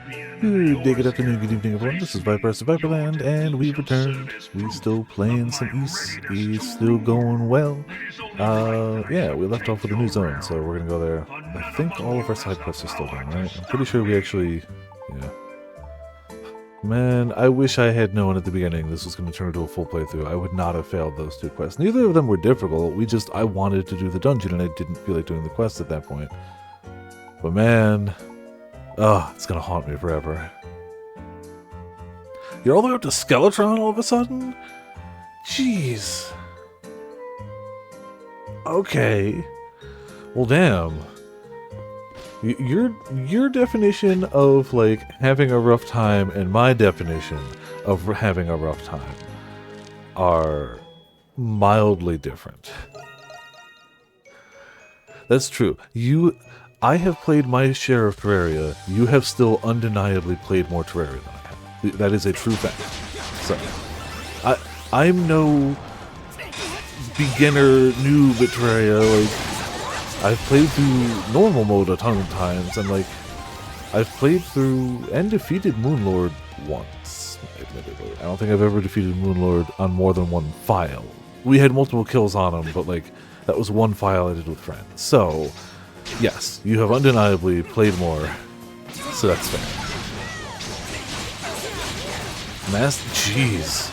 Good day, good afternoon, good evening, everyone. This is Viper Viperland, and we've returned. We still playing some East. It's still going well. Yeah, we left off with a new zone, so we're gonna go there. I think all of our side quests are still done, right? I'm pretty sure we actually, yeah. Man, I wish I had known at the beginning this was going to turn into a full playthrough. I would not have failed those two quests. Neither of them were difficult. I wanted to do the dungeon, and I didn't feel like doing the quest at that point. But man, it's going to haunt me forever. You're all the way up to Skeletron all of a sudden? Jeez. Okay. Well, damn. Your definition of like having a rough time and my definition of having a rough time are mildly different. That's true. I have played my share of Terraria. You have still undeniably played more Terraria than I have. That is a true fact. So, I'm no beginner noob at Terraria. Like, I've played through normal mode a ton of times, and like, I've played through and defeated Moonlord once, admittedly. I don't think I've ever defeated Moonlord on more than one file. We had multiple kills on him, but like, that was one file I did with friends. So, yes, you have undeniably played more, so that's fair. Jeez.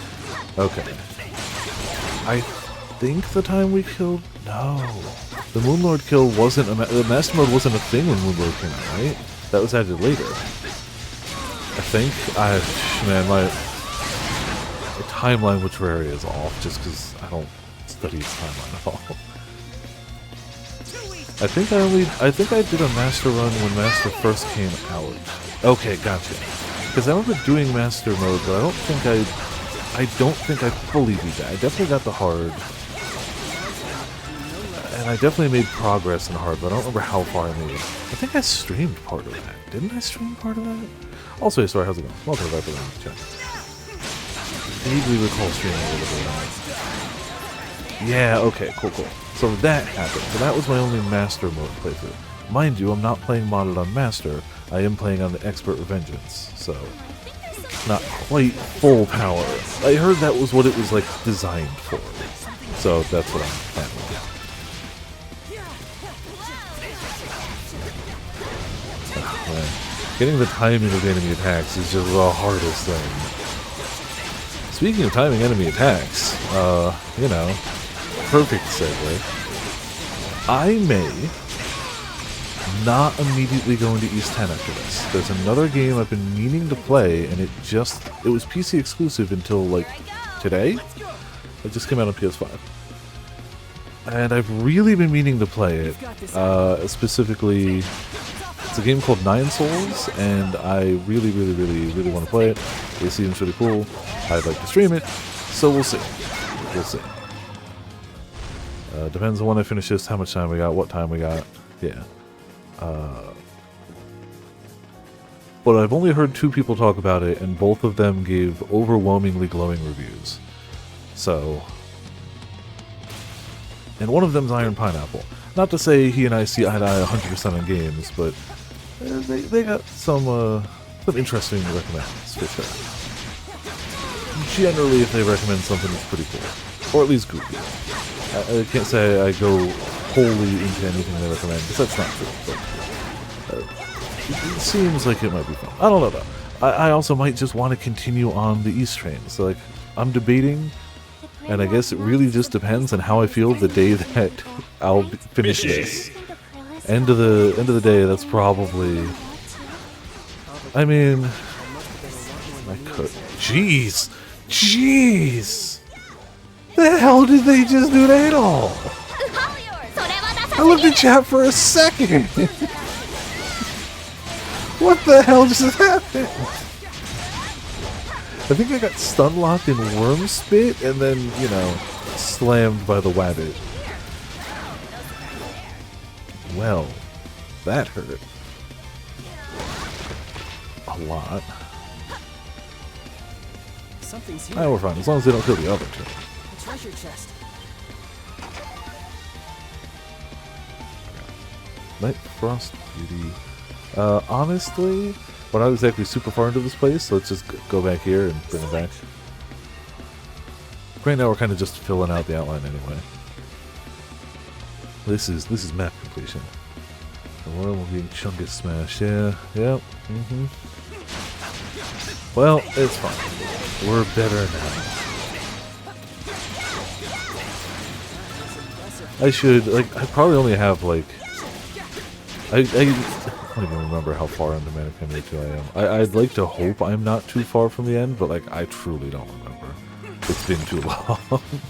Okay. I think the time we killed... No. The Moonlord kill wasn't the Master Mode wasn't a thing when Moonlord came out, right? That was added later. I think. Man, my timeline with Terraria is off just because I don't study its timeline at all. I think I did a Master run when Master first came out. Okay, gotcha. Because I remember doing Master Mode, but I don't think I fully beat that. I definitely got the hard. And I definitely made progress in hard, but I don't remember how far I made. I think I streamed part of that. Didn't I stream part of that? Also, sorry, how's it going? Welcome to Viper Land chat. Vaguely recall streaming a little bit of that. Yeah, okay, cool. So that happened. So that was my only Master mode playthrough. Mind you, I'm not playing modded on Master. I am playing on the Expert Revengeance, so not quite full power. I heard that was what it was like designed for. So that's what I'm planning on. Getting the timing of enemy attacks is just the hardest thing. Speaking of timing enemy attacks, you know, perfect segue. I may not immediately go into East 10 after this. There's another game I've been meaning to play, and it was PC exclusive until, like, today? It just came out on PS5. And I've really been meaning to play it, specifically... It's a game called Nine Souls, and I really want to play it. It seems really cool. I'd like to stream it, so we'll see. Depends on when I finish this, how much time we got, what time we got. Yeah. But I've only heard two people talk about it, and both of them gave overwhelmingly glowing reviews. So... And one of them's Iron Pineapple. Not to say he and I see eye to eye 100% on games, but they got some interesting recommends, for sure. Generally, if they recommend something, it's pretty cool. Or at least goofy. I can't say I go wholly into anything they recommend, because that's not true. But it seems like it might be fun. I don't know, though. I also might just want to continue on the East train. So, like, I'm debating... And I guess it really just depends on how I feel the day that I'll finish this. End of the day, that's probably... I mean... I could... Jeez! The hell did they just do that all? I looked at chat for a second! What the hell just happened? I think I got stun locked in Worm Spit and then, you know, slammed by the Wabbit. Well, that hurt. A lot. We're fine, as long as they don't kill the other two. Treasure chest. Night Frost Beauty. Honestly, We're not exactly super far into this place, so let's just go back here and bring it back. Right now we're kind of just filling out the outline anyway. This is map completion. The world will be Chungus Smash, yeah, yep, Well, it's fine. We're better now. I should, like, I probably only have, like, I don't even remember how far into Manic Comedy 2 I am. I'd like to hope I'm not too far from the end, but, like, I truly don't remember. It's been too long.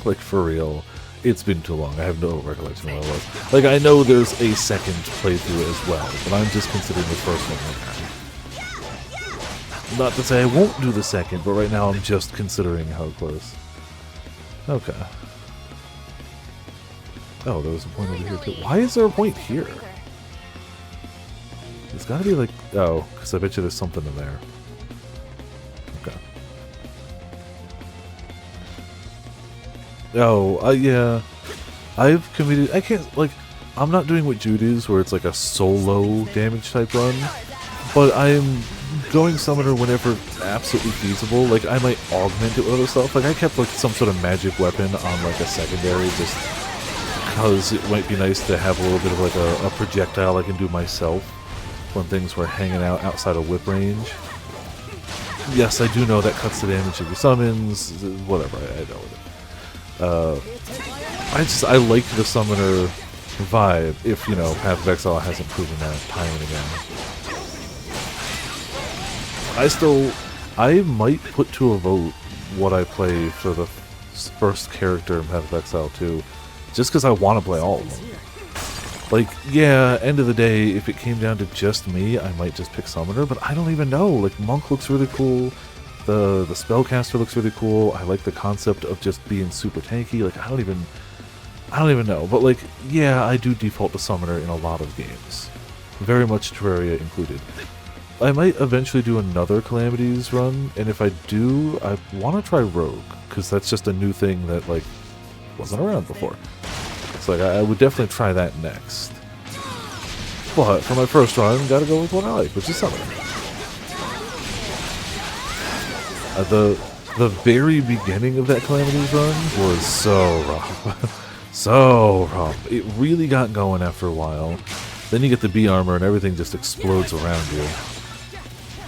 Like, for real. It's been too long. I have no recollection of what it was. Like, I know there's a second playthrough as well, but I'm just considering the first one right now. Not to say I won't do the second, but right now I'm just considering how close. Okay. Oh, there was a point over here too. Why is there a point here? It's gotta be like... Oh, because I bet you there's something in there. Okay. Oh, yeah. I've committed... I can't, like... I'm not doing what Jude is, where it's like a solo damage type run. But I'm going Summoner whenever absolutely feasible. Like, I might augment it with other stuff. Like, I kept, like, some sort of magic weapon on, like, a secondary, just... because it might be nice to have a little bit of, like, a projectile I can do myself when things were hanging out outside of whip range. Yes, I do know that cuts the damage of your summons, whatever, I know it. I like the Summoner vibe, if, you know, Path of Exile hasn't proven that time and again. I might put to a vote what I play for the first character in Path of Exile 2, just because I want to play all of them. Like, yeah, end of the day, if it came down to just me, I might just pick Summoner, but I don't even know. Like, Monk looks really cool, the Spellcaster looks really cool, I like the concept of just being super tanky, like, I don't even know. But, like, yeah, I do default to Summoner in a lot of games. Very much Terraria included. I might eventually do another Calamities run, and if I do, I want to try Rogue, because that's just a new thing that, like, wasn't around before. So, like, I would definitely try that next. But for my first run, gotta go with what I like, which is Summoner. The very beginning of that Calamities run was so rough. So rough. It really got going after a while. Then you get the B armor and everything just explodes around you.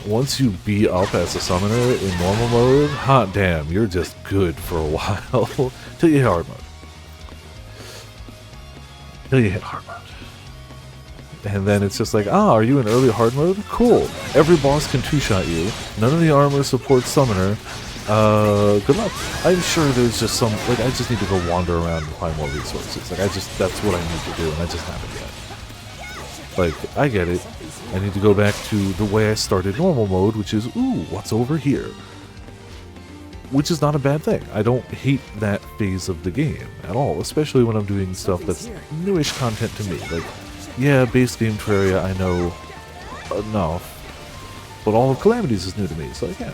Once you be up as a Summoner in normal mode, hot damn, you're just good for a while. Till you hit hard mode. Till you hit hard mode. And then it's just like, are you in early hard mode? Cool. Every boss can two-shot you. None of the armor supports Summoner. Good luck. I'm sure there's just some, like, I just need to go wander around and find more resources. Like, that's what I need to do, and I just haven't yet. Like, I get it. I need to go back to the way I started normal mode, which is, ooh, what's over here? Which is not a bad thing. I don't hate that phase of the game at all, especially when I'm doing stuff that's newish content to me. Like, yeah, base game Terraria, I know enough, but all of Calamities is new to me, so yeah.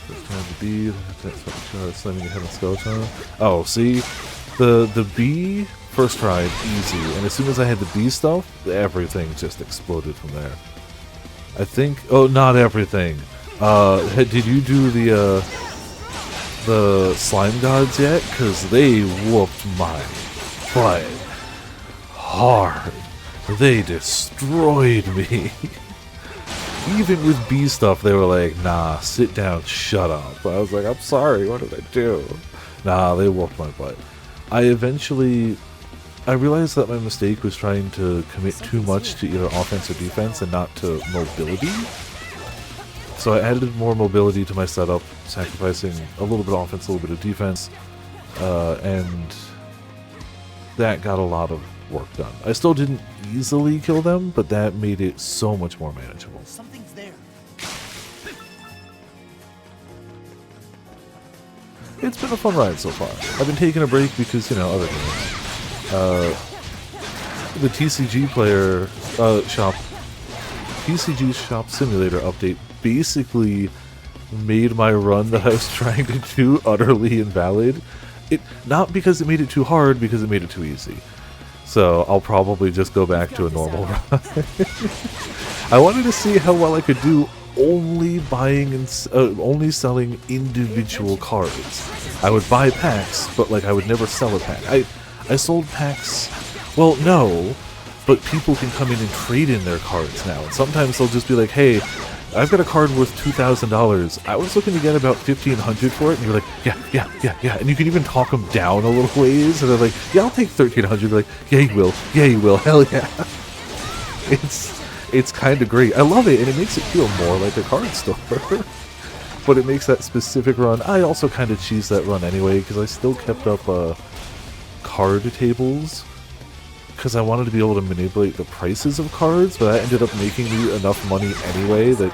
First time to B, that's what slamming your head on Skeleton. Oh, see? The B, first try, easy, and as soon as I had the B stuff, everything just exploded from there. I think, oh, not everything. Did you do the Slime Gods yet? Because they whooped my butt hard. They destroyed me. Even with B stuff, they were like, nah, sit down, shut up. I was like, I'm sorry, what did I do? Nah, they whooped my butt. I realized that my mistake was trying to commit too much to either offense or defense and not to mobility. So I added more mobility to my setup, sacrificing a little bit of offense, a little bit of defense, and that got a lot of work done. I still didn't easily kill them, but that made it so much more manageable. Something's there. It's been a fun ride so far. I've been taking a break because, you know, other games. The TCG player shop, TCG Shop Simulator update basically made my run that I was trying to do utterly invalid. Not because it made it too hard, because it made it too easy. So I'll probably just go back to a normal run. I wanted to see how well I could do only buying and only selling individual cards. I would buy packs, but like I would never sell a pack. I sold packs. Well, no, but people can come in and trade in their cards now. And sometimes they'll just be like, "Hey, I've got a card worth $2,000. I was looking to get about $1,500 for it," and you're like, "Yeah," and you can even talk them down a little ways, and they're like, "Yeah, I'll take $1,300." You're like, "Yeah, you will, hell yeah." It's kind of great. I love it, and it makes it feel more like a card store. But it makes that specific run. I also kind of cheesed that run anyway, because I still kept up card tables, because I wanted to be able to manipulate the prices of cards, but that ended up making me enough money anyway that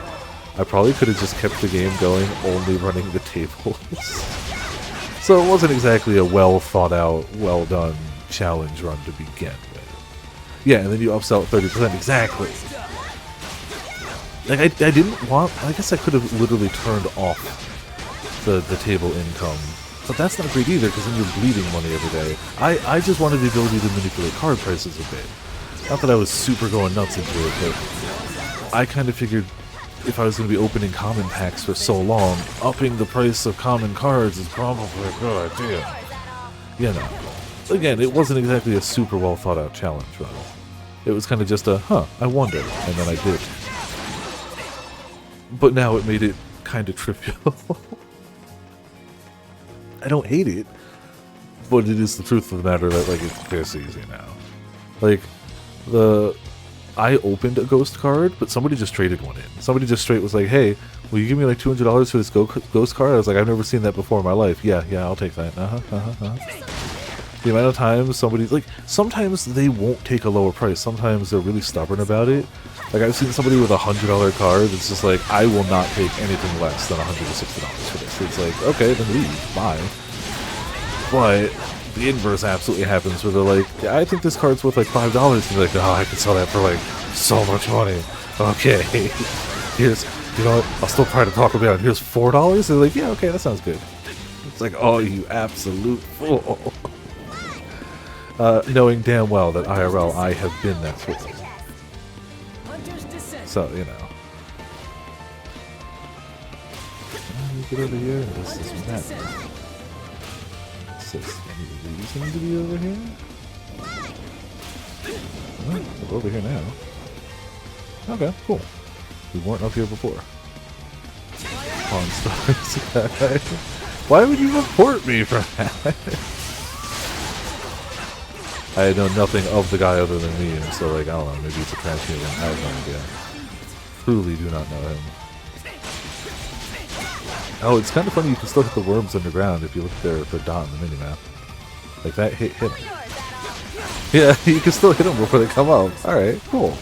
I probably could have just kept the game going, only running the tables. So it wasn't exactly a well thought out, well done challenge run to begin with. Yeah, and then you upsell at 30%, exactly. Like, I didn't want... I guess I could have literally turned off the table income. But that's not great either, because then you're bleeding money every day. I just wanted the ability to manipulate card prices a bit. Not that I was super going nuts into it, but I kind of figured if I was going to be opening common packs for so long, upping the price of common cards is probably a good idea. You know. Again, it wasn't exactly a super well thought out challenge run. It was kind of just a, I wonder, and then I did. But now it made it kind of trivial. I don't hate it, but it is the truth of the matter that, like, it's this easy now. Like, I opened a ghost card, but somebody just traded one in. Somebody just straight was like, "Hey, will you give me like $200 for this ghost card?" I was like, "I've never seen that before in my life." Yeah, I'll take that. The amount of times somebody's like, sometimes they won't take a lower price. Sometimes they're really stubborn about it. Like, I've seen somebody with $100 card that's just like, "I will not take anything less than $160 for this." It's like, okay, then leave, bye. But the inverse absolutely happens where they're like, "Yeah, I think this card's worth like $5. And you're like, "Oh, I could sell that for like so much money." Okay, here's, you know what, I'll still try to talk about it. Here's $4. They're like, "Yeah, okay, that sounds good." It's like, oh, you absolute fool. Knowing damn well that IRL, I have been that fool. So, you know. Get over here. This is that. Is this any reason to be over here? Well, we're over here now. Okay, cool. We weren't up here before. Pawn Stars guy. Why would you report me for that? I know nothing of the guy other than me, and so, like, I don't know, maybe it's a trash human. I have no idea. Truly do not know him. Oh, it's kind of funny, you can still hit the worms underground if you look at their dot in the minimap. Like, that hit him. Yeah, you can still hit them before they come up. Alright, cool.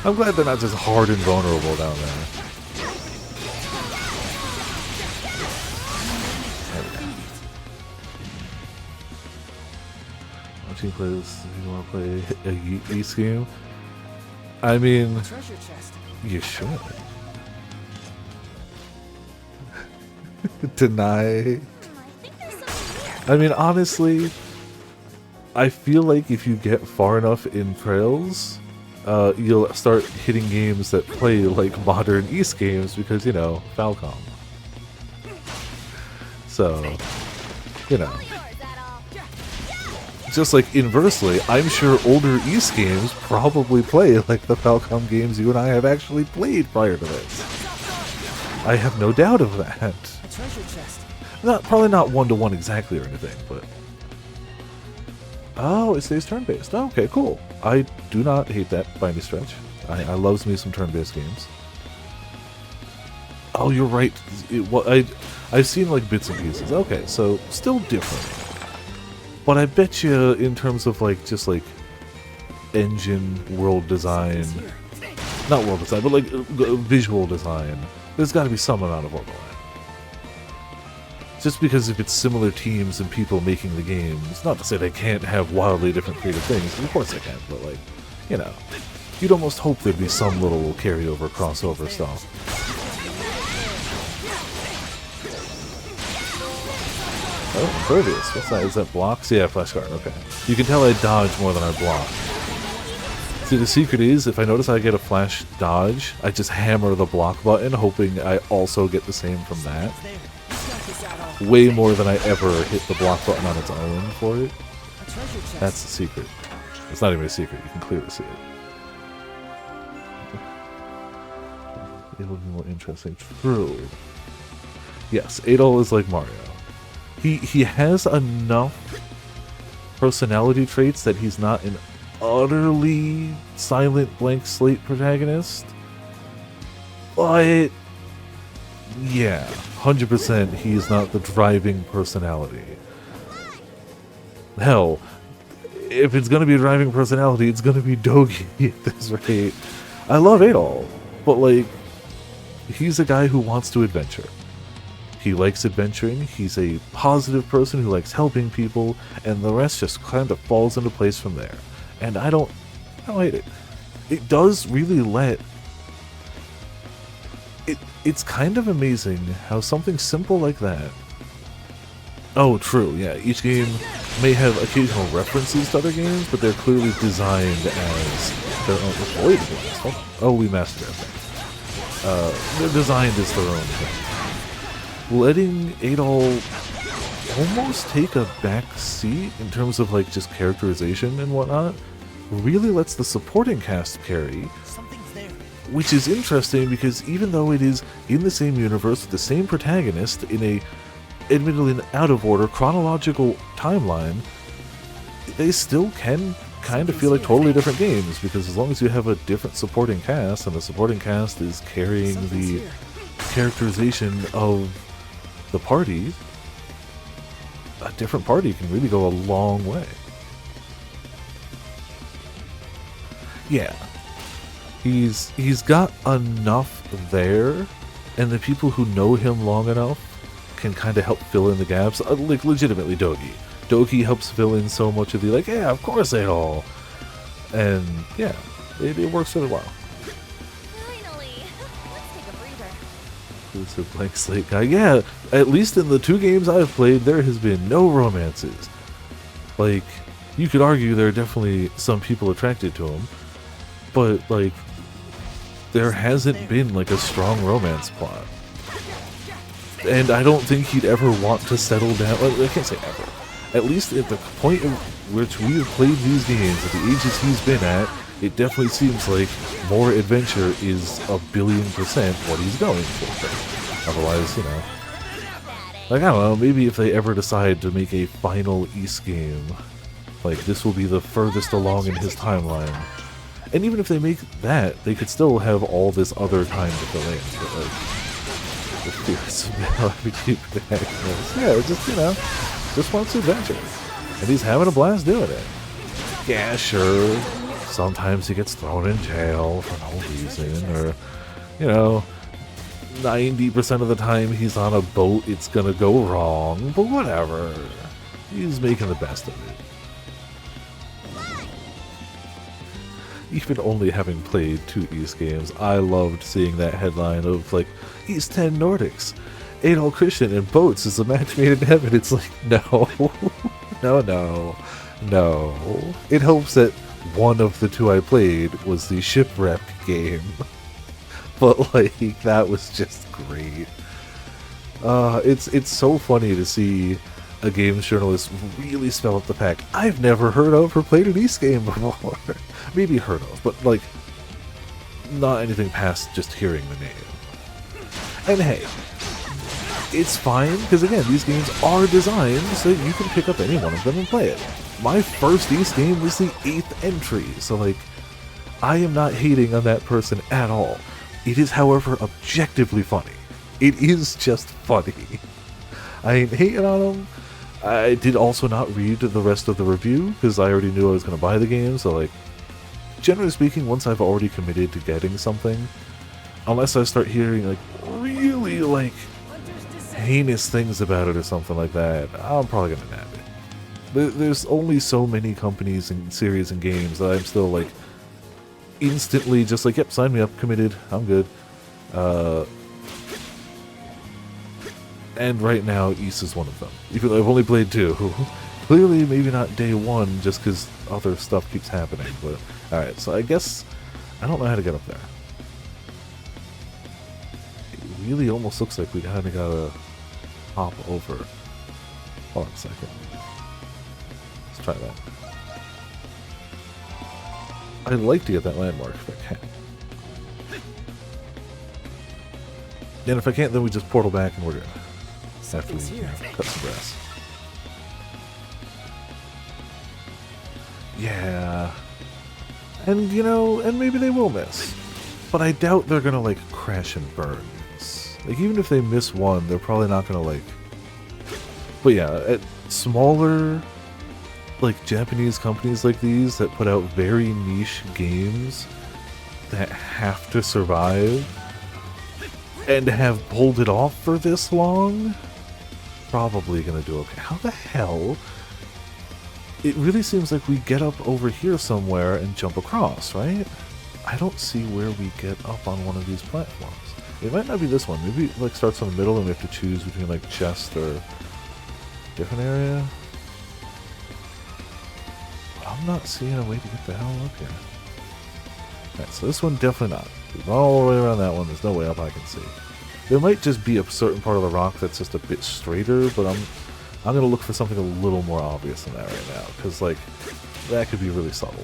I'm glad they're not just hard and vulnerable down there. You play this if you want to play a Yeet game. I mean, you should. Deny. I mean, honestly, I feel like if you get far enough in Trails, you'll start hitting games that play like modern East games because, you know, Falcom. So, you know. Just like inversely, I'm sure older East games probably play like the Falcom games you and I have actually played prior to this. I have no doubt of that. A treasure chest. Probably not one-to-one exactly or anything, but... Oh, it stays turn-based. Oh, okay, cool. I do not hate that by any stretch. I loves me some turn-based games. Oh, you're right. I've seen like bits and pieces. Okay, so still different. But I bet you, in terms of like just like engine, world design, not world design, but like visual design, there's got to be some amount of overlap. Just because if it's similar teams and people making the games, not to say they can't have wildly different creative things, of course they can, but like, you know, you'd almost hope there'd be some little carryover, crossover stuff. Oh, impervious. What's that? Is that blocks? Yeah, flash guard. Okay. You can tell I dodge more than I block. See, the secret is, if I notice I get a flash dodge, I just hammer the block button, hoping I also get the same from that. Way more than I ever hit the block button on its own for it. That's the secret. It's not even a secret, you can clearly see it. It'll be more interesting. True. Yes, Adol is like Mario. He has enough personality traits that he's not an utterly silent blank slate protagonist. But yeah, 100% he's not the driving personality. Hell, if it's gonna be a driving personality, it's gonna be Dogi at this rate. I love Adol, but like, he's a guy who wants to adventure. He likes adventuring, he's a positive person who likes helping people, and the rest just kind of falls into place from there. And I don't hate it. It does really let... It's kind of amazing how something simple like that... Oh, true, yeah, each game may have occasional references to other games, but they're clearly designed as their own... Oh, wait a minute. Oh, we mastered that. They're designed as their own thing. Letting Adol almost take a back seat in terms of like just characterization and whatnot really lets the supporting cast carry, which is interesting because even though it is in the same universe with the same protagonist in a admittedly an out of order chronological timeline, they still can kind of feel like totally different games, because as long as you have a different supporting cast and the supporting cast is carrying the characterization of the party, a different party can really go a long way. Yeah, he's got enough there, and the people who know him long enough can kind of help fill in the gaps. Like legitimately, Dogi helps fill in so much of the like, yeah, of course they all, and yeah, it works really well. It's a blank slate guy. Yeah, at least in the 2 games I've played, there has been no romances. Like, you could argue there are definitely some people attracted to him, but, like, there hasn't been, like, a strong romance plot. And I don't think he'd ever want to settle down. Well, I can't say ever. At least at the point at which we have played these games, at the ages he's been at, it definitely seems like more adventure is 1,000,000,000% what he's going for. Otherwise, you know, like, I don't know, maybe if they ever decide to make a final Ys game, like, this will be the furthest along in his timeline. And even if they make that, they could still have all this other time to fill in. But, like, the fierce yeah, just, you know, just wants to adventure. And he's having a blast doing it. Yeah, sure. Sometimes he gets thrown in jail for no reason, or, you know, 90% of the time he's on a boat, it's gonna go wrong, but whatever. He's making the best of it. Even only having played 2 Ys games, I loved seeing that headline of, like, Ys 10 Nordics, Adol Christian and boats is a match made in heaven. It's like, no. No. It helps that one of the 2 I played was the Shipwreck game. But, like, that was just great. It's so funny to see a games journalist really spell out the fact I've never heard of or played an Ys game before. Maybe heard of, but, like, not anything past just hearing the name. And hey, it's fine, because again, these games are designed so you can pick up any one of them and play it. My first Ys game was the 8th entry, so, like, I am not hating on that person at all. It is, however, objectively funny. It is just funny. I ain't hating on them. I did also not read the rest of the review, because I already knew I was going to buy the game, so, like, generally speaking, once I've already committed to getting something, unless I start hearing, like, really, like, heinous things about it or something like that, I'm probably going to nab it. There's only so many companies and series and games that I'm still, like, instantly just like, yep, sign me up, committed, I'm good. And right now, Ys is one of them. Even though I've only played 2, Clearly, maybe not day one, just because other stuff keeps happening. But alright, so I guess I don't know how to get up there. It really almost looks like we kind of gotta hop over. Hold on a second. Let's try that. I'd like to get that landmark if I can. And if I can't, then we just portal back and we're good. After we cut some grass. Yeah. And, you know, and maybe they will miss. But I doubt they're gonna, like, crash and burn this. Like, even if they miss one, they're probably not gonna, like... But yeah, at smaller, like, Japanese companies like these that put out very niche games that have to survive and have pulled it off for this long, probably gonna do okay. How the hell? It really seems like we get up over here somewhere and jump across, right? I don't see where we get up on one of these platforms. It might not be this one. Maybe it like starts in the middle and we have to choose between like chest or different area. I'm not seeing a way to get the hell up here. Alright, so this one definitely not. We've gone all the way around that one. There's no way up I can see. There might just be a certain part of the rock that's just a bit straighter, but I'm gonna look for something a little more obvious than that right now, because like that could be really subtle.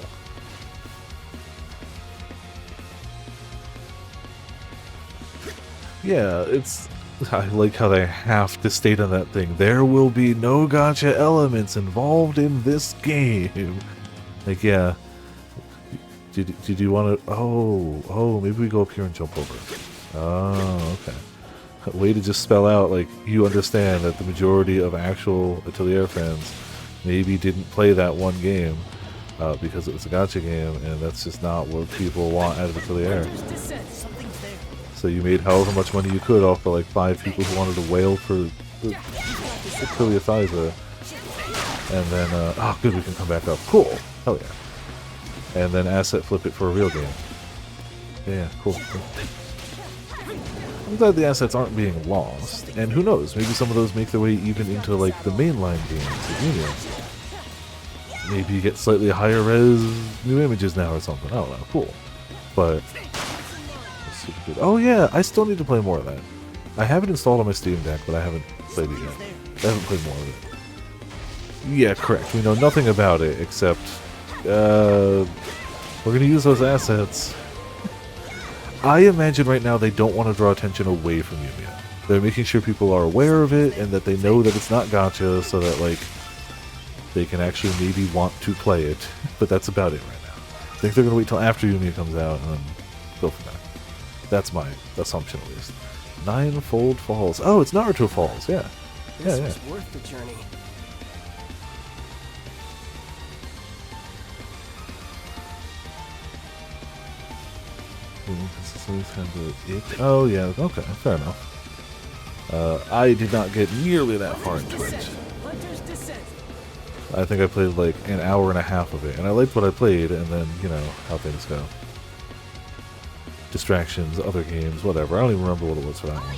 Yeah, it's... I like how they have to state on that thing, there will be no gacha elements involved in this game. Like, yeah. Did you want to... Oh, maybe we go up here and jump over. Oh, okay. Way to just spell out, like, you understand that the majority of actual Atelier fans maybe didn't play that one game because it was a gacha game, and that's just not what people want out of Atelier. So you made however much money you could off of like 5 people who wanted to wail for the Atelier Thiza. And then, oh good, we can come back up. Cool. Hell yeah. And then asset flip it for a real game. Yeah, cool. I'm glad the assets aren't being lost. And who knows, maybe some of those make their way even into like the mainline games of Union. Maybe you get slightly higher res new images now or something. I don't know, cool. But super good. Oh yeah, I still need to play more of that. I have it installed on my Steam Deck, but I haven't played it yet. I haven't played more of it. Yeah, correct. We know nothing about it except we're gonna use those assets. I imagine right now they don't want to draw attention away from Yumiya. They're making sure people are aware of it and that they know that it's not gacha, so that like they can actually maybe want to play it. But that's about it right now. I think they're gonna wait till after Yumiya comes out and then go from there. That's my assumption, at least. Ninefold Falls. Oh, it's Naruto Falls. Yeah. This was worth the journey. Oh yeah. Okay. Fair enough. I did not get nearly that far into it. I think I played like an hour and a half of it, and I liked what I played, and then you know how things go. Distractions, other games, whatever. I don't even remember what it was for that one.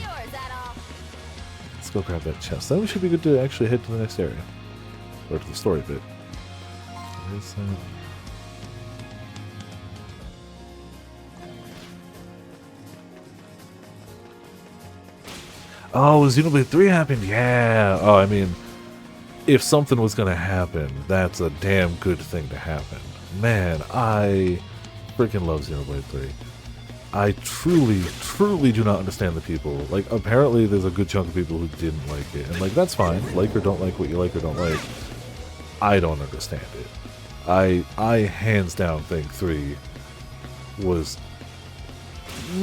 Let's go grab that chest. Then we should be good to actually head to the next area. Or to the story bit. Where is that? Oh, Xenoblade 3 happened? Yeah! Oh, I mean, if something was gonna happen, that's a damn good thing to happen. Man, I freaking love Xenoblade 3. I truly do not understand the people. Like, apparently there's a good chunk of people who didn't like it. And, like, that's fine. Like or don't like what you like or don't like. I don't understand it. I hands down think 3 was,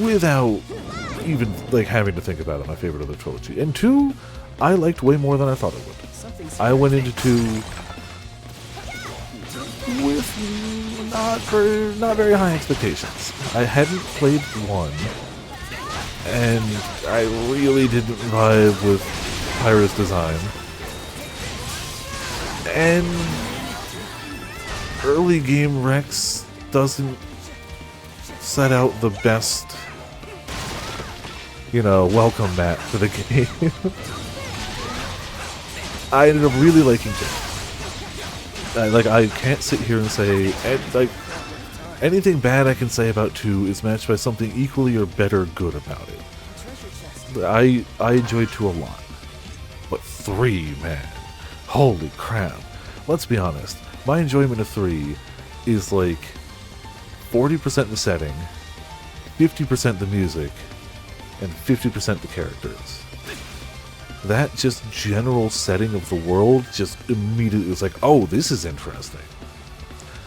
without even, like, having to think about it, my favorite of the trilogy. And 2, I liked way more than I thought it would. I went into 2 with not very high expectations. I hadn't played 1, and I really didn't vibe with Pyra's design. And early game Rex doesn't set out the best, you know, welcome mat for the game. I ended up really liking it. I can't sit here and say like anything bad I can say about 2 is matched by something equally or better good about it. I enjoyed 2 a lot, but 3, man, holy crap! Let's be honest. My enjoyment of 3 is like 40% the setting, 50% the music, and 50% the characters. That just general setting of the world just immediately was like, oh, this is interesting.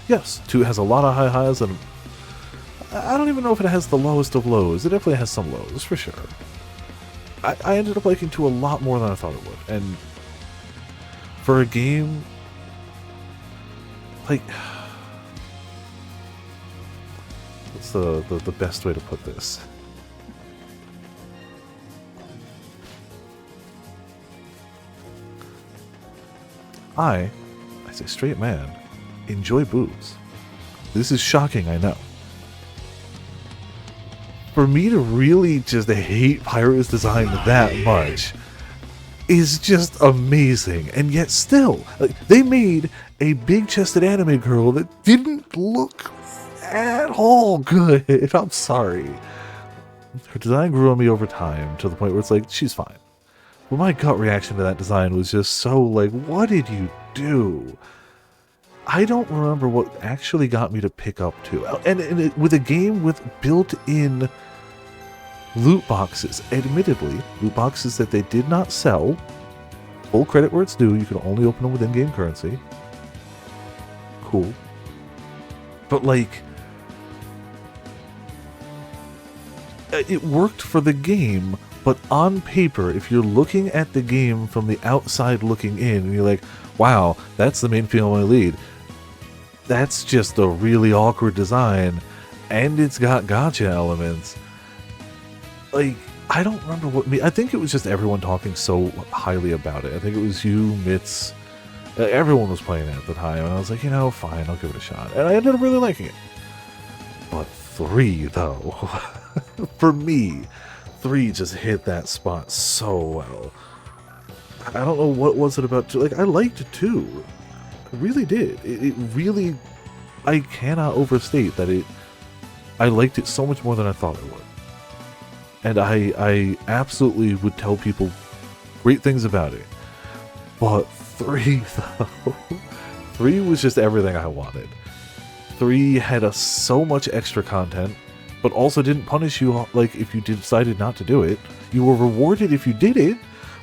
Yes, 2 has a lot of high highs, and I don't even know if it has the lowest of lows. It definitely has some lows, for sure. I ended up liking 2 a lot more than I thought it would, and for a game, like, what's the best way to put this? I, as a straight man, enjoy boobs. This is shocking, I know. For me to really just hate Pyro's design that much is just amazing. And yet still, like, they made a big-chested anime girl that didn't look at all good. I'm sorry. Her design grew on me over time to the point where it's like, she's fine. But my gut reaction to that design was just so like, what did you do? I don't remember what actually got me to pick up 2. And with a game with built-in loot boxes, admittedly, loot boxes that they did not sell, full credit where it's due, you can only open them with in-game currency. Cool. But like, it worked for the game, but on paper, if you're looking at the game from the outside looking in, and you're like, wow, that's the main female lead, that's just a really awkward design, and it's got gacha elements. Like, I don't remember I think it was just everyone talking so highly about it. I think it was you, Mitz, everyone was playing it at the time, and I was like, you know, fine, I'll give it a shot. And I ended up really liking it. But 3, though, for me, 3 just hit that spot so well. I don't know what was it about 2. Like, I liked 2. I really did. It really, I cannot overstate that I liked it so much more than I thought I would. And I absolutely would tell people great things about it. But 3, though, 3 was just everything I wanted. 3 had so much extra content, but also didn't punish you like if you decided not to do it. You were rewarded if you did it,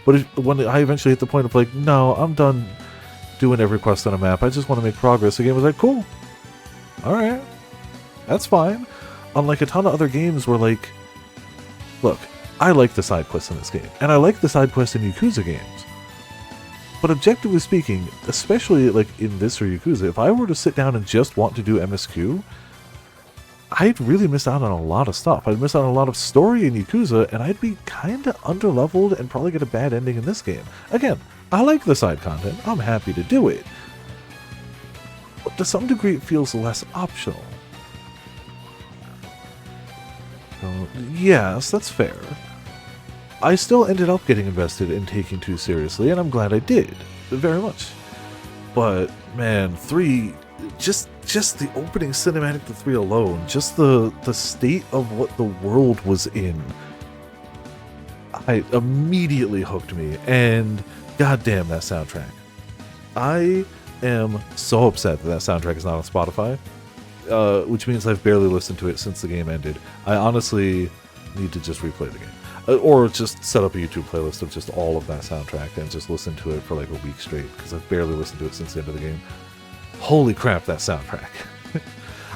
but when I eventually hit the point of like, no, I'm done doing every quest on a map, I just want to make progress, the game was like, cool, alright, that's fine. Unlike a ton of other games where like, look, I like the side quests in this game, and I like the side quests in Yakuza games, but objectively speaking, especially like in this or Yakuza, if I were to sit down and just want to do MSQ, I'd really miss out on a lot of stuff. I'd miss out on a lot of story in Yakuza, and I'd be kinda underleveled and probably get a bad ending in this game. Again, I like the side content, I'm happy to do it, but to some degree it feels less optional. So, yes, that's fair. I still ended up getting invested in taking 2 seriously, and I'm glad I did, very much. But, man, 3... Just the opening cinematic to 3 alone, just the state of what the world was in, I immediately hooked me, and goddamn that soundtrack. I am so upset that soundtrack is not on Spotify, which means I've barely listened to it since the game ended. I honestly need to just replay the game. Or just set up a YouTube playlist of just all of that soundtrack and just listen to it for like a week straight, because I've barely listened to it since the end of the game. Holy crap, that soundtrack.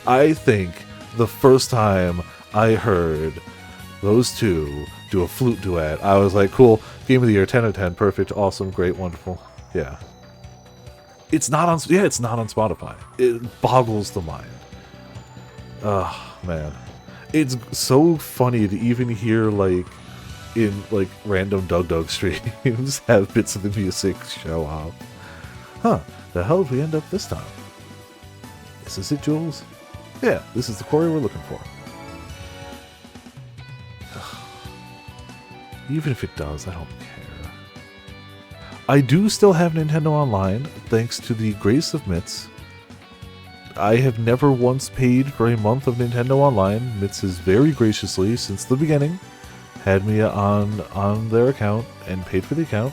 I think the first time I heard those 2 do a flute duet, I was like, cool, game of the year, 10 out of 10, perfect, awesome, great, wonderful. Yeah. It's not on Spotify. It boggles the mind. Oh, man. It's so funny to even hear, like, in, like, random Doug streams, have bits of the music show up. Huh, the hell did we end up this time? Is this it, Jules? Yeah, this is the quarry we're looking for. Even if it does, I don't care. I do still have Nintendo Online, thanks to the grace of Mitz. I have never once paid for a month of Nintendo Online. Mitz has very graciously, since the beginning, had me on their account and paid for the account,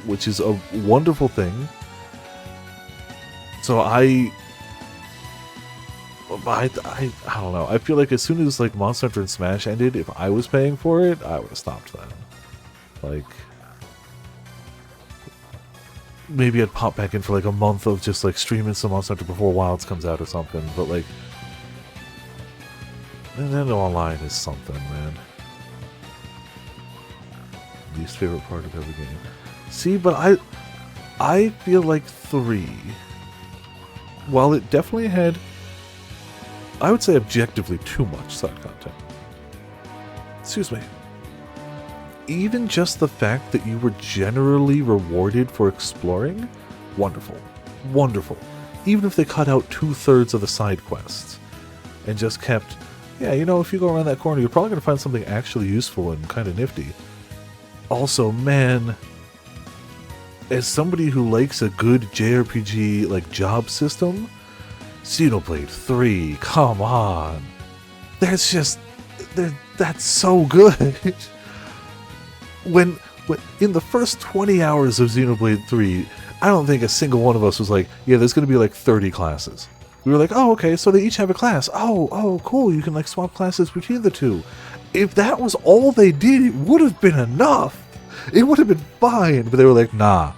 which is a wonderful thing. So I don't know. I feel like as soon as like Monster Hunter and Smash ended, if I was paying for it, I would have stopped then. Like, maybe I'd pop back in for like a month of just like streaming some Monster Hunter before Wilds comes out or something. But like, Nintendo Online is something, man. Least favorite part of every game. See, but I feel like 3, while it definitely had, I would say objectively too much side content. Excuse me. Even just the fact that you were generally rewarded for exploring, wonderful. Wonderful. Even if they cut out 2/3 of the side quests and just kept, yeah, you know, if you go around that corner, you're probably going to find something actually useful and kind of nifty. Also, man, as somebody who likes a good JRPG like job system, Xenoblade 3, come on. That's so good. When in the first 20 hours of Xenoblade 3, I don't think a single one of us was like, yeah, there's going to be like 30 classes. We were like, oh, okay, so they each have a class. Oh, cool, you can like swap classes between the two. If that was all they did, it would have been enough. It would have been fine, but they were like, nah.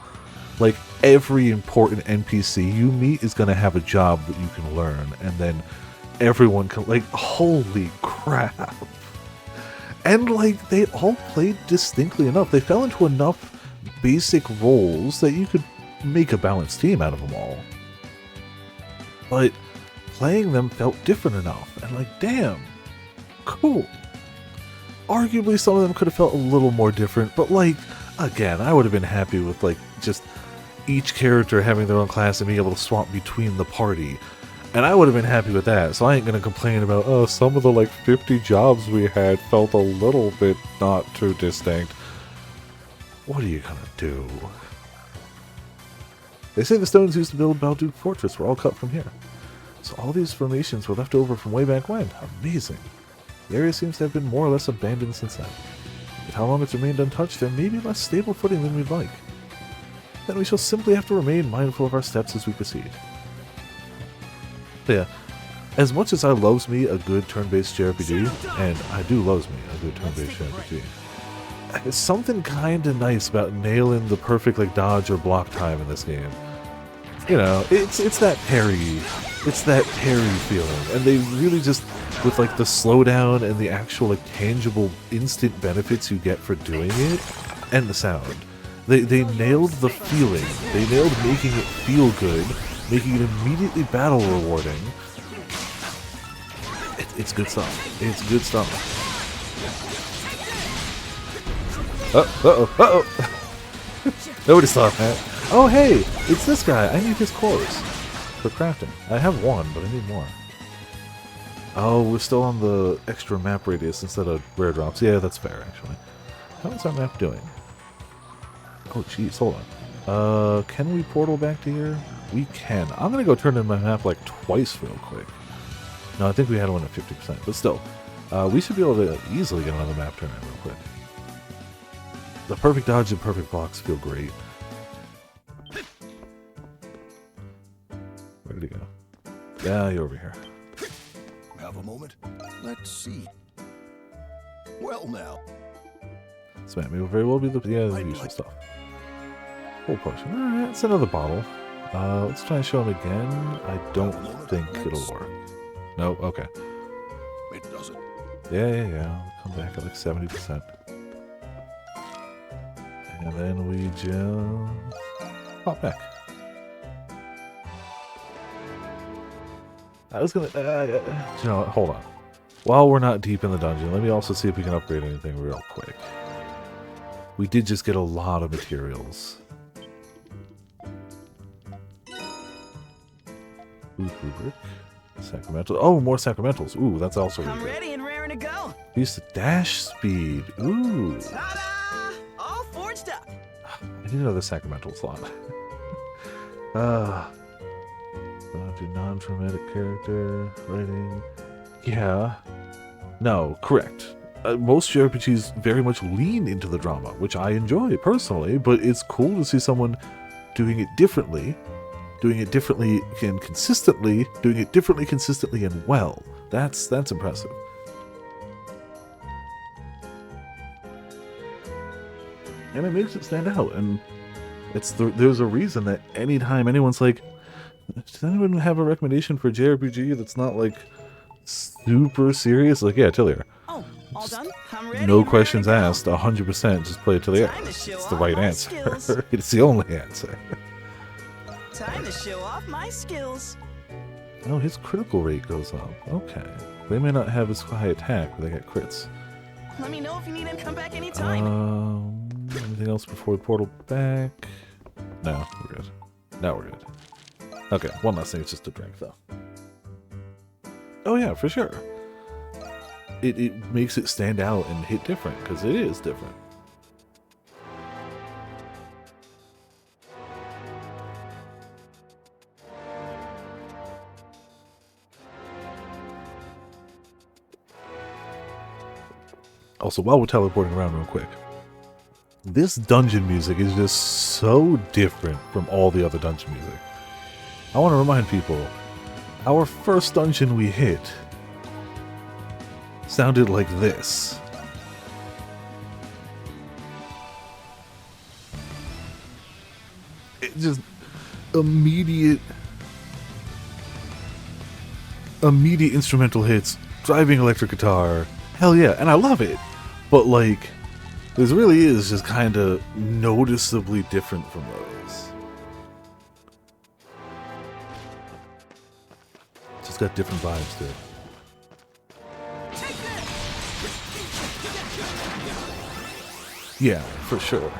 Like, every important NPC you meet is going to have a job that you can learn, and then everyone can, like, holy crap. And, like, they all played distinctly enough. They fell into enough basic roles that you could make a balanced team out of them all. But playing them felt different enough, and like, damn, cool. Arguably, some of them could have felt a little more different, but like, again, I would have been happy with like, just each character having their own class and being able to swap between the party. And I would have been happy with that, so I ain't gonna complain about, oh, some of the like 50 jobs we had felt a little bit not too distinct. What are you gonna do? They say the stones used to build Balduke Fortress were all cut from here. So all these formations were left over from way back when. Amazing. The area seems to have been more or less abandoned since then. With how long it's remained untouched, there may be less stable footing than we'd like. Then we shall simply have to remain mindful of our steps as we proceed. But yeah, as much as I loves me a good turn-based JRPG, and I do loves me a good turn-based JRPG, it's something kinda nice about nailing the perfect like dodge or block time in this game. You know, it's that parry feeling, and they really just, with like the slowdown and the actual like tangible instant benefits you get for doing it, and the sound, they nailed the feeling. They nailed making it feel good, making it immediately battle rewarding. It's good stuff. It's good stuff. Uh-oh. Nobody saw that. Oh, hey, it's this guy. I need his cores for crafting. I have one, but I need more. Oh, we're still on the extra map radius instead of rare drops. Yeah, that's fair, actually. How is our map doing? Oh, jeez, hold on. Can we portal back to here? We can. I'm gonna go turn in my map like twice real quick. No, I think we had one at 50%, but still. We should be able to easily get another map turn in real quick. The perfect dodge and perfect blocks feel great. Where did he go? Yeah, you're over here. Have a moment? Let's see. Well now. Smack me will very well be the usual stuff. Whole potion. Alright, it's another bottle. Let's try and show him again. I don't think it'll work. No, okay. It doesn't. Yeah. I'll come back at like 70%. And then we just pop back. I was gonna, you know what, hold on. While we're not deep in the dungeon, let me also see if we can upgrade anything real quick. We did just get a lot of materials. Rubric. Sacramental. Oh, more sacramentals. Ooh, that's also really I'm good. ready and raring to go. Use the dash speed. Ooh. Ta-da! All forged up. I need another sacramental slot. Do non-dramatic character writing. Yeah. No, correct. Most JRPGs very much lean into the drama, which I enjoy personally, but it's cool to see someone doing it differently and consistently, consistently and well. That's impressive. And it makes it stand out, and there's a reason that anytime anyone's like, does anyone have a recommendation for a JRPG that's not like super serious? Like, yeah, Tillier. Oh, all done? I'm ready. No questions asked, 100% just play Tillier. It's the right answer. It's the only answer. Time to show off my skills. Oh, his critical rate goes up. Okay. They may not have as high attack, but they get crits. Let me know if you need him to come back anytime. Anything else before we portal back? No, we're good. Now we're good. Okay, one last thing. It's just a drink, though. Oh yeah, for sure. It makes it stand out and hit different, because it is different. Also, while we're teleporting around real quick, this dungeon music is just so different from all the other dungeon music. I want to remind people, our first dungeon we hit sounded like this. It just immediate instrumental hits, driving electric guitar. Hell yeah, and I love it. But like, this really is just kind of noticeably different from those. Just got different vibes to it. Yeah, for sure.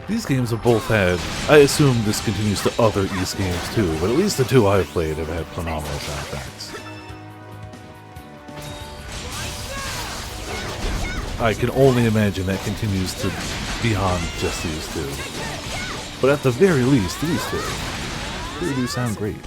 These games have both had, I assume this continues to other Ys games too, but at least the two I've played have had phenomenal soundtracks. I can only imagine that continues to beyond just these two. But at the very least, these two really do sound great.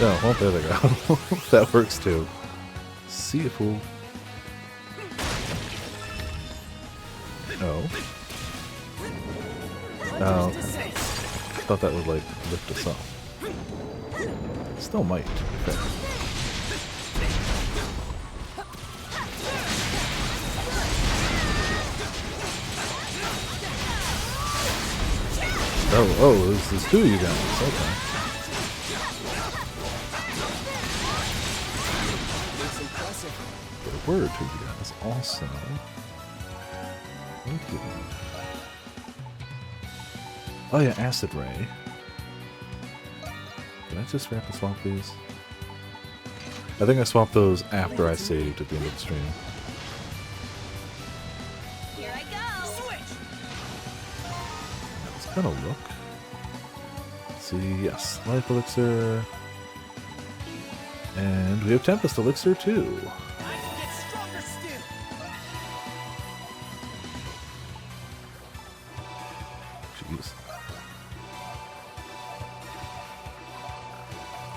Oh, well, there they go. That works too. See you, fool. No. Oh, okay. Thought that would, like, lift us up. Still might, to be fair. Oh, there's two of you guys. Okay. There were two of you guys also. Thank you. Oh yeah, Acid Ray. Did I just rapid swap these? I think I swapped those after I saved at the end of the stream. Here I go. Switch. Let's kind of look. Let's see, yes, Life Elixir. And we have Tempest Elixir too. Jeez.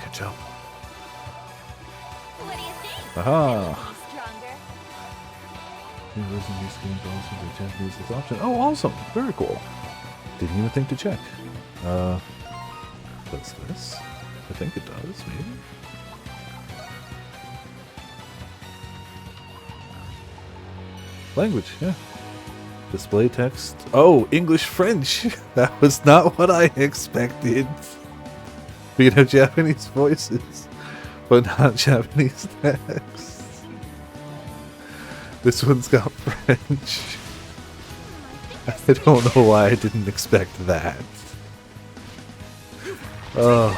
Catch up. What do you think? Aha! Stronger. Using these games also the Japanese as option. Oh, awesome! Very cool. Didn't even think to check. What's this? I think it does, maybe? Language, yeah. Display text. Oh, English, French. That was not what I expected. We can have Japanese voices, but not Japanese text. This one's got French. I don't know why I didn't expect that. Good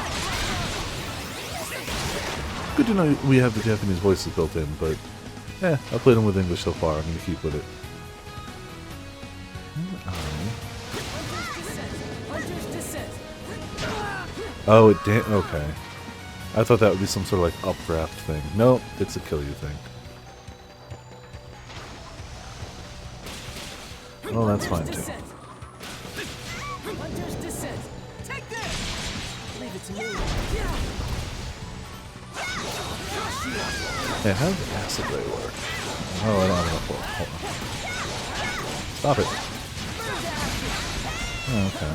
to know we have the Japanese voices built in, but I played them with English so far. I'm going to keep with it. Oh, it did. Okay. I thought that would be some sort of like updraft thing. Nope, it's a kill you thing. Oh, that's fine too. Hey, how does acid ray work? Oh, I don't have enough. Hold on. Stop it. Oh, okay.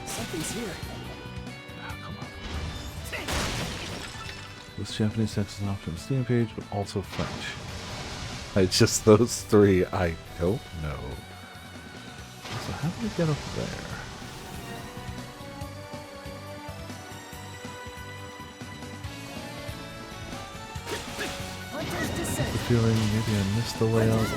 Something's here. Oh, come on. This Japanese text is not on the Steam page, but also French. It's just those three. I don't know. So how do we get up there? The feeling maybe I missed the way out.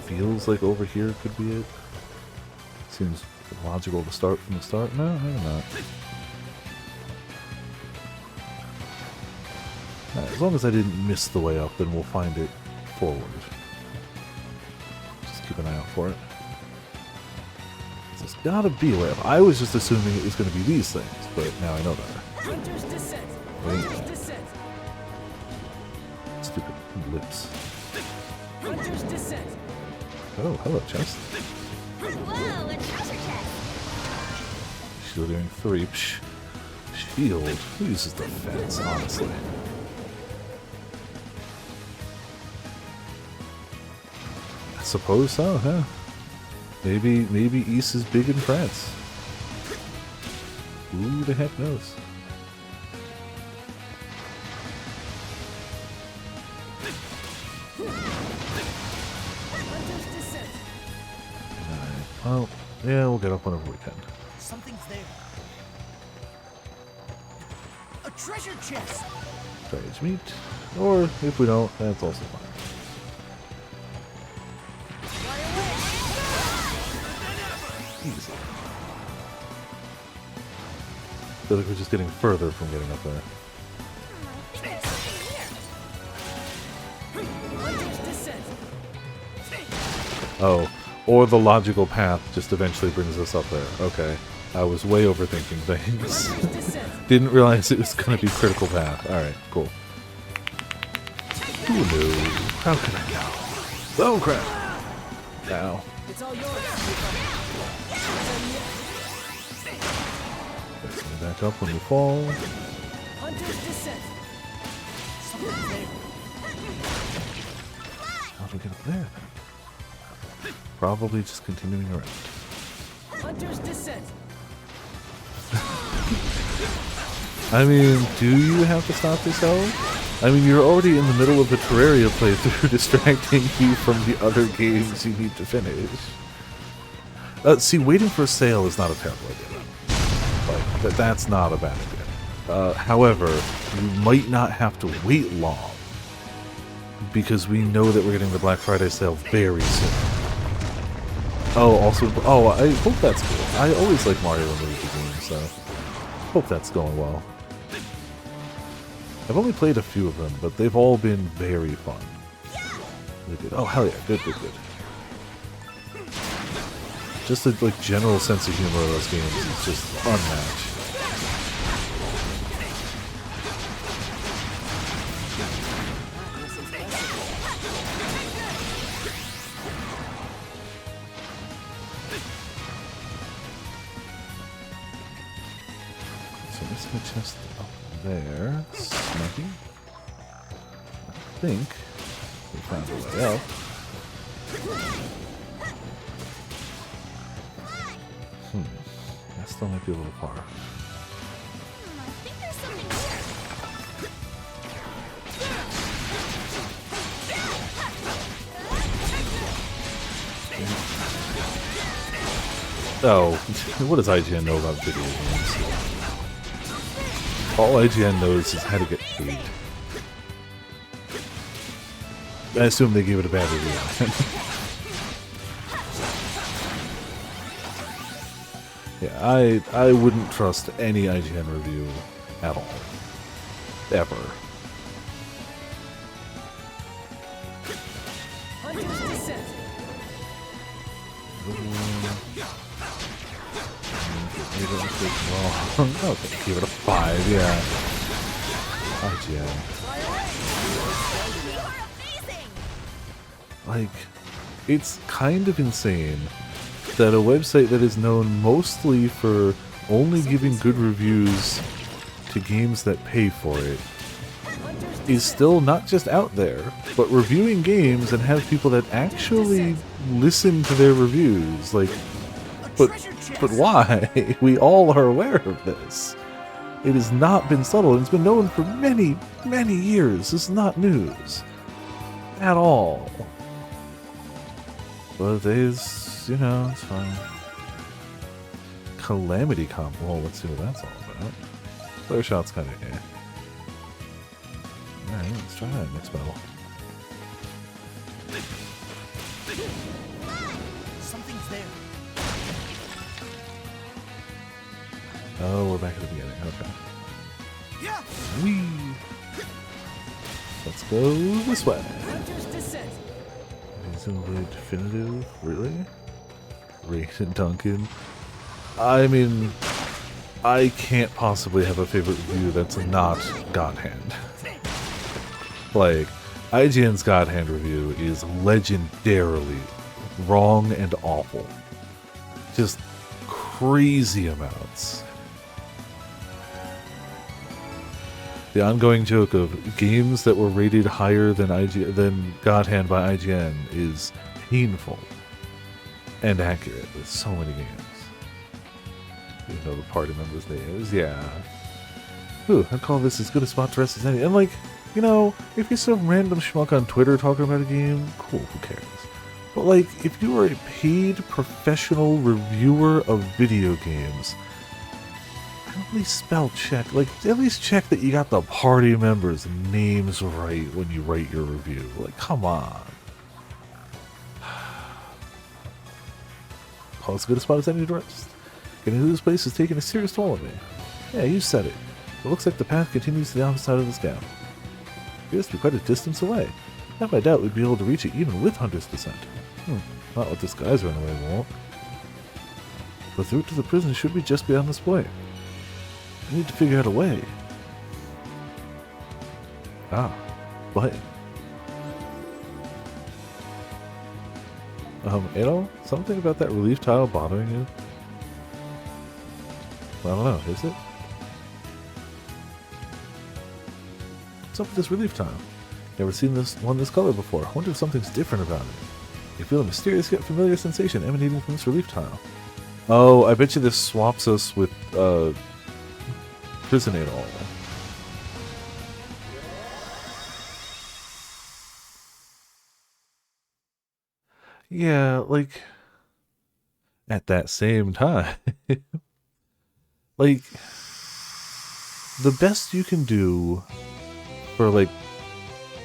Feels like over here could be it. Seems logical to start from the start. No, maybe not. As long as I didn't miss the way up, then we'll find it forward. Just keep an eye out for it. There's gotta be a way up. I was just assuming it was going to be these things, but now I know better. Wait. Stupid lips. Oh, hello, chest. Whoa, a treasure chest! Shielding 3. Psh. Shield. Who uses defense, honestly? I suppose so, huh? Maybe Ys is big in France. Who the heck knows? Well, yeah, we'll get up whenever we can. Something's there. A treasure chest. Strange meat. Or, if we don't, that's also fine. Easy. Feel like we're just getting further from getting up there. Oh, or the logical path just eventually brings us up there. Okay. I was way overthinking things. Didn't realize it was going to be critical path. Alright, cool. Who knew? How could I know? Oh crap! Ow. It's all yours. Let's get back up when we fall. Hunter's descent. Something's there. How do we get up there then? Probably just continuing around. Hunter's descent. I mean, do you have to stop yourself? I mean, you're already in the middle of a Terraria playthrough distracting you from the other games you need to finish. See, waiting for a sale is not a terrible idea. Like, that's not a bad idea. However, you might not have to wait long, because we know that we're getting the Black Friday sale very soon. Oh, also, I hope that's cool. I always like Mario and Luigi games, so hope that's going well. I've only played a few of them, but they've all been very fun. Really good. Oh, hell yeah. Good. Just the like general sense of humor of those games is just unmatched. So let's get chest up there. Snucky. I think we found a way out. That still might be a little far. I think there's something here. Oh, what does IGN know about video games? All IGN knows is how to get paid. I assume they gave it a bad review. Yeah, I wouldn't trust any IGN review at all. Ever. Hunter's Descent. Okay, give it a 5, yeah. IGN. You are amazing! Like, it's kind of insane that a website that is known mostly for only giving good reviews to games that pay for it is still not just out there, but reviewing games and have people that actually listen to their reviews. Like, but why? We all are aware of this. It has not been subtle, and it's been known for many, many years. This is not news. At all. But there's, you know, it's fine. Calamity comp. Well, let's see what that's all about. Flare shot's kind of eh. Alright, let's try that next battle. Something's there. Oh, we're back at the beginning. Okay. Yeah. Whee! Let's go this way. Hunter's Descent. Reasonably definitive? Really? Raid and Duncan? I mean, I can't possibly have a favorite review that's not God Hand. Like, IGN's God Hand review is legendarily wrong and awful. Just crazy amounts. The ongoing joke of games that were rated higher than God Hand by IGN is painful and accurate with so many games. You know the party members' names, yeah. Ooh, I'd call this as good a spot to rest as any. And like, you know, if you're some random schmuck on Twitter talking about a game, cool, who cares? But like, if you are a paid professional reviewer of video games, at least spell check. Like, at least check that you got the party members' names right when you write your review. Like, come on. Call as good a spot as any to rest. Getting into this place is taking a serious toll on me. Yeah, you said it. It looks like the path continues to the opposite side of this gap. It appears to be quite a distance away. Not by doubt we'd be able to reach it even with Hunter's Descent. Not with this guy's runaway won't. The route to the prison should be just beyond this point. I need to figure out a way. Ah, what? You know, something about that relief tile bothering you? I don't know, is it? What's up with this relief tile? Never seen this color before. I wonder if something's different about it. You feel a mysterious yet familiar sensation emanating from this relief tile. Oh, I bet you this swaps us with, Prison Atoll. Yeah, like, at that same time, like, the best you can do for, like,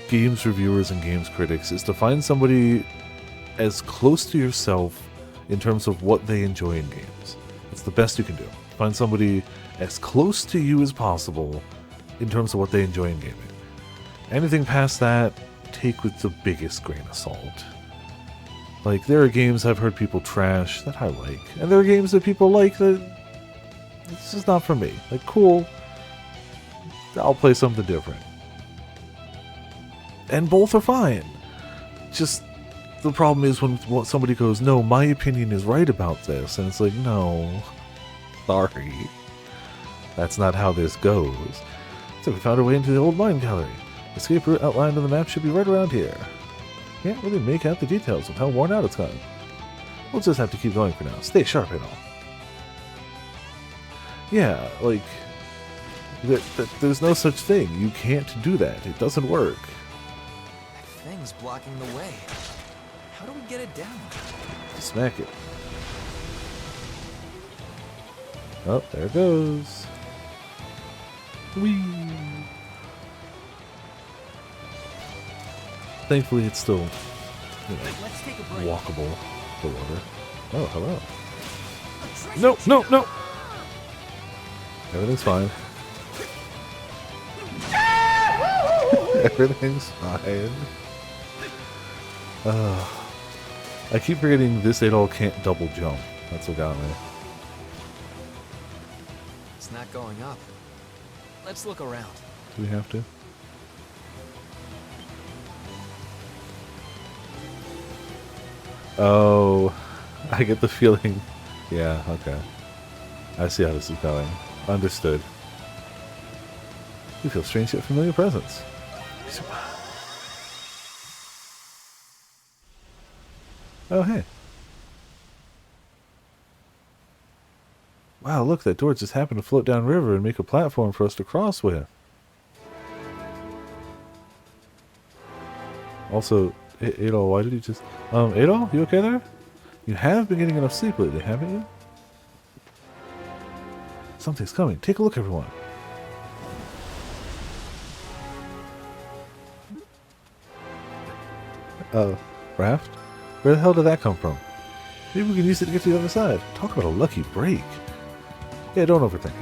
games reviewers and games critics is to find somebody as close to yourself in terms of what they enjoy in games. It's the best you can do. Find somebody as close to you as possible in terms of what they enjoy in gaming. Anything past that, take with the biggest grain of salt. Like, there are games I've heard people trash that I like, and there are games that people like that it's just not for me. Like, cool, I'll play something different. And both are fine. Just, the problem is when somebody goes, no, my opinion is right about this, and it's like, no, sorry. That's not how this goes. So we found our way into the old mine gallery. The escape route outlined on the map should be right around here. Can't really make out the details of how worn out it's gotten. We'll just have to keep going for now. Stay sharp and all. Yeah, like, there's no such thing. You can't do that. It doesn't work. That thing's blocking the way. How do we get it down? Smack it. Oh, there it goes. Whee! Thankfully, it's still, you know, Let's take a break. walkable, the water. Oh, hello. No, no, no! Everything's fine. Everything's fine. I keep forgetting this Adol can't double jump. That's what got me. It's not going up. Let's look around. Do we have to? Oh, I get the feeling. Yeah, okay. I see how this is going. Understood. You feel strange yet familiar presence. Oh, hey. Wow, look, that door just happened to float downriver and make a platform for us to cross with. Also, Adol, why did you just... Adol, you okay there? You have been getting enough sleep lately, haven't you? Something's coming. Take a look, everyone. Raft? Where the hell did that come from? Maybe we can use it to get to the other side. Talk about a lucky break. Yeah, don't overthink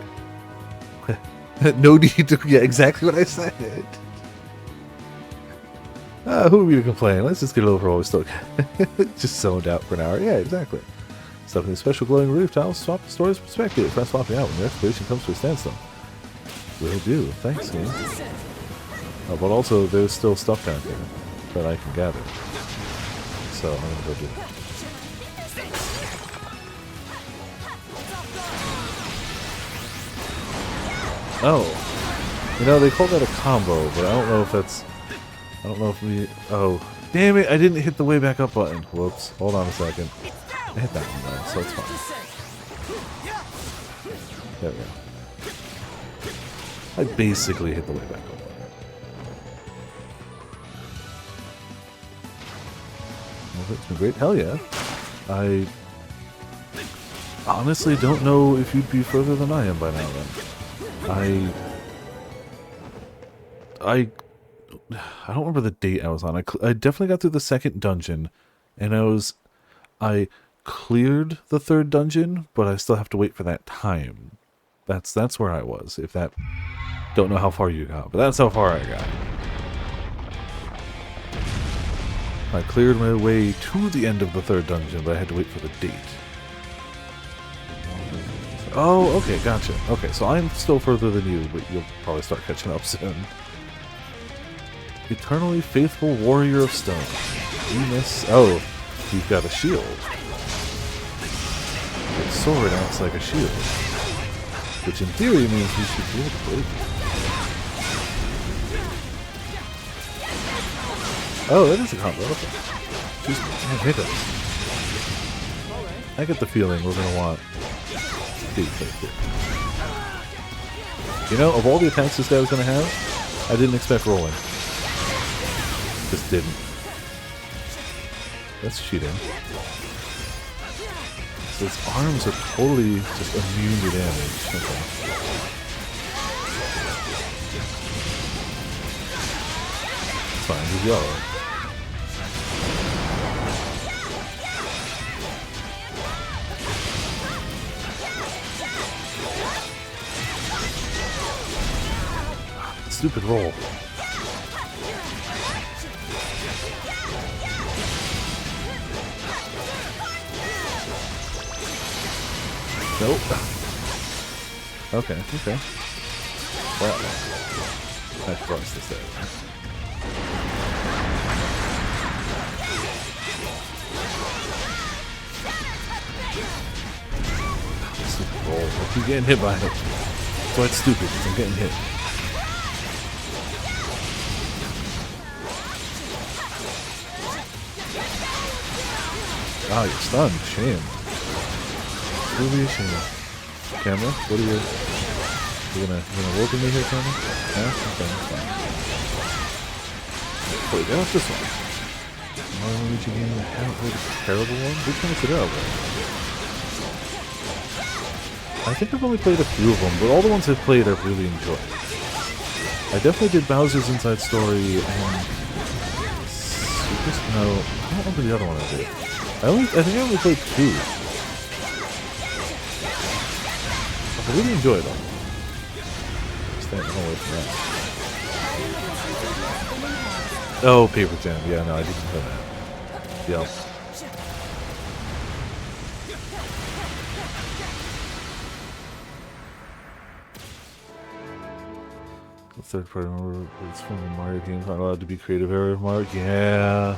it. No need to... Yeah, exactly what I said. Who are we to complain? Let's just get it over while we still just zoned out for an hour. Yeah, exactly. Stuff in the special glowing roof tiles swap the story's perspective. Press swapping out when your exploration comes to a standstill. Will do. Thanks, game. Oh, but also, there's still stuff down here that I can gather. So, I'm gonna go do that. Oh. You know, they call that a combo, but I don't know if that's... I don't know if we... Oh. Damn it, I didn't hit the way back up button. Whoops. Hold on a second. I hit that one though, so it's fine. There we go. I basically hit the way back up button. Well, it's been great. Hell yeah. I honestly don't know if you'd be further than I am by now then. I don't remember the date I was on. I definitely got through the second dungeon, and I cleared the third dungeon, but I still have to wait for that time. That's where I was. If that, don't know how far you got, but that's how far I got. I cleared my way to the end of the third dungeon, but I had to wait for the date. Oh, okay, gotcha. Okay, so I'm still further than you, but you'll probably start catching up soon. Eternally faithful warrior of stone. You miss. Oh, you've got a shield. Its sword acts like a shield, which in theory means you should be able to break it. Oh, that is a combo. Okay. Jeez, hit us. I get the feeling we're gonna want big hit here. You know, of all the attacks this guy was gonna have, I didn't expect rolling. Just didn't. Let's shoot him. So his arms are totally just immune to damage. Okay. It's fine, he's yellow. Stupid roll. Nope. Okay, okay. Well, I crossed this out. Stupid roll. I keep getting hit by it. So it's stupid because I'm getting hit. Ah, you're stunned. Shame. Really a shame. Camera, what are you... You gonna work with me here, camera? Yeah? Okay, that's fine. Wait, that was this one. Mario Luigi game I haven't played a terrible one? Which one is it out there? I think I've only played a few of them, but all the ones I've played I've really enjoyed. I definitely did Bowser's Inside Story and... No, I don't remember the other one I did. I think I only played 2. I really enjoy them. Staying away from that. Oh, Paper Jam. Yeah, no, I didn't play that. Yep. The third party member it's from the Mario games not allowed to be creative area of Mario. Yeah.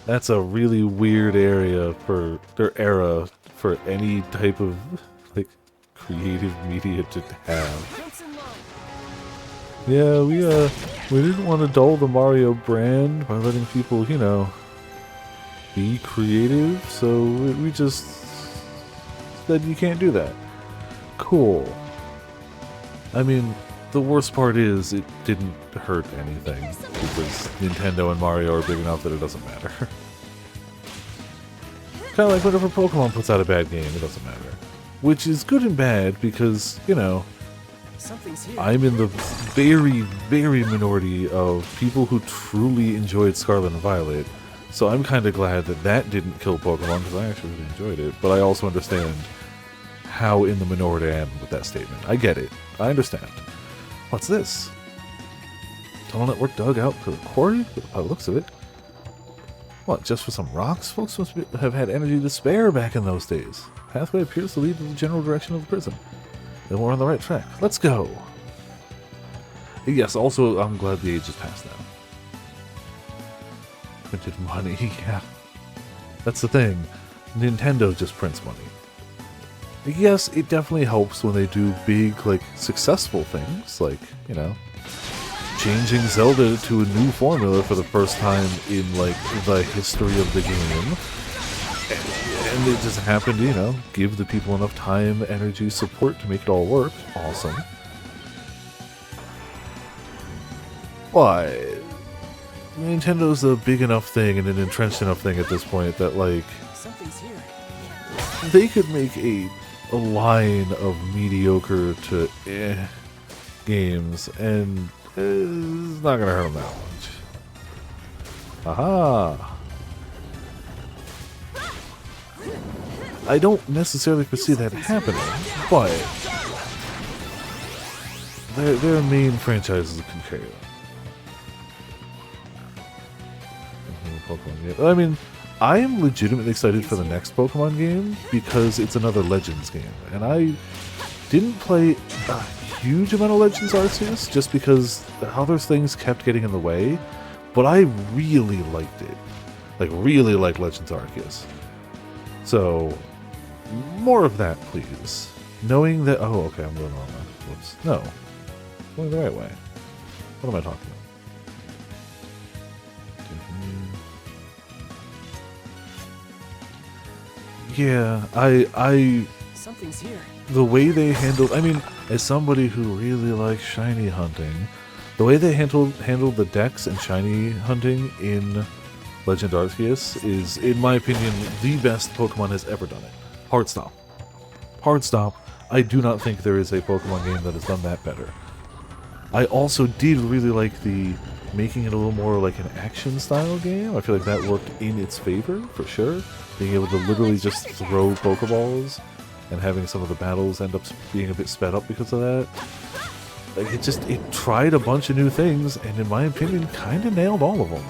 That's a really weird area for their era for any type of like creative media to have. Yeah, we didn't want to dull the Mario brand by letting people, you know, be creative, so we just said you can't do that. Cool. I mean, the worst part is it didn't hurt anything because Nintendo and Mario are big enough that it doesn't matter. Kind of like whenever Pokemon puts out a bad game, it doesn't matter. Which is good and bad because, you know, I'm in the very, very minority of people who truly enjoyed Scarlet and Violet. So I'm kind of glad that that didn't kill Pokemon because I actually really enjoyed it. But I also understand how in the minority I am with that statement. I get it. I understand. What's this? Tunnel network dug out to the quarry? By the looks of it. What, just for some rocks? Folks must have had energy to spare back in those days. Pathway appears to lead to the general direction of the prison. Then we're on the right track. Let's go! Yes, also, I'm glad the age has passed now. Printed money, yeah. That's the thing. Nintendo just prints money. Yes, it definitely helps when they do big, like, successful things, like, you know, changing Zelda to a new formula for the first time in, like, the history of the game. And it just happened to, you know, give the people enough time, energy, support to make it all work. Awesome. But Nintendo's a big enough thing and an entrenched enough thing at this point that, like, they could make a line of mediocre to games, and it's not gonna hurt them that much. Aha! I don't necessarily foresee that happening, but their main franchises can carry them. I mean, I am legitimately excited for the next Pokemon game because it's another Legends game, and I didn't play a huge amount of Legends Arceus just because other things kept getting in the way, but I really liked it. Like, really liked Legends Arceus. So, more of that, please. Knowing that... Oh, okay, I'm going the wrong way. Whoops. No. I'm going the right way. What am I talking about? Yeah, Something's here. the way they handled... I mean, as somebody who really likes shiny hunting, the way they handled the Dex and shiny hunting in Legend Arceus is, in my opinion, the best Pokemon has ever done it. Hard stop. Hard stop. I do not think there is a Pokemon game that has done that better. I also did really like the making it a little more like an action style game. I feel like that worked in its favor, for sure. Being able to literally just throw Pokeballs and having some of the battles end up being a bit sped up because of that. Like, it tried a bunch of new things, and in my opinion, kind of nailed all of them.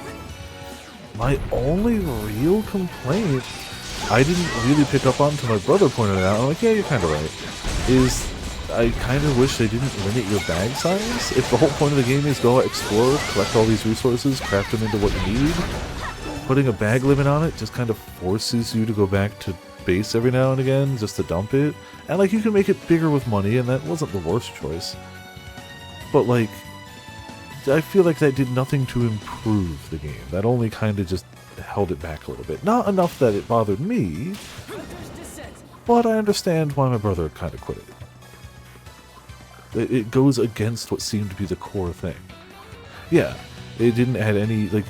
My only real complaint, I didn't really pick up on until my brother pointed it out. I'm like, yeah, you're kind of right. Is I kind of wish they didn't limit your bag size. If the whole point of the game is go explore, collect all these resources, craft them into what you need, putting a bag limit on it just kind of forces you to go back to base every now and again just to dump it. And, like, you can make it bigger with money, and that wasn't the worst choice. But, like, I feel like that did nothing to improve the game. That only kind of just held it back a little bit. Not enough that it bothered me, but I understand why my brother kind of quit it. It goes against what seemed to be the core thing. Yeah, it didn't add any, like,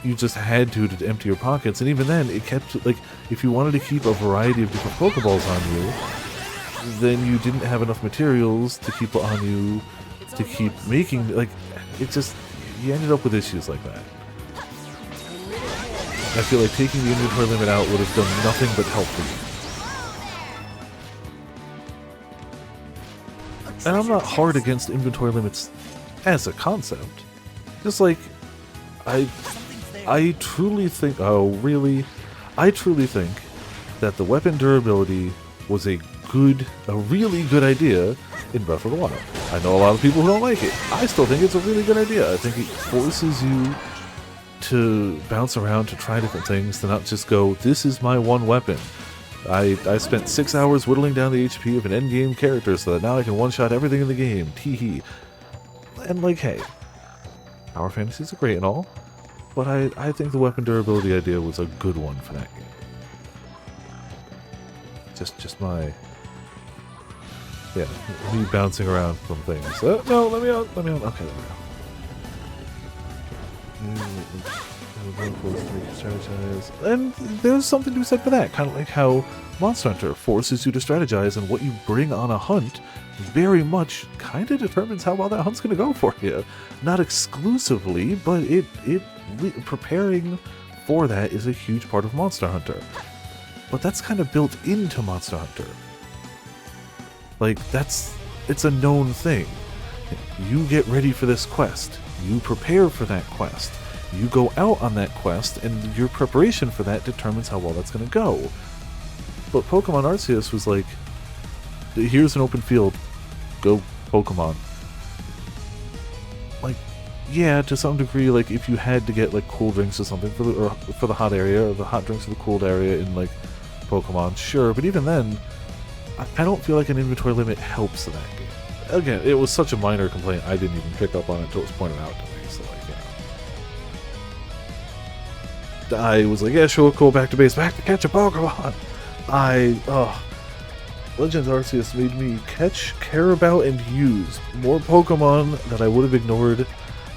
you just had to empty your pockets, and even then, it kept, like, if you wanted to keep a variety of different Pokeballs on you, then you didn't have enough materials to keep on you to keep making, like, it just, you ended up with issues like that. I feel like taking the inventory limit out would have done nothing but help for you. And I'm not hard against inventory limits as a concept. Just like, I truly think, oh really? I truly think that the weapon durability was a really good idea in Breath of the Wild. I know a lot of people who don't like it. I still think it's a really good idea. I think it forces you to bounce around to try different things, to not just go, this is my one weapon. I spent 6 hours whittling down the HP of an endgame character so that now I can one-shot everything in the game. Teehee. And like, hey, power fantasies are great and all, but I think the weapon durability idea was a good one for that game. Just my... Yeah, me bouncing around from things. No, let me out. Okay, there we go. And there's something to be said for that. Kind of like how Monster Hunter forces you to strategize, and what you bring on a hunt very much kind of determines how well that hunt's going to go for you. Not exclusively, but preparing for that is a huge part of Monster Hunter. But that's kind of built into Monster Hunter. Like, it's a known thing. You get ready for this quest. You prepare for that quest. You go out on that quest, and your preparation for that determines how well that's going to go. But Pokemon Arceus was like, here's an open field. Go Pokemon. Like, yeah, to some degree, like, if you had to get, like, cool drinks or something for the hot area, or the hot drinks for the cooled area in, like, Pokemon, sure. But even then, I don't feel like an inventory limit helps in that game. Again, it was such a minor complaint, I didn't even pick up on it until it was pointed out to me, so like, you know. I was like, yeah, sure, cool, back to base, back to catch a Pokemon! Legends Arceus made me catch, care about, and use more Pokemon that I would have ignored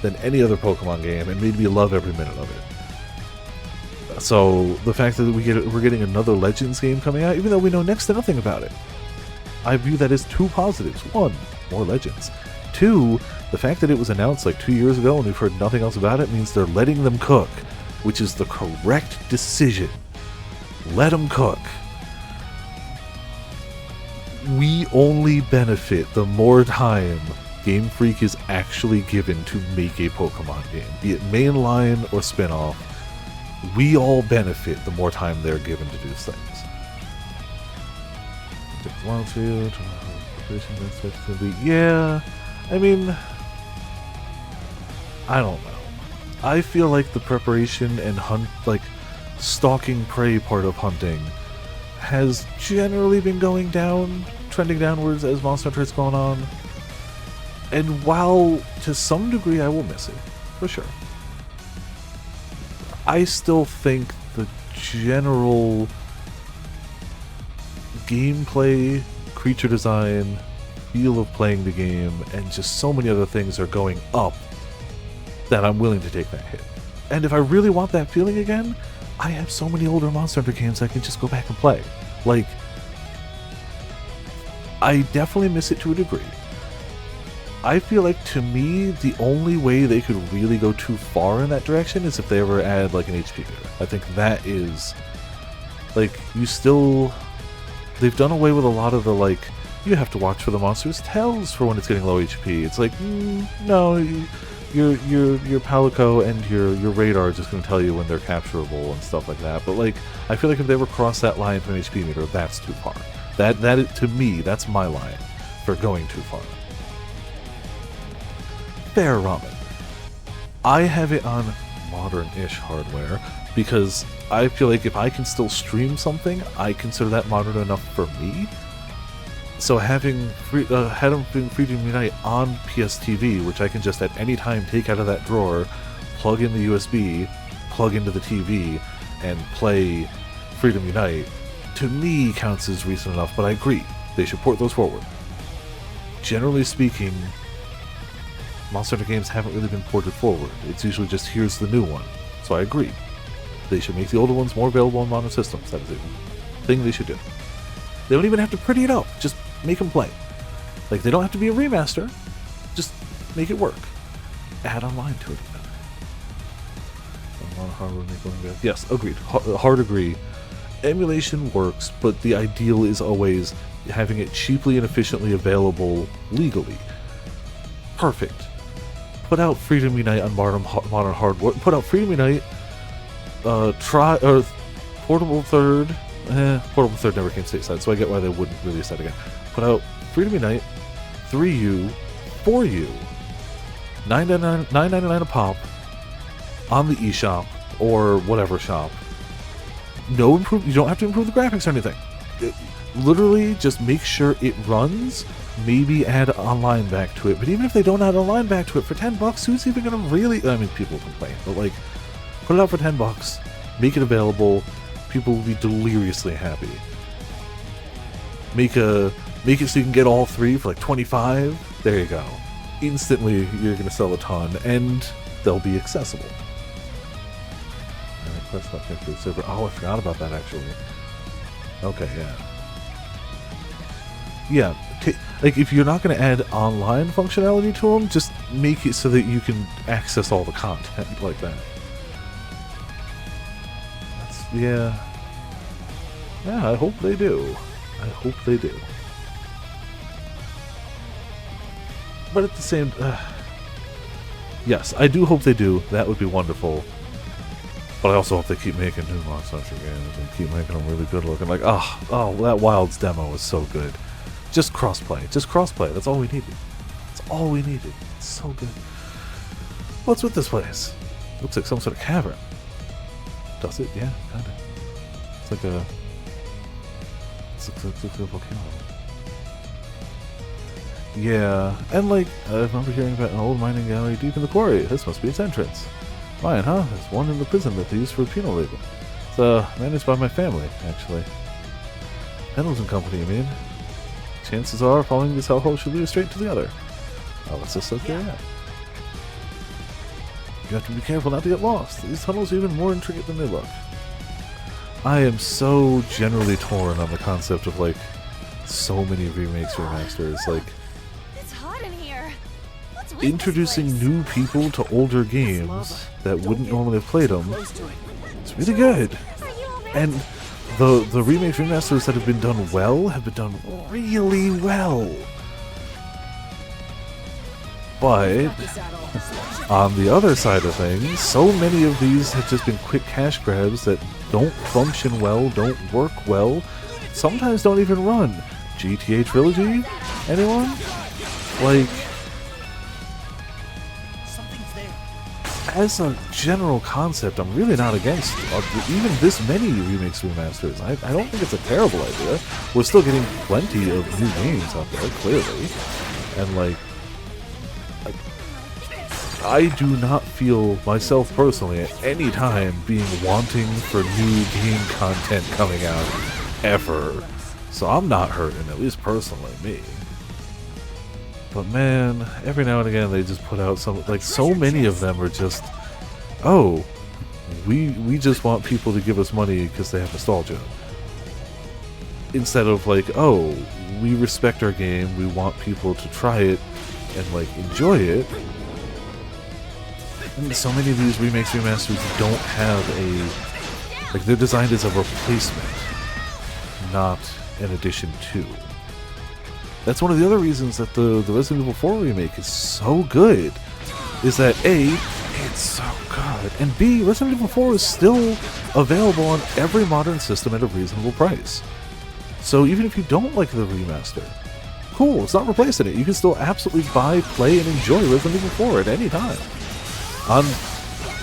than any other Pokemon game, and made me love every minute of it. So, the fact that we're getting another Legends game coming out, even though we know next to nothing about it, I view that as two positives. One, more Legends. Two, the fact that it was announced like 2 years ago and we've heard nothing else about it means they're letting them cook, which is the correct decision. Let them cook. We only benefit the more time Game Freak is actually given to make a Pokemon game, be it mainline or spin-off. We all benefit the more time they're given to do things. Yeah, I mean, I don't know. I feel like the preparation and stalking prey part of hunting has generally been going down, trending downwards as Monster Hunter has gone on. And while to some degree I will miss it, for sure, I still think the general gameplay, creature design, feel of playing the game, and just so many other things are going up that I'm willing to take that hit. And if I really want that feeling again, I have so many older Monster Hunter games I can just go back and play. Like, I definitely miss it to a degree. I feel like, to me, the only way they could really go too far in that direction is if they ever add, like, an HP meter. I think that is, like, they've done away with a lot of the, like, you have to watch for the monster's tails for when it's getting low HP. It's like, no, your Palico and your radar are just going to tell you when they're capturable and stuff like that. But, like, I feel like if they ever cross that line to an HP meter, that's too far. That is, to me, that's my line for going too far. Fair Ramen. I have it on modern-ish hardware because I feel like if I can still stream something, I consider that modern enough for me. So having Freedom Unite on PSTV, which I can just at any time take out of that drawer, plug in the USB, plug into the TV, and play Freedom Unite, to me counts as recent enough, but I agree, they should port those forward. Generally speaking, Monster Hunter games haven't really been ported forward. It's usually just, here's the new one. So I agree. They should make the older ones more available on modern systems. That is a thing they should do. They don't even have to pretty it up. Just make them play. Like, they don't have to be a remaster. Just make it work. Add online to it. Yes, agreed. Hard agree. Emulation works, but the ideal is always, having it cheaply and efficiently available legally. Perfect. Put out Freedom Unite on modern hardware. Put out Freedom Unite. Portable Third. Portable Third never came stateside, so I get why they wouldn't release that again. Put out Freedom Unite, 3U, 4U, $9.99 a pop on the eShop or whatever shop. No improve. You don't have to improve the graphics or anything. Literally, just make sure it runs. Maybe add online back to it. But even if they don't add online back to it for $10, who's even gonna really? I mean, people complain, but like, put it out for $10. Make it available. People will be deliriously happy. Make it so you can get all three for like $25. There you go. Instantly, you're gonna sell a ton, and they'll be accessible. Request not connected to the server. Oh, I forgot about that actually. Okay, yeah. Yeah, like if you're not going to add online functionality to them, just make it so that you can access all the content like that. Yeah, I hope they do. I hope they do. But at the same, yes, I do hope they do. That would be wonderful. But I also hope they keep making new Monster games and keep making them really good looking. Like, oh, that Wilds demo was so good. Just crossplay. Just crossplay. That's all we needed. That's all we needed. It's so good. What's with this place? Looks like some sort of cavern. Does it? Yeah, kinda. It's like a... It's like a volcano. Yeah, and like, I remember hearing about an old mining gallery deep in the quarry. This must be its entrance. Mine, huh? There's one in the prison that they use for a penal label. It's managed by my family, actually. Pendleton Company, you mean? Chances are, following this hellhole should lead us straight to the other. Oh, let's just look there. You have to be careful not to get lost. These tunnels are even more intricate than they look. I am so generally torn on the concept of, like, so many remakes, remasters. Like, It's hot in here. What's with introducing this new people to older games that wouldn't normally have played them. It's really good. place? Are you all right? And the remakes, remasters that have been done well have been done really well. But on the other side of things, so many of these have just been quick cash grabs that don't function well, don't work well, sometimes don't even run. GTA Trilogy? Anyone? Like, as a general concept, I'm really not against even this many remakes, remasters. I don't think it's a terrible idea. We're still getting plenty of new games out there, clearly. And, like, I do not feel myself personally at any time being wanting for new game content coming out ever. So I'm not hurting, at least personally, me. But man, every now and again they just put out some, like, so many of them are just, oh, we just want people to give us money because they have nostalgia. Instead of like, oh, we respect our game, we want people to try it and like enjoy it. And so many of these remakes, remasters don't have a, like, they're designed as a replacement, not an addition to. That's one of the other reasons that the Resident Evil 4 remake is so good, is that A, it's so good, and B, Resident Evil 4 is still available on every modern system at a reasonable price. So even if you don't like the remaster, cool, it's not replacing it. You can still absolutely buy, play, and enjoy Resident Evil 4 at any time. On,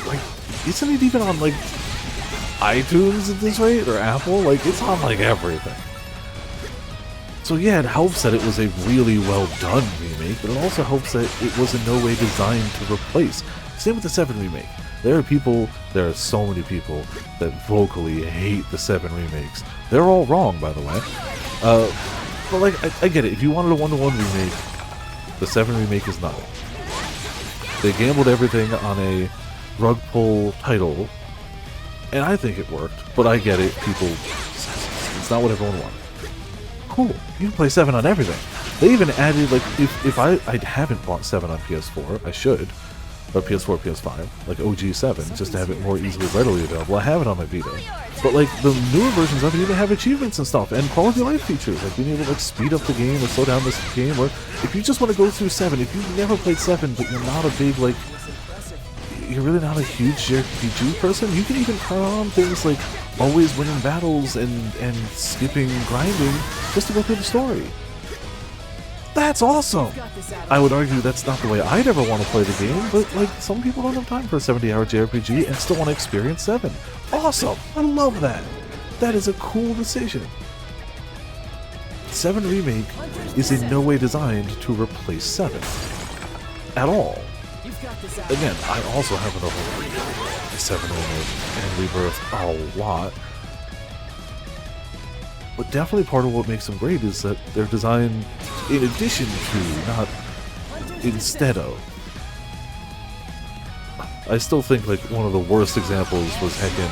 like, isn't it even on, like, iTunes at this rate, or Apple? Like, it's on, like, everything. So yeah, it helps that it was a really well done remake, but it also helps that it was in no way designed to replace. Same with the 7 remake. There are so many people that vocally hate the 7 remakes. They're all wrong, by the way. But like, I get it. If you wanted a one-to-one remake, the 7 remake is not it. They gambled everything on a rug pull title, and I think it worked, but I get it. People, it's not what everyone wanted. Cool, you can play 7 on everything. They even added, like, if I haven't bought 7 on PS4, I should. or PS4, PS5, like OG7, just to have it more easily readily available. I have it on my Vita. But like the newer versions of it even have achievements and stuff and quality of life features, like being able to like speed up the game or slow down this game, or if you just want to go through 7, if you've never played 7 but you're not a big like you're really not a huge JRPG person, you can even turn on things like always winning battles and skipping grinding just to go through the story. That's awesome! I would argue that's not the way I'd ever want to play the game, but like some people don't have time for a 70-hour JRPG and still want to experience 7. Awesome! I love that! That is a cool decision. 7 Remake is in no way designed to replace 7. At all. Again, I also happen to hold 7 and Rebirth a lot. But definitely part of what makes them great is that they're designed in addition to, not instead of. I still think like one of the worst examples was Heckin.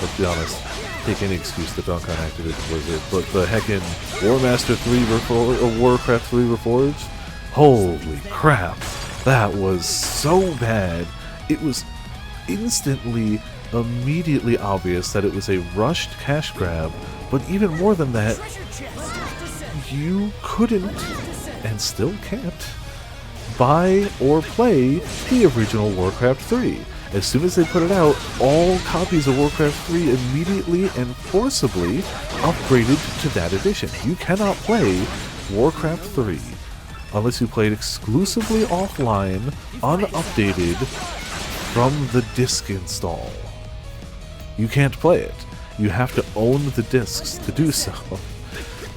Let's be honest, take any excuse to dunk on Activision Blizzard, but the Heckin Warmaster 3 Warcraft 3 Reforged. Holy crap, that was so bad. It was instantly, immediately obvious that it was a rushed cash grab. But even more than that, you couldn't, and still can't, buy or play the original Warcraft 3. As soon as they put it out, all copies of Warcraft 3 immediately and forcibly upgraded to that edition. You cannot play Warcraft 3 unless you played exclusively offline, unupdated, from the disc install. You can't play it. You have to own the discs to do so.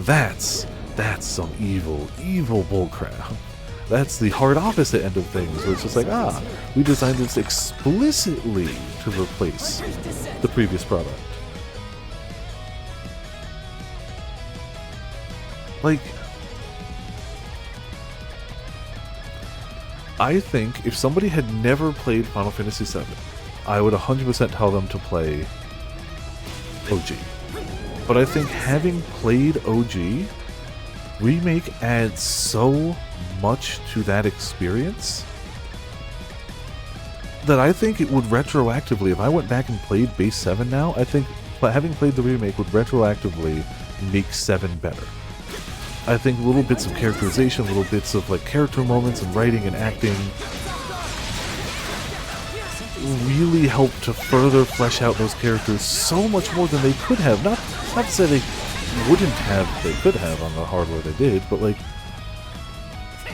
That's some evil bullcrap. That's the hard opposite end of things, where it's just like, we designed this explicitly to replace the previous product. Like, I think if somebody had never played Final Fantasy VII, I would 100% tell them to play OG. But I think having played OG, Remake adds so much to that experience that I think it would retroactively, if I went back and played base 7 now, I think having played the remake would retroactively make 7 better. I think little bits of characterization, little bits of like character moments and writing and acting really help to further flesh out those characters so much more than they could have. Not to say they wouldn't have, they could have on the hardware they did, but like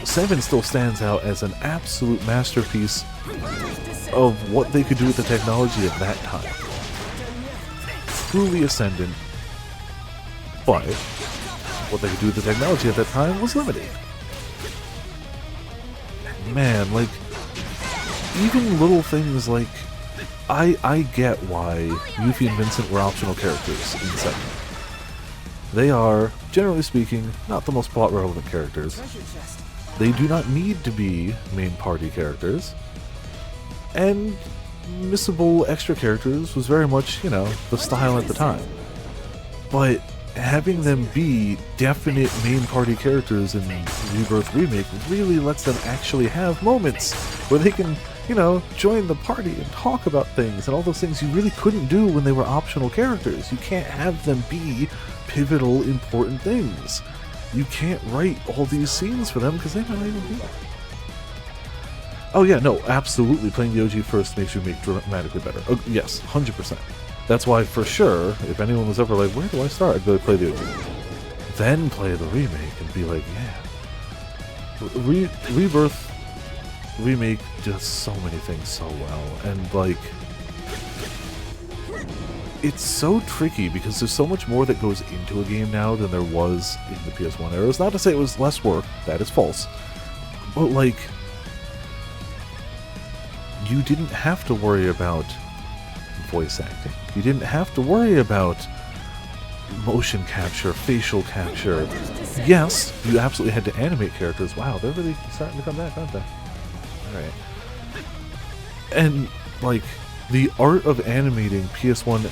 7 still stands out as an absolute masterpiece of what they could do with the technology at that time. Truly ascendant, but what they could do with the technology at that time was limited. Man, like, even little things like, I get why Yuffie and Vincent were optional characters in 7. They are, generally speaking, not the most plot-relevant characters. They do not need to be main party characters. And missable extra characters was very much, you know, the style at the time. But having them be definite main party characters in Rebirth Remake really lets them actually have moments where they can, you know, join the party and talk about things and all those things you really couldn't do when they were optional characters. You can't have them be pivotal, important things. You can't write all these scenes for them because they're not even here. Oh yeah, no, absolutely. Playing the OG first makes Remake dramatically better. Oh, yes, 100%. That's why, for sure, if anyone was ever like, where do I start? I'd go play the OG. Then play the remake and be like, yeah. Rebirth Remake does so many things so well. And, like, it's so tricky because there's so much more that goes into a game now than there was in the PS1 era. It's not to say it was less work. That is false. But, like, you didn't have to worry about voice acting. You didn't have to worry about motion capture, facial capture. Yes, you absolutely had to animate characters. Wow, they're really starting to come back, aren't they? Alright. And, like, the art of animating PS1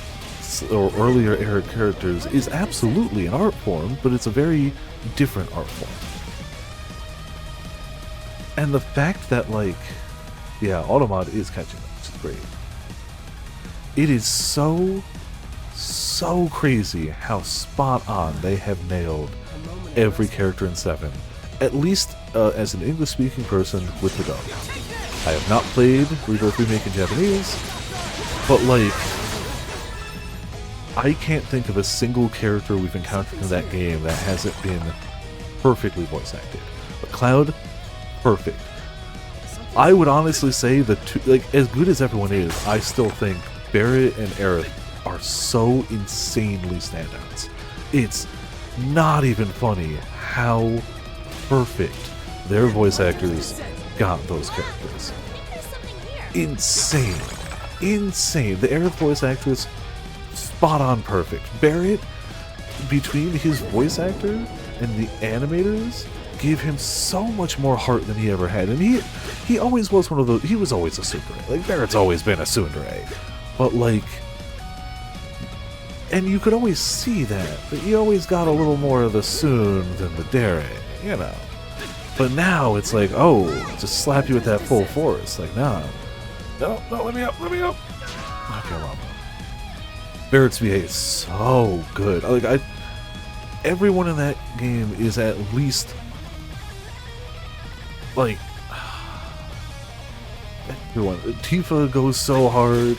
or earlier era characters is absolutely an art form, but it's a very different art form. And the fact that, like, Yeah, Automod is catching up, which is great. It is so crazy how spot on they have nailed every character in 7. At least as an English-speaking person with the dub. I have not played Rebirth Remake in Japanese, but like, I can't think of a single character we've encountered in that game that hasn't been perfectly voice acted. But Cloud, perfect. I would honestly say the two, like, as good as everyone is, I still think Barret and Aerith are so insanely standouts. It's not even funny how perfect their voice actors got those characters. There's something here. Insane. Insane. The Aerith voice actress, spot on perfect. Barret, between his voice actor and the animators, gave him so much more heart than he ever had. And he always was one of those, he was always a tsundere. Like, Barrett's always been a tsundere. But like, and you could always see that, but he always got a little more of the Soon than the Dare, you know. But now it's like, oh, just slap you with that full force. Like, nah. No, let me up. Okay, Lama. Barret's VA is so good. Like, everyone in that game is at least, like, everyone. Tifa goes so hard.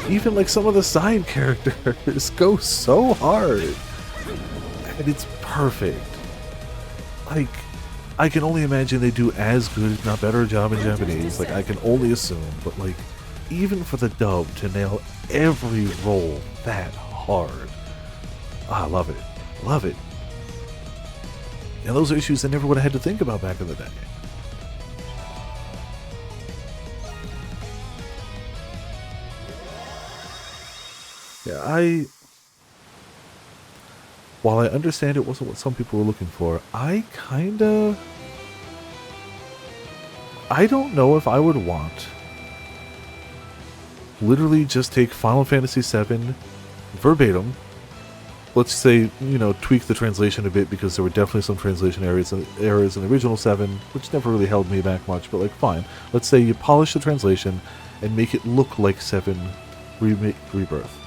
Even like some of the side characters go so hard. And it's perfect. Like, I can only imagine they do as good, if not better job in Japanese. Like, I can only assume. But like, even for the dub to nail every role that hard. I love it. Love it. And those are issues I never would have had to think about back in the day. Yeah, while I understand it wasn't what some people were looking for, I don't know if I would want literally just take Final Fantasy VII verbatim, let's say, you know, tweak the translation a bit, because there were definitely some translation errors in the original 7, which never really held me back much, but like, fine. Let's say you polish the translation and make it look like 7 Rebirth.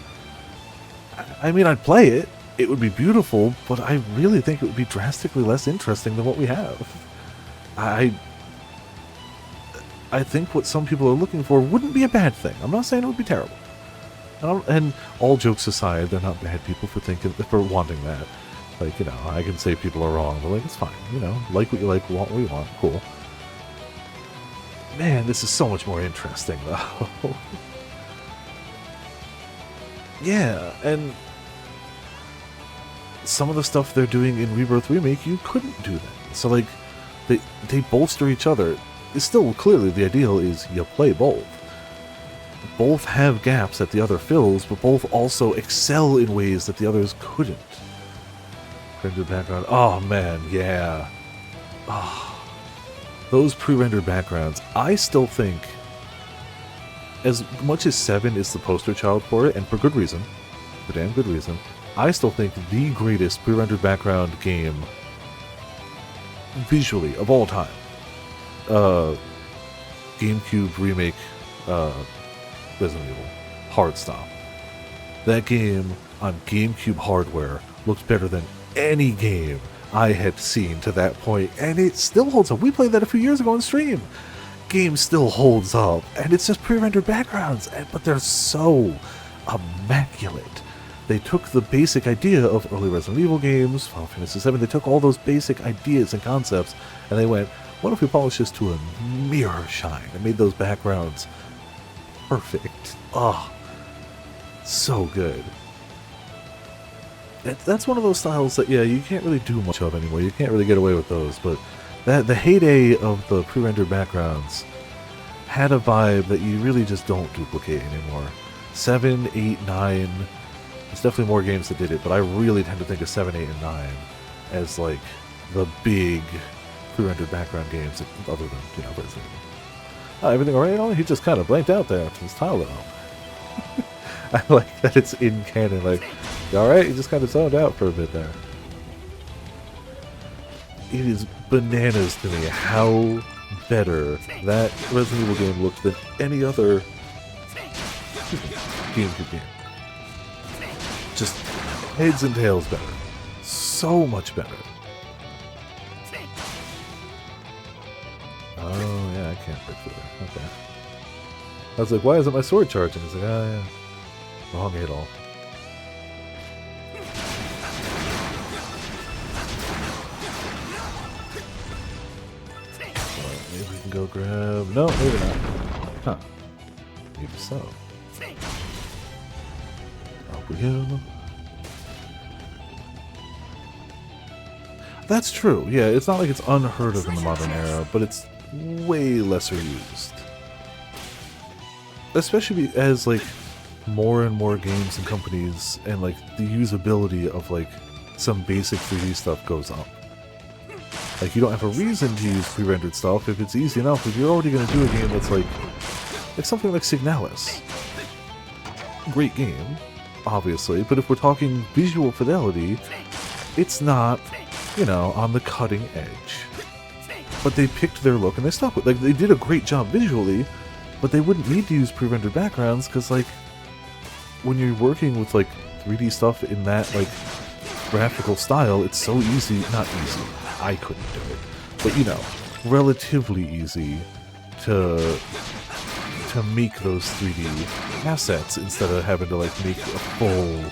I mean, I'd play it. It would be beautiful, but I really think it would be drastically less interesting than what we have. I think what some people are looking for wouldn't be a bad thing. I'm not saying it would be terrible. And all jokes aside, they're not bad people for wanting that. Like, you know, I can say people are wrong, but like, it's fine. You know, like what you like, want what you want, cool. Man, this is so much more interesting, though. Yeah, and some of the stuff they're doing in Rebirth Remake, you couldn't do that. So, like, they bolster each other. It's still, clearly, the ideal is you play both. Both have gaps that the other fills, but both also excel in ways that the others couldn't. Rendered background. Oh, man, yeah. Oh, those pre-rendered backgrounds, I still think, as much as 7 is the poster child for it, and for good reason, for damn good reason, I still think the greatest pre-rendered background game visually of all time, GameCube remake, Resident Evil, Hard Stop. That game on GameCube hardware looked better than any game I had seen to that point, and it still holds up. We played that a few years ago on stream. Game still holds up, and it's just pre-rendered backgrounds, but they're so immaculate. They took the basic idea of early Resident Evil games, Final Fantasy VII, they took all those basic ideas and concepts, and they went, what if we polish this to a mirror shine, and made those backgrounds perfect. Oh, so good. That's one of those styles that, yeah, you can't really do much of anymore. You can't really get away with those, but the heyday of the pre-rendered backgrounds had a vibe that you really just don't duplicate anymore. 7, 8, 9, there's definitely more games that did it, but I really tend to think of 7, 8, and 9 as, like, the big pre-rendered background games, other than, you know, Resident Evil. Everything alright? Oh, he just kind of blanked out there after his tile out. I like that it's in canon, like, alright, he just kind of zoned out for a bit there. It is bananas to me how better that Resident Evil game looked than any other GameCube game. Just heads and tails better. So much better. Oh, yeah, I can't break through there. Okay. I was like, why isn't my sword charging? It's like, oh, yeah. Wrong Adol. Maybe we can go grab... No, maybe not. Huh. Maybe so. Up we go. That's true. Yeah, it's not like it's unheard of in the modern era, but it's way lesser used. Especially as, like, more and more games and companies and, like, the usability of, like, some basic 3D stuff goes up. Like, you don't have a reason to use pre-rendered stuff if it's easy enough. If you're already going to do a game that's, like something like Signalis. Great game, obviously, but if we're talking visual fidelity, it's not, you know, on the cutting edge. But they picked their look and they stuck with it. Like, they did a great job visually, but they wouldn't need to use pre-rendered backgrounds because, like, when you're working with, like, 3D stuff in that, like, graphical style, it's so easy. Not easy. I couldn't do it. But, you know, relatively easy to make those 3D assets instead of having to, like, make a full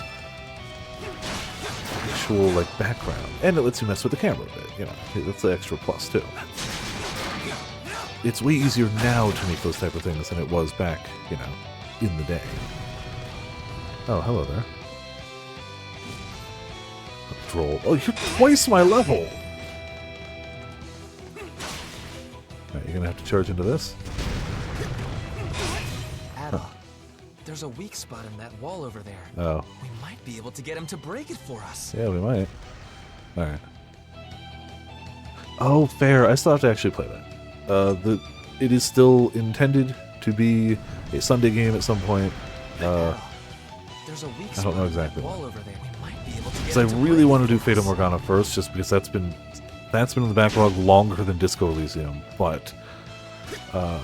actual, like, background. And it lets you mess with the camera a bit, you know. That's the extra plus, too. It's way easier now to make those type of things than it was back, you know, in the day. Oh, hello there. Droll. Oh, you're twice my level! Alright, you're gonna have to charge into this? Adol, there's a weak spot in that wall over there. Oh. We might be able to get him to break it for us. Yeah, we might. Alright. Oh, fair. I still have to actually play that. It is still intended to be a Sunday game at some point. There's a weak I don't know spot in exactly that wall over there. We might be able to get Because I him to really break want it to do for Fata us. Morgana first, just because that's been in the backlog longer than Disco Elysium. But I'm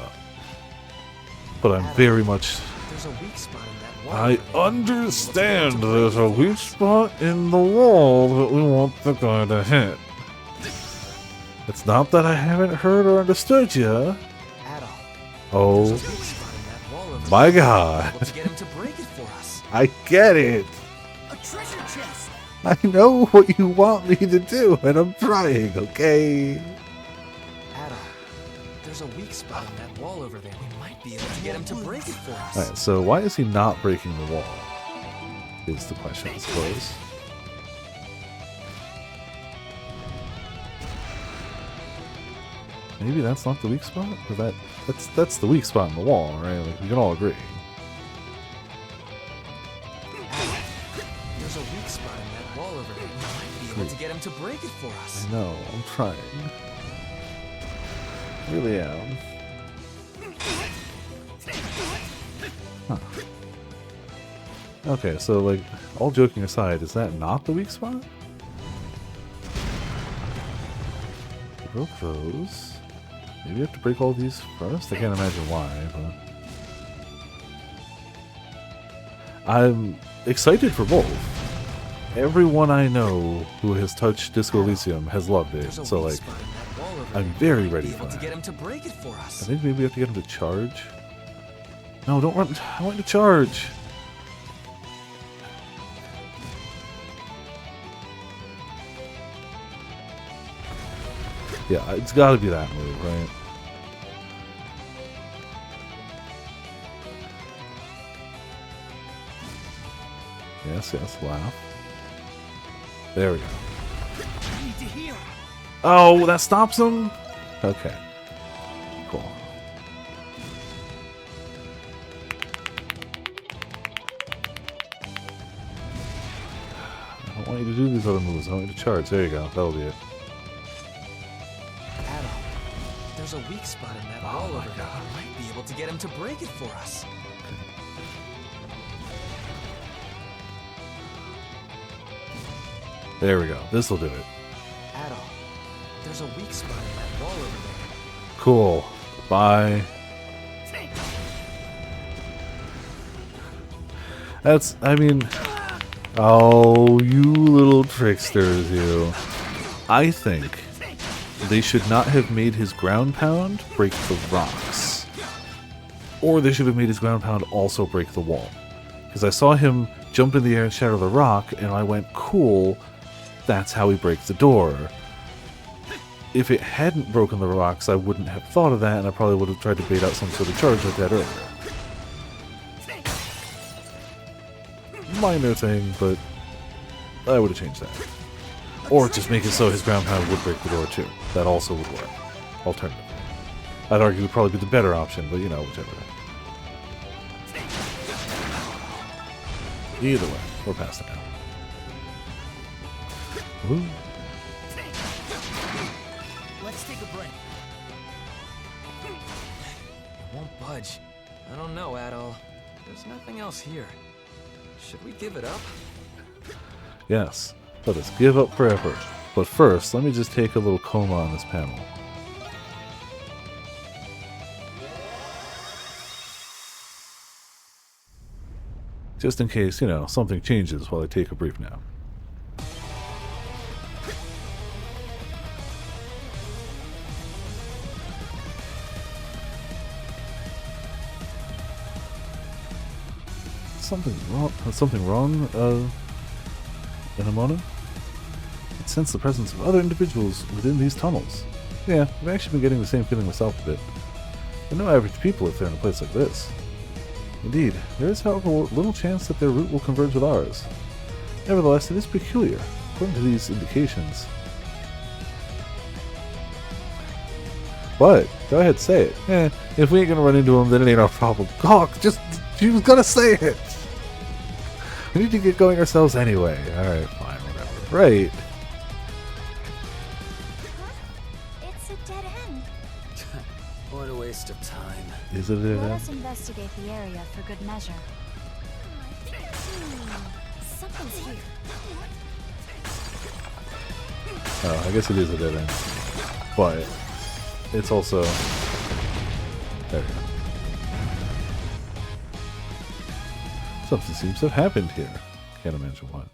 very much. There's a weak spot in that wall I over there. understand there's a weak spot in the wall that we want the guy to hit. It's not that I haven't heard or understood you. Adol, Oh there's a weak spot in that wall over my there. god. Able to get him to break it for us. I get it. A treasure chest! I know what you want me to do, and I'm trying, okay? Adol, there's a weak spot in that wall over there. We might be able to get him to break it for us. Alright, so why is he not breaking the wall? Is the question, I suppose. Maybe that's not the weak spot? Or that's the weak spot in the wall, right? Like, we can all agree. Adol, there's a weak spot in that wall over there. We might be able to get him to break it for us. I know, I'm trying. Really am. Huh. Okay, so, like, all joking aside, is that not the weak spot? Broke those. Maybe you have to break all these first? I can't imagine why, but... I'm excited for both. Everyone I know who has touched Disco Elysium has loved it, There's a so, weak like, spot in that wall over I'm there. very We might ready be for able to that. get him to break it for us. I think maybe we have to get him to charge. No, don't run. I want to charge. Yeah, it's got to be that move, right? Yes, laugh. There we go. I need to hear. Oh, that stops him? Okay. Cool. I don't want you to do these other moves. I want you to charge. There you go. That'll be it. Adol, there's a weak spot in that wall over there. We might be able to get him to break it for us. There we go. This'll do it. Adol, there's a weak spot in that wall over there. Cool. Bye. That's, I mean, oh, you little tricksters, you. I think they should not have made his ground pound break the rocks. Or they should have made his ground pound also break the wall. Because I saw him jump in the air and shatter the rock, and I went, cool, that's how he breaks the door. If it hadn't broken the rocks, I wouldn't have thought of that, and I probably would have tried to bait out some sort of charge like that earlier. Minor thing, but I would have changed that. Or just make it so his ground pound would break the door too. That also would work. Alternatively. I'd argue it would probably be the better option, but you know, whichever. Either way, we're past it now. Woo. Let's take a break. It won't budge. I don't know, Adol. There's nothing else here. Should we give it up? Yes, let us give up forever. But first, let me just take a little coma on this panel. Just in case, you know, something changes while I take a brief nap. Something wrong, Inamona? I sense the presence of other individuals within these tunnels. Yeah, I've actually been getting the same feeling myself a bit. There are no average people if they're in a place like this. Indeed, there is, however, little chance that their route will converge with ours. Nevertheless, it is peculiar, according to these indications. What? Go ahead, say it. If we ain't gonna run into them, then it ain't our problem. God, she was gonna say it! We need to get going ourselves anyway. Alright, fine, whatever. Right. It's a dead end. What a waste of time. Is it a dead Let end? us investigate the area for good measure. Something's here. Oh, I guess it is a dead end. But it's also... There we go. Something seems to have happened here. Can't imagine what.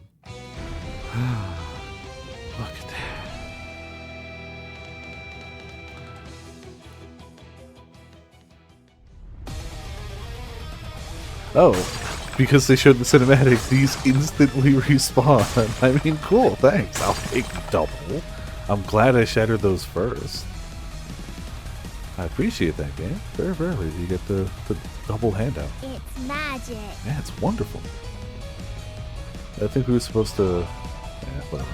Look at that. Oh, because they showed the cinematic, these instantly respawn. I mean, cool, thanks. I'll take double. I'm glad I shattered those first. I appreciate that game. Very rarely do you get the double handout. It's magic. Yeah, it's wonderful. I think we were supposed to... Yeah, whatever.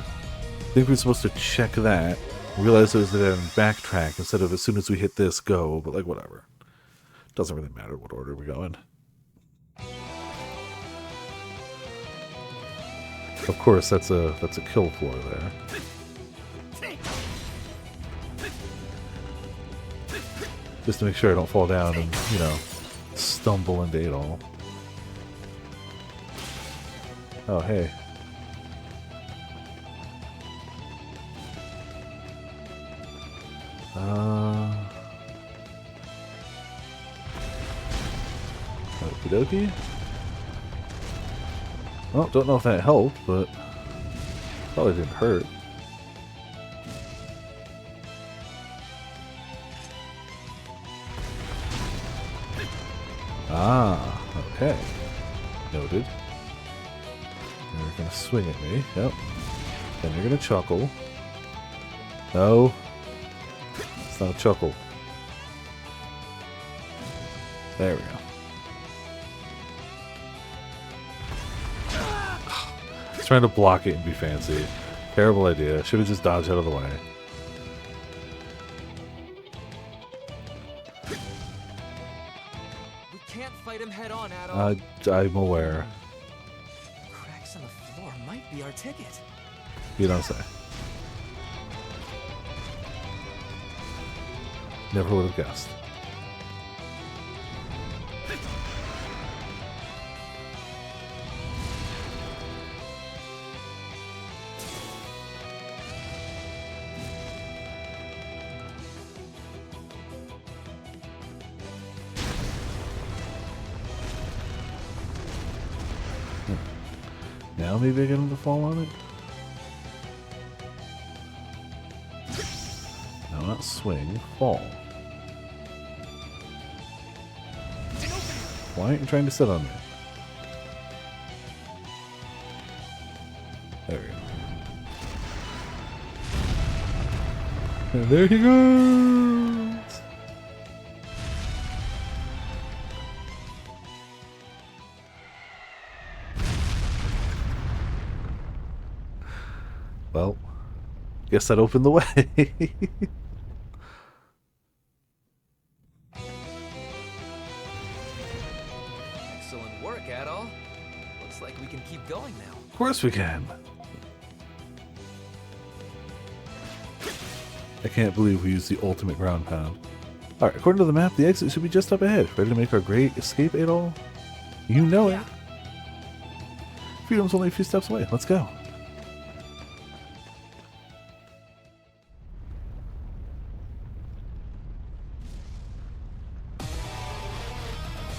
I think we were supposed to check that, realize it was there and backtrack instead of as soon as we hit this, go, but like, whatever. Doesn't really matter what order we go in. Of course, that's a kill floor there. Just to make sure I don't fall down and, you know, stumble into it all. Oh, hey. Okie dokie. Well, don't know if that helped, but probably didn't hurt. Ah, okay. Noted. You're gonna swing at me. Yep. Then you're gonna chuckle. No. It's not a chuckle. There we go. He's trying to block it and be fancy. Terrible idea. Should have just dodged out of the way. We can't fight him head on, Adol. I'm aware. Cracks in the floor might be our ticket. You don't say. Never would have guessed. Now maybe I get him to fall on it? No, not swing. Fall. Why aren't you trying to sit on me? There we go. And there he goes! Well, guess that opened the way. Excellent work, Adol. Looks like we can keep going now. Of course we can. I can't believe we used the ultimate ground pound. Alright, according to the map, the exit should be just up ahead. Ready to make our great escape, Adol? You know it. Freedom's only a few steps away. Let's go.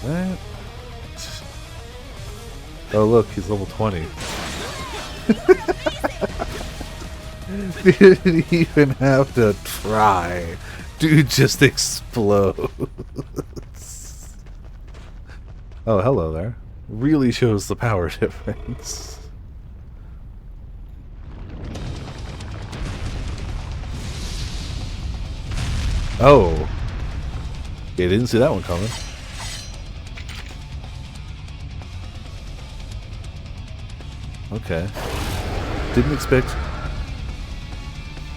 That... Oh look, he's level 20. Didn't even have to try. Dude just explodes. Oh, hello there. Really shows the power difference. Oh. Yeah, didn't see that one coming. Okay. Didn't expect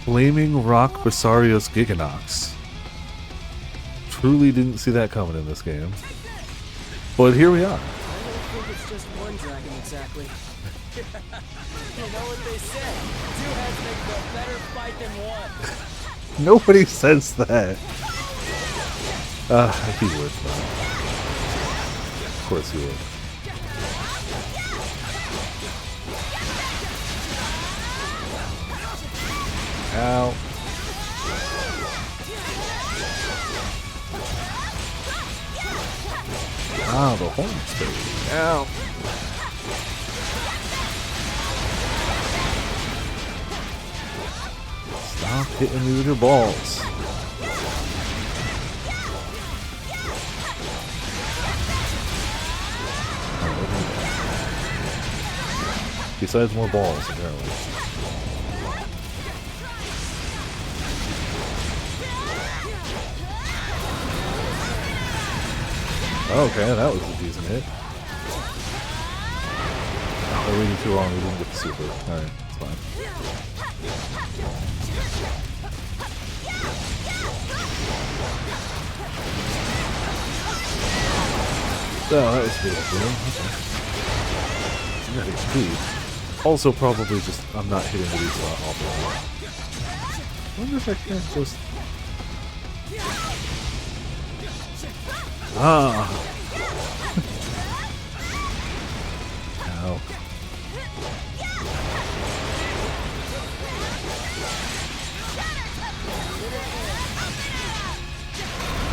Flaming Rock Basarios Giganox. Truly didn't see that coming in this game. But here we are. I don't think it's just one dragon exactly. You know what they say? Two heads make for a better fight than one. Nobody says that. He would. Of course he would. Ow. Ah, the horn space. Ow. Stop hitting me with your balls. Besides more balls, apparently. Okay, that was a decent hit. Oh, we waited too long, we didn't get the super. Alright, it's fine. Oh, that was good. Okay. You got HP. Also, probably just, I'm not hitting the weak spot awful lot. I wonder if I can't just... Ah! Ow.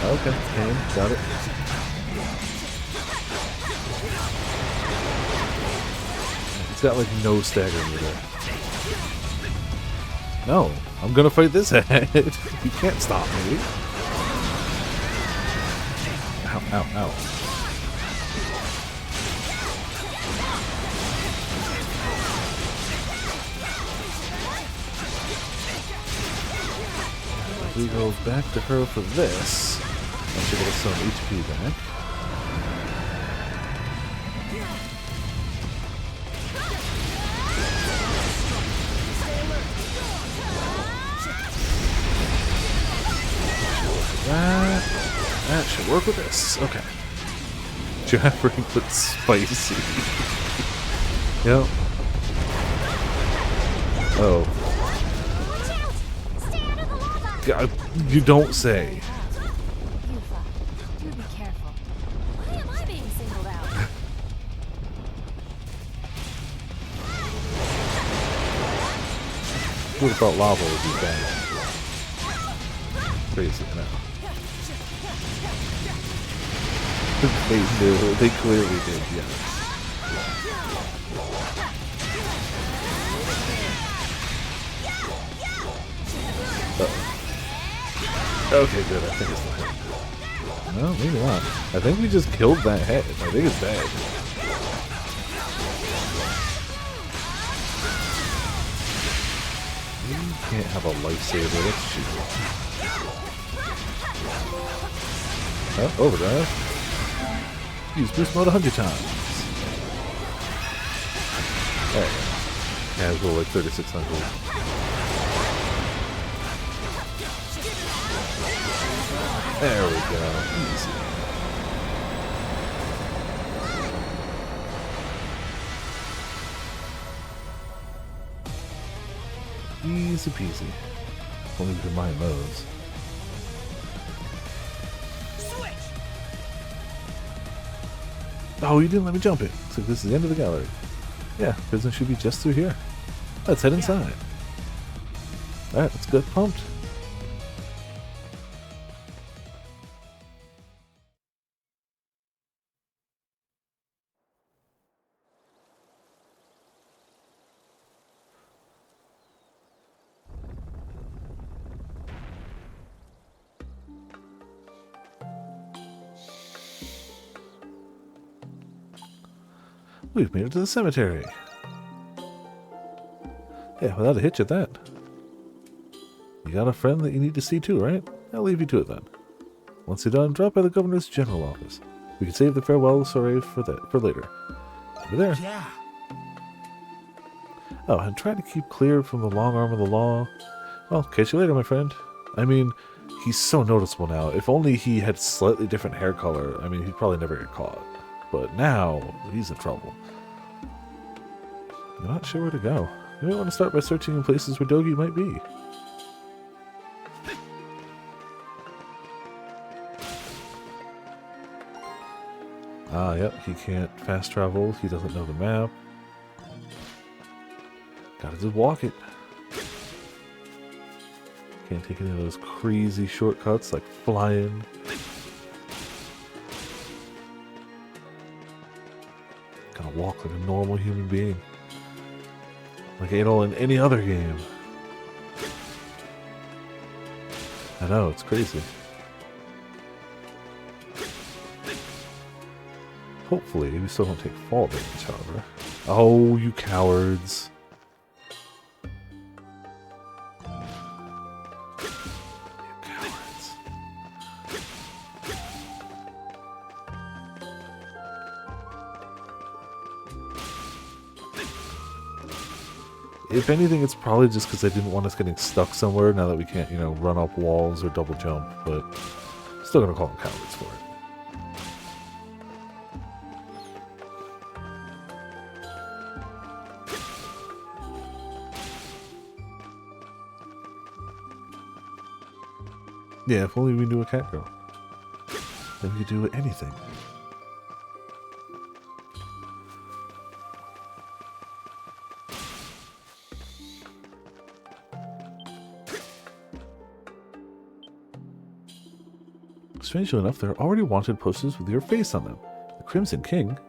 Okay, pain, got it. It's got like no staggering with it. No, I'm gonna fight this head. You can't stop me. Ow, ow, ow. We go back to her for this. And she'll get us some HP back. That should work with this. Okay. Jabbering but spicy. Yep. Oh. God, you don't say. Yufa, do be careful. Why am I being singled out? Who would have thought lava would be bad? Crazy, I know. They knew. They clearly did, yeah. Okay, good. I think it's the head. No, maybe not. I think we just killed that head. I think it's dead. You can't have a lifesaver. Let's shoot. Oh, overdrive. Use boost mode 100 times. There you go. Casual, like 3600. There we go. Easy. Easy peasy. Only we can mine those. Oh, you didn't let me jump it. So this is the end of the gallery. Yeah, business should be just through here. Let's head inside. Alright, let's get pumped. We've made it to the cemetery. Yeah, without a hitch at that. You got a friend that you need to see too, right? I'll leave you to it then. Once you're done, drop by the governor's general office. We can save the farewell soiree for later. Over there. Yeah. Oh, and try to keep clear from the long arm of the law. Well, catch you later, my friend. I mean, he's so noticeable now. If only he had slightly different hair color, I mean, he'd probably never get caught. But now, he's in trouble. I'm not sure where to go. You might want to start by searching in places where Dogi might be. Ah, yep, he can't fast travel. He doesn't know the map. Gotta just walk it. Can't take any of those crazy shortcuts like flying. Gotta walk like a normal human being. Like Adol in any other game. I know, it's crazy. Hopefully, we still don't take fall damage, however. Oh, you cowards. If anything, it's probably just because I didn't want us getting stuck somewhere now that we can't, you know, run up walls or double jump, but still gonna call them cowards for it. Yeah, if only we knew a cat girl. Then we could do anything. Strangely enough, there are already wanted posters with your face on them. The Crimson King.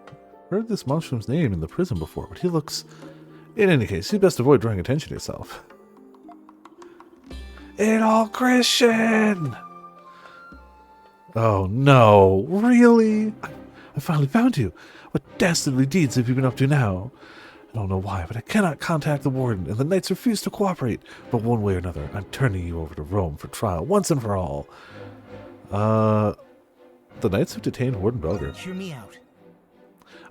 Heard this monstrum's name in the prison before, but he looks... In any case, you'd best avoid drawing attention to yourself. Adol Christian! Oh no, really? I finally found you. What dastardly deeds have you been up to now? I don't know why, but I cannot contact the warden, and the knights refuse to cooperate. But one way or another, I'm turning you over to Rome for trial once and for all. The knights have detained Warden Belger. Hear me out.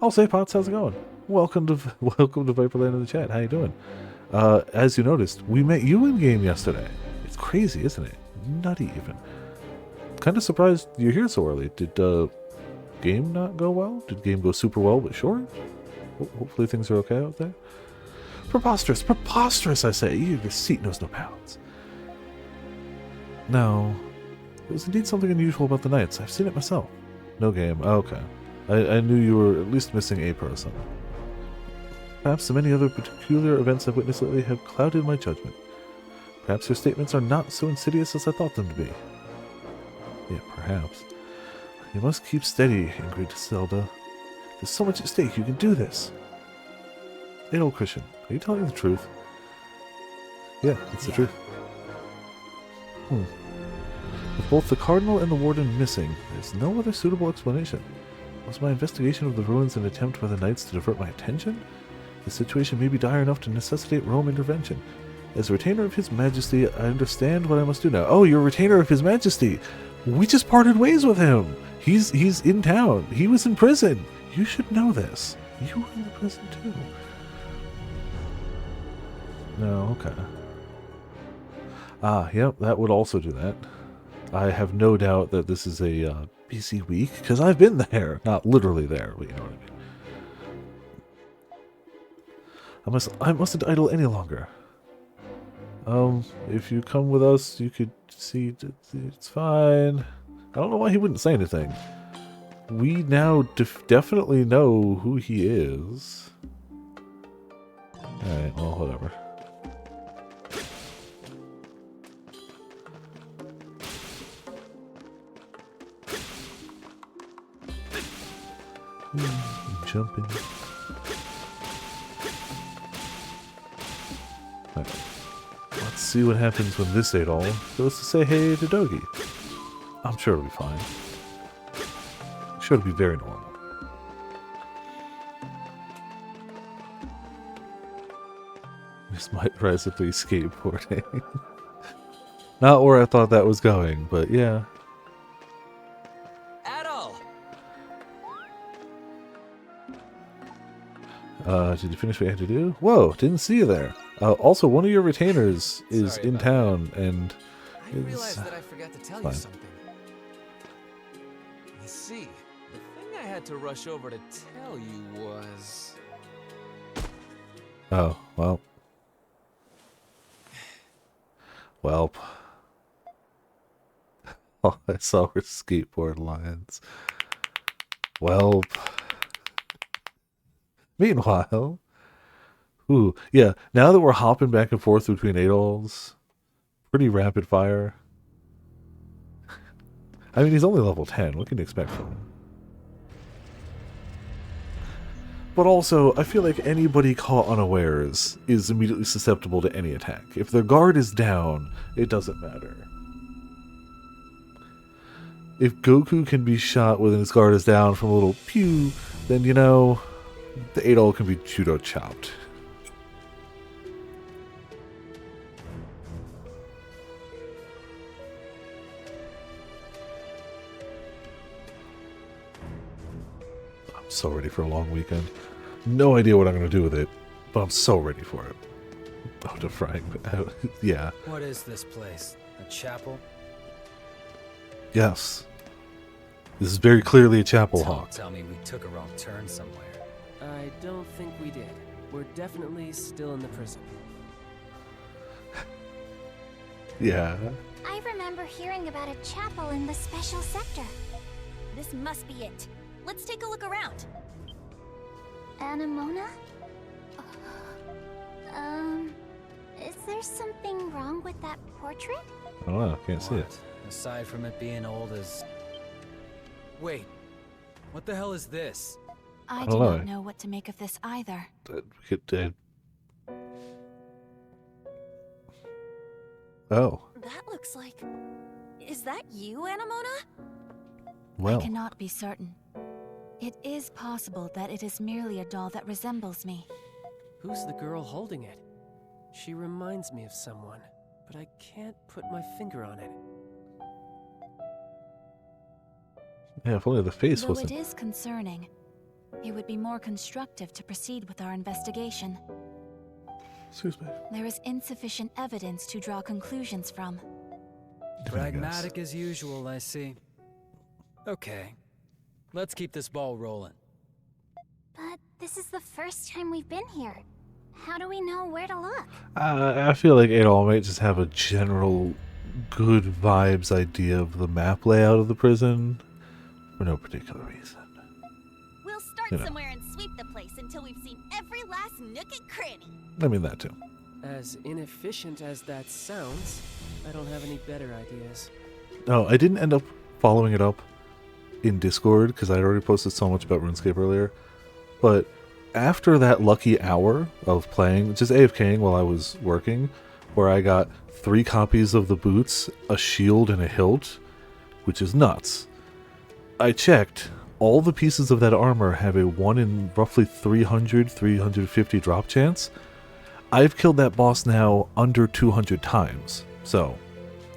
I'll say, Potts, how's it going? Welcome to Viperland in the chat. How you doing? As you noticed, we met you in game yesterday. It's crazy, isn't it? Nutty even. Kind of surprised you're here so early. Did game not go well? Did game go super well but short? Hopefully things are okay out there. Preposterous, preposterous! I say. Your deceit knows no bounds. No. There's indeed something unusual about the knights. I've seen it myself. No game. Oh, okay. I knew you were at least missing a person. Perhaps the many other peculiar events I've witnessed lately have clouded my judgment. Perhaps your statements are not so insidious as I thought them to be. Yeah, perhaps. You must keep steady, Ingrid Zelda. There's so much at stake. You can do this. Adol Christian, are you telling the truth? Yeah, it's the truth. With both the Cardinal and the Warden missing, there's no other suitable explanation. Was my investigation of the ruins an attempt by the Knights to divert my attention? The situation may be dire enough to necessitate Rome intervention. As a retainer of His Majesty, I understand what I must do now. Oh, you're a retainer of His Majesty! We just parted ways with him! He's in town. He was in prison. You should know this. You were in the prison too. No, okay. Ah, yep, that would also do that. I have no doubt that this is a busy week, because I've been there. Not literally there, but you know what I mean. I mustn't idle any longer. If you come with us, you could see it's fine. I don't know why he wouldn't say anything. We now definitely know who he is. Alright, well, whatever. Jumping. Right. Let's see what happens when this Adol goes to say hey to Dogi. I'm sure it'll be fine. Sure it'll be very normal. This might recipe skateboarding. Not where I thought that was going, but yeah. Did you finish what you had to do? Whoa, didn't see you there. Also, one of your retainers is in town, and I realized that I forgot to tell you something. You see, the thing I had to rush over to tell you was... Oh, well. Welp. Oh, I saw her skateboard lines. Welp. Meanwhile, ooh, yeah, now that we're hopping back and forth between Adols, pretty rapid fire. I mean, he's only level 10. What can you expect from him? But also, I feel like anybody caught unawares is immediately susceptible to any attack. If their guard is down, it doesn't matter. If Goku can be shot when his guard is down from a little pew, then, you know, the Adol can be judo chopped. I'm so ready for a long weekend. No idea what I'm going to do with it, but I'm so ready for it. Oh, defrying. Yeah. What is this place? A chapel? Yes. This is very clearly a chapel, Don't Hawk. tell me we took a wrong turn somewhere. I don't think we did. We're definitely still in the prison. Yeah. I remember hearing about a chapel in the special sector. This must be it. Let's take a look around. Anemona? Is there something wrong with that portrait? I don't know. Can't see it. What? Aside from it being old as... Wait. What the hell is this? I don't do know. not know what to make of this either. Oh. That looks like... Is that you, Anemona? Well. I cannot be certain. It is possible that it is merely a doll that resembles me. Who's the girl holding it? She reminds me of someone, but I can't put my finger on it. Yeah, if only the face Though wasn't. it is concerning, it would be more constructive to proceed with our investigation. Excuse me. There is insufficient evidence to draw conclusions from. Pragmatic as usual, I see. Okay. Let's keep this ball rolling. But this is the first time we've been here. How do we know where to look? I feel like Adol might just have a general good vibes idea of the map layout of the prison for no particular reason. We'll start You know. somewhere and sweep the place until we've seen every last nook and cranny. I mean that too. As inefficient as that sounds, I don't have any better ideas. No, I didn't end up following it up in Discord because I'd already posted so much about RuneScape earlier. But after that lucky hour of playing, just AFKing while I was working, where I got 3 copies of the boots, a shield, and a hilt which is nuts. I checked. All the pieces of that armor have a 1 in roughly 300, 350 drop chance. I've killed that boss now under 200 times. So,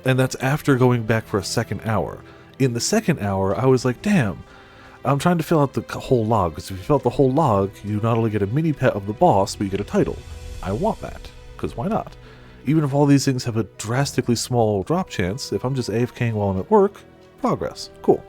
and that's after going back for a second hour. In the second hour, I was like, damn, I'm trying to fill out the whole log, because if you fill out the whole log, you not only get a mini pet of the boss, but you get a title. I want that, because why not? Even if all these things have a drastically small drop chance, if I'm just AFKing while I'm at work, progress. Cool.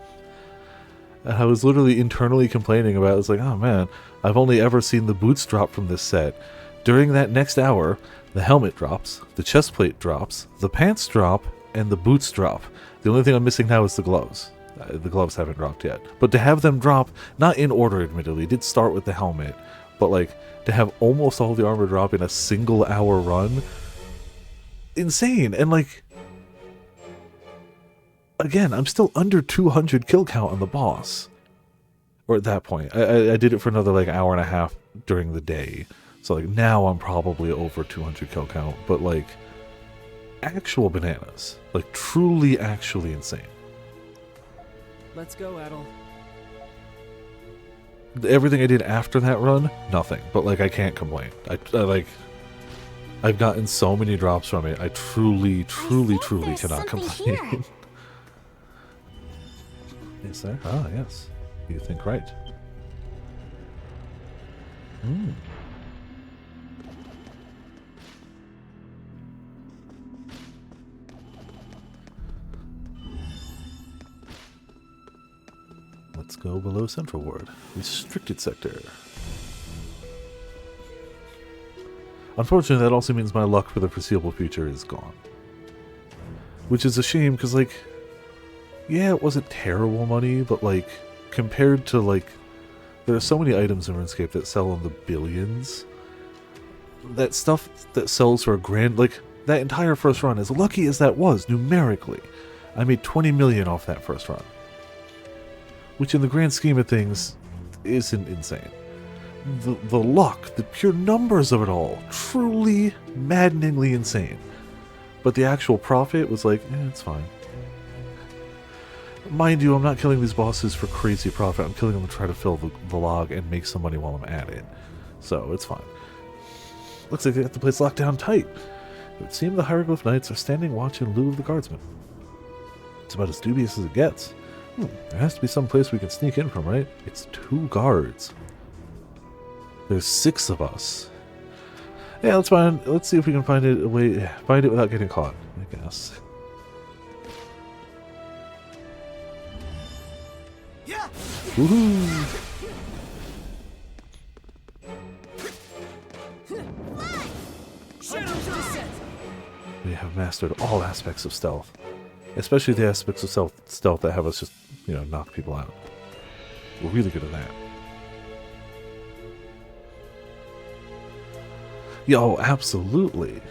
And I was literally internally complaining about it. I was like, oh man, I've only ever seen the boots drop from this set. During that next hour, the helmet drops, the chest plate drops, the pants drop, and the boots drop. The only thing I'm missing now is the gloves. The gloves haven't dropped yet. But to have them drop, not in order admittedly, it did start with the helmet, but like, to have almost all the armor drop in a single hour run, insane. And like, again, I'm still under 200 kill count on the boss. Or at that point. I did it for another like hour and a half during the day. So like now I'm probably over 200 kill count. But like actual bananas. Like truly actually insane. Let's go, Adel. Everything I did after that run, nothing. But like I can't complain. I like I've gotten so many drops from it. I truly there's cannot something complain. here. Is there? Ah, yes. You think right. Hmm. Let's go below Central Ward. Restricted sector. Unfortunately, that also means my luck for the foreseeable future is gone. Which is a shame, because, like, yeah, it wasn't terrible money, but, like, compared to, like, there are so many items in RuneScape that sell in the billions. That stuff that sells for a grand, like, that entire first run, as lucky as that was, numerically, I made 20 million off that first run. Which in the grand scheme of things, isn't insane. The luck, the pure numbers of it all, truly maddeningly insane. But the actual profit was like, it's fine. Mind you, I'm not killing these bosses for crazy profit. I'm killing them to try to fill the log and make some money while I'm at it. So, it's fine. Looks like they got the place locked down tight. It would seem the Hieroglyph Knights are standing watch in lieu of the guardsmen. It's about as dubious as it gets. There has to be some place we can sneak in from, right? It's 2 guards. There's 6 of us. Yeah, let's see if we can find it without getting caught, I guess. Yeah. Woohoo! We have mastered all aspects of stealth. Especially the aspects of stealth that have us just, knock people out. We're really good at that. Yo, absolutely.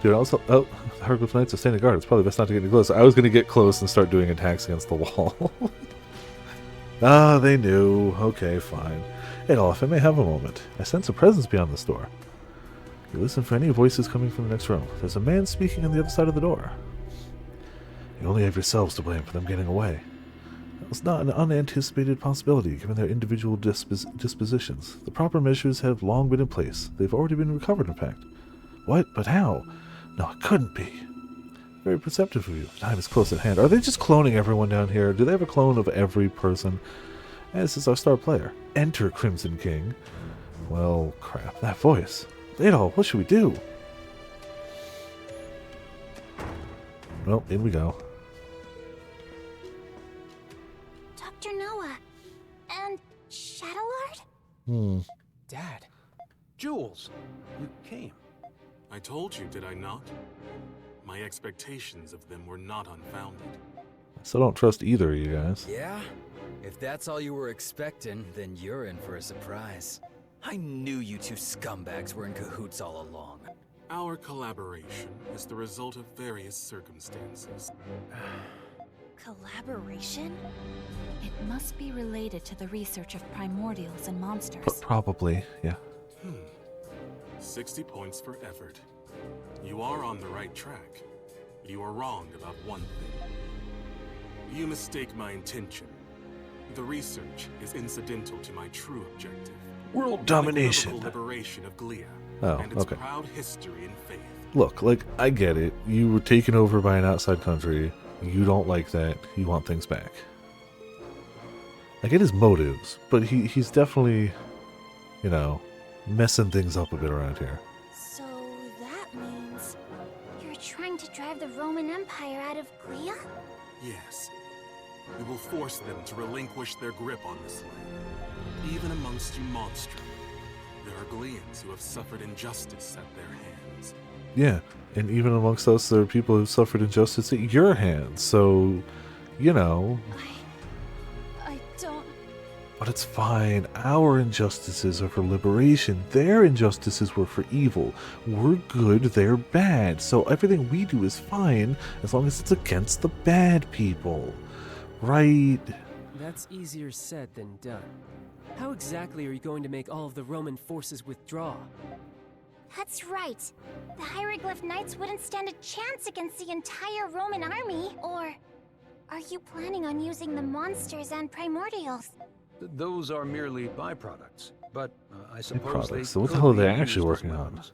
Dude, the Hieroglyph Knights are standing guard. It's probably best not to get any close. I was going to get close and start doing attacks against the wall. Ah, they knew. Okay, fine. Adolf, I may have a moment. I sense a presence beyond this door. You listen for any voices coming from the next room. There's a man speaking on the other side of the door. You only have yourselves to blame for them getting away. That was not an unanticipated possibility, given their individual dispositions. The proper measures have long been in place. They've already been recovered, in fact. What? But how? No, it couldn't be. Very perceptive of you. Time is close at hand. Are they just cloning everyone down here? Do they have a clone of every person? This is our star player. Enter, Crimson King. Well, crap. That voice. Adolf, what should we do? Well, in we go. Dr. Noah. And Shadowlord? Dad. Jules, you came. I told you, did I not? My expectations of them were not unfounded. I still don't trust either of you guys. Yeah? If that's all you were expecting, then you're in for a surprise. I knew you two scumbags were in cahoots all along. Our collaboration is the result of various circumstances. Collaboration? It must be related to the research of primordials and monsters. Probably, yeah. 60 points for effort. You are on the right track. You are wrong about one thing. You mistake my intention. The research is incidental to my true objective. World The domination. unequivocal liberation of Glia. Oh, and its okay. proud history and faith. Look, like, I get it. You were taken over by an outside country. You don't like that. You want things back. I get his motives, but he's definitely, you know, messing things up a bit around here. So that means you're trying to drive the Roman Empire out of Glia? Yes. We will force them to relinquish their grip on this land. Even amongst you monstrum, there are Glians who have suffered injustice at their hands. Yeah, and even amongst us, there are people who suffered injustice at your hands. So, you know. I don't... But it's fine. Our injustices are for liberation. Their injustices were for evil. We're good, they're bad. So everything we do is fine as long as it's against the bad people. Right? That's easier said than done. How exactly are you going to make all of the Roman forces withdraw? That's right. The Hieroglyph Knights wouldn't stand a chance against the entire Roman army. Or are you planning on using the monsters and primordials? Those are merely byproducts, but I suppose they. So what the could hell are they be actually used as working on? weapons.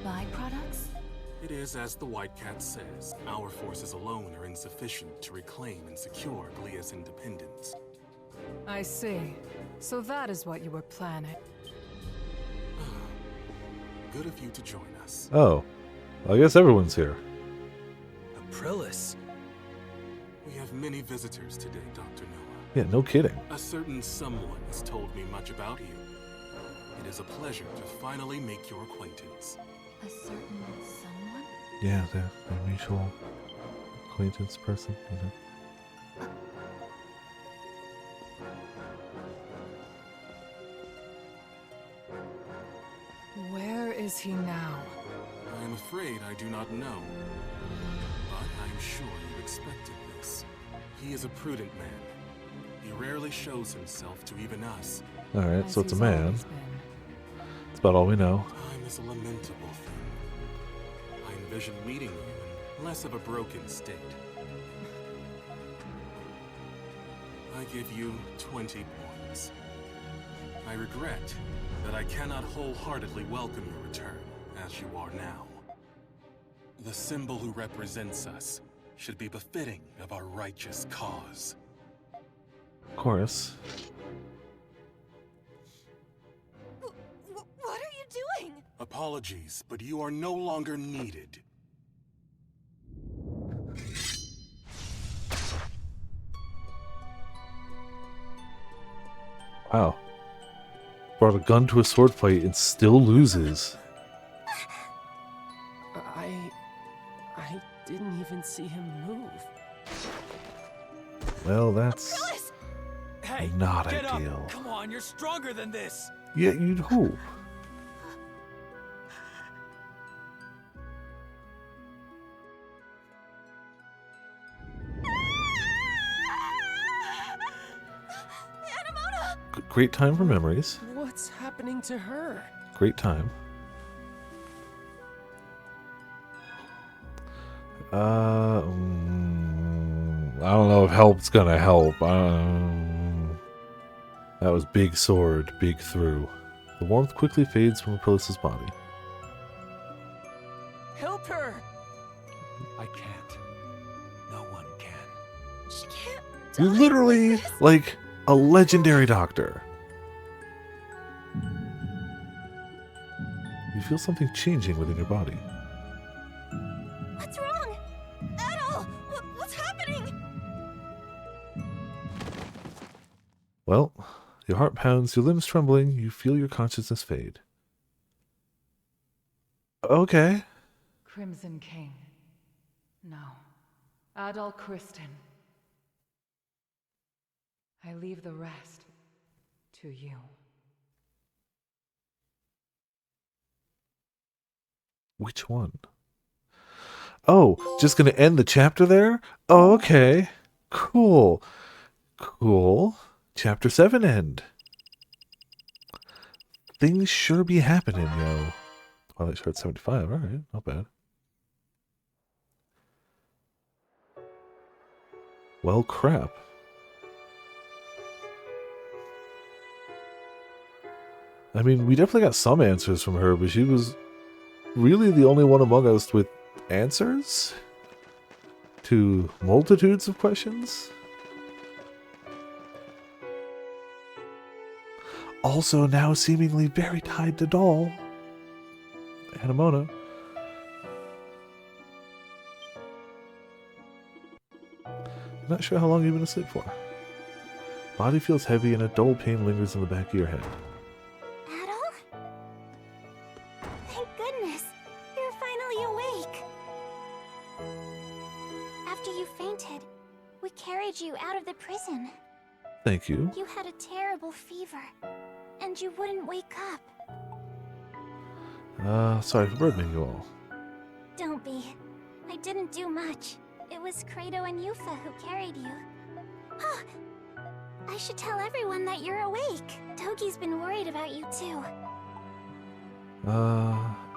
Byproducts? It is as the White Cat says, our forces alone are insufficient to reclaim and secure Glia's independence. I see. So that is what you were planning. Good of you to join us. Oh, I guess everyone's here. Aprilis. We have many visitors today, Dr. Noah. Yeah, no kidding. A certain someone has told me much about you. It is a pleasure to finally make your acquaintance. A certain someone? Yeah, the mutual acquaintance person. Where is he now? I am afraid I do not know. But I am sure you expected this. He is a prudent man. He rarely shows himself to even us. Alright, so As it's a he's man. always been. That's about all we know. Time is a lamentable thing. I envision meeting you in less of a broken state. I give you 20 points. I regret that I cannot wholeheartedly welcome your return, as you are now. The symbol who represents us should be befitting of our righteous cause. Of course. What are you doing? Apologies, but you are no longer needed. Wow. Brought a gun to a sword fight and still loses. I didn't even see him move. Well, that's Hey, not get ideal. up. Come on, you're stronger than this. Yeah, you'd hope. Great time for memories. What's happening to her? Great time. I don't know if help's gonna help. That was big sword, big through. The warmth quickly fades from Aprilis' body. Help her! I can't. No one can. She can't You're die literally like this. like a legendary doctor. You feel something changing within your body. What's wrong? Adol! What's happening? Well, your heart pounds, your limbs trembling, you feel your consciousness fade. Okay. Crimson King. No. Adol Kristen. I leave the rest to you. Which one? Oh, just gonna end the chapter there? Oh, okay. Cool. Cool. Chapter 7 end. Things sure be happening, yo. Twilight Shard 75, alright, not bad. Well, crap. I mean, we definitely got some answers from her, but she was really the only one among us with answers to multitudes of questions. Also now seemingly very tied to Doll. Anamona. Not sure how long you've been asleep for. Body feels heavy and a dull pain lingers in the back of your head. Adol? Thank goodness. You're finally awake. After you fainted, we carried you out of the prison. Thank you. You had a terrible fever, and you wouldn't wake up. Sorry for burdening you all. Don't be. I didn't do much. It was Kratos and Yufa who carried you. Huh. I should tell everyone that you're awake. Toki's been worried about you too.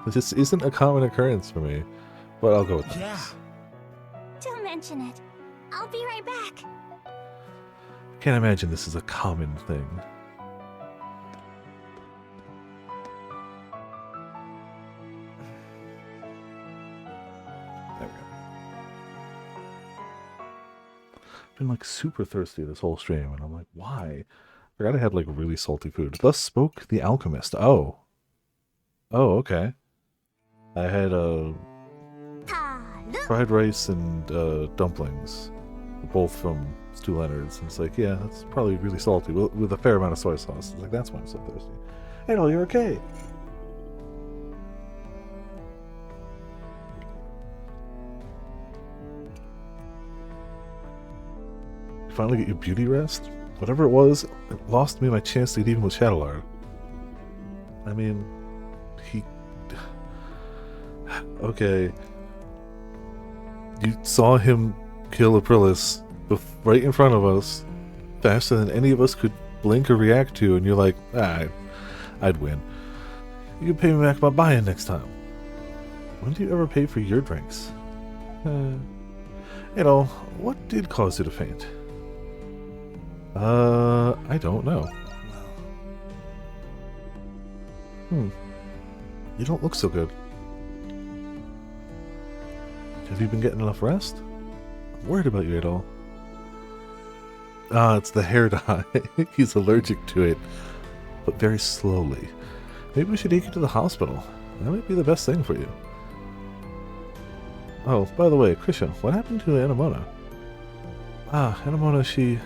This isn't a common occurrence for me, but I'll go with this. Don't mention it. I'll be right back. Can't imagine this is a common thing. There we go. Been like super thirsty this whole stream, and I'm like, why? I forgot I had like really salty food. Thus spoke the alchemist. Oh, okay. I had fried rice and dumplings, both from Stu Leonard's. And it's like, yeah, that's probably really salty with a fair amount of soy sauce. It's like, that's why I'm so thirsty. Hey, no, you're okay. You finally get your beauty rest? Whatever it was, it lost me my chance to get even with Shadowlord. I mean, he... Okay. You saw him kill Aprilis right in front of us, faster than any of us could blink or react to, and you're like, I'd win. You can pay me back by buying next time. When do you ever pay for your drinks? You know, what did cause you to faint? I don't know. You don't look so good. Have you been getting enough rest? I'm worried about you at all. It's the hair dye. He's allergic to it, but very slowly. Maybe we should take you to the hospital. That might be the best thing for you. Oh, by the way, Krisha, what happened to Anamona? Anamona, she's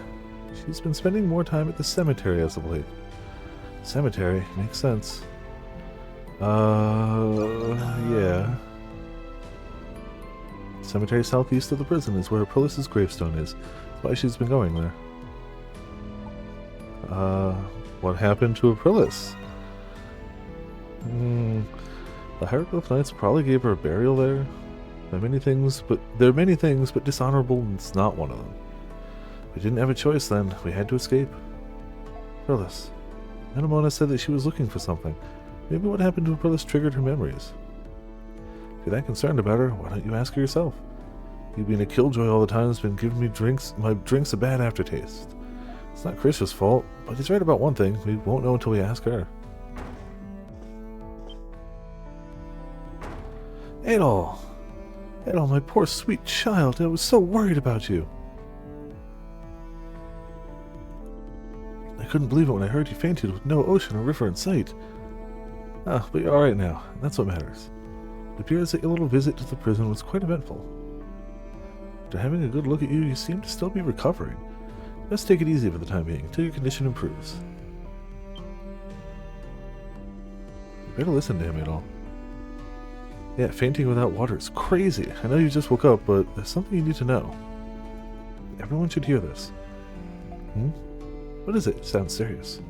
been spending more time at the cemetery as of late. Cemetery? Makes sense. Yeah. Cemetery southeast of the prison is where Aprilis' gravestone is. That's why she's been going there. What happened to Aprilis? The Hieroglyph Knights probably gave her a burial there. There are many things, but dishonorable is not one of them. We didn't have a choice then. We had to escape. Aprilis. Anamona said that she was looking for something. Maybe what happened to Aprilis triggered her memories. If you're that concerned about her, why don't you ask her yourself? You being a killjoy all the time has been giving me my drinks a bad aftertaste. It's not Krisha's fault, but he's right about one thing. We won't know until we ask her. Adol! Adol, my poor sweet child, I was so worried about you. I couldn't believe it when I heard you fainted with no ocean or river in sight. But you're alright now, and that's what matters. It appears that your little visit to the prison was quite eventful. After having a good look at you, you seem to still be recovering. Just take it easy for the time being, until your condition improves. You better listen to him, Adol. Yeah, fainting without water is crazy. I know you just woke up, but there's something you need to know. Everyone should hear this. What is it? It sounds serious.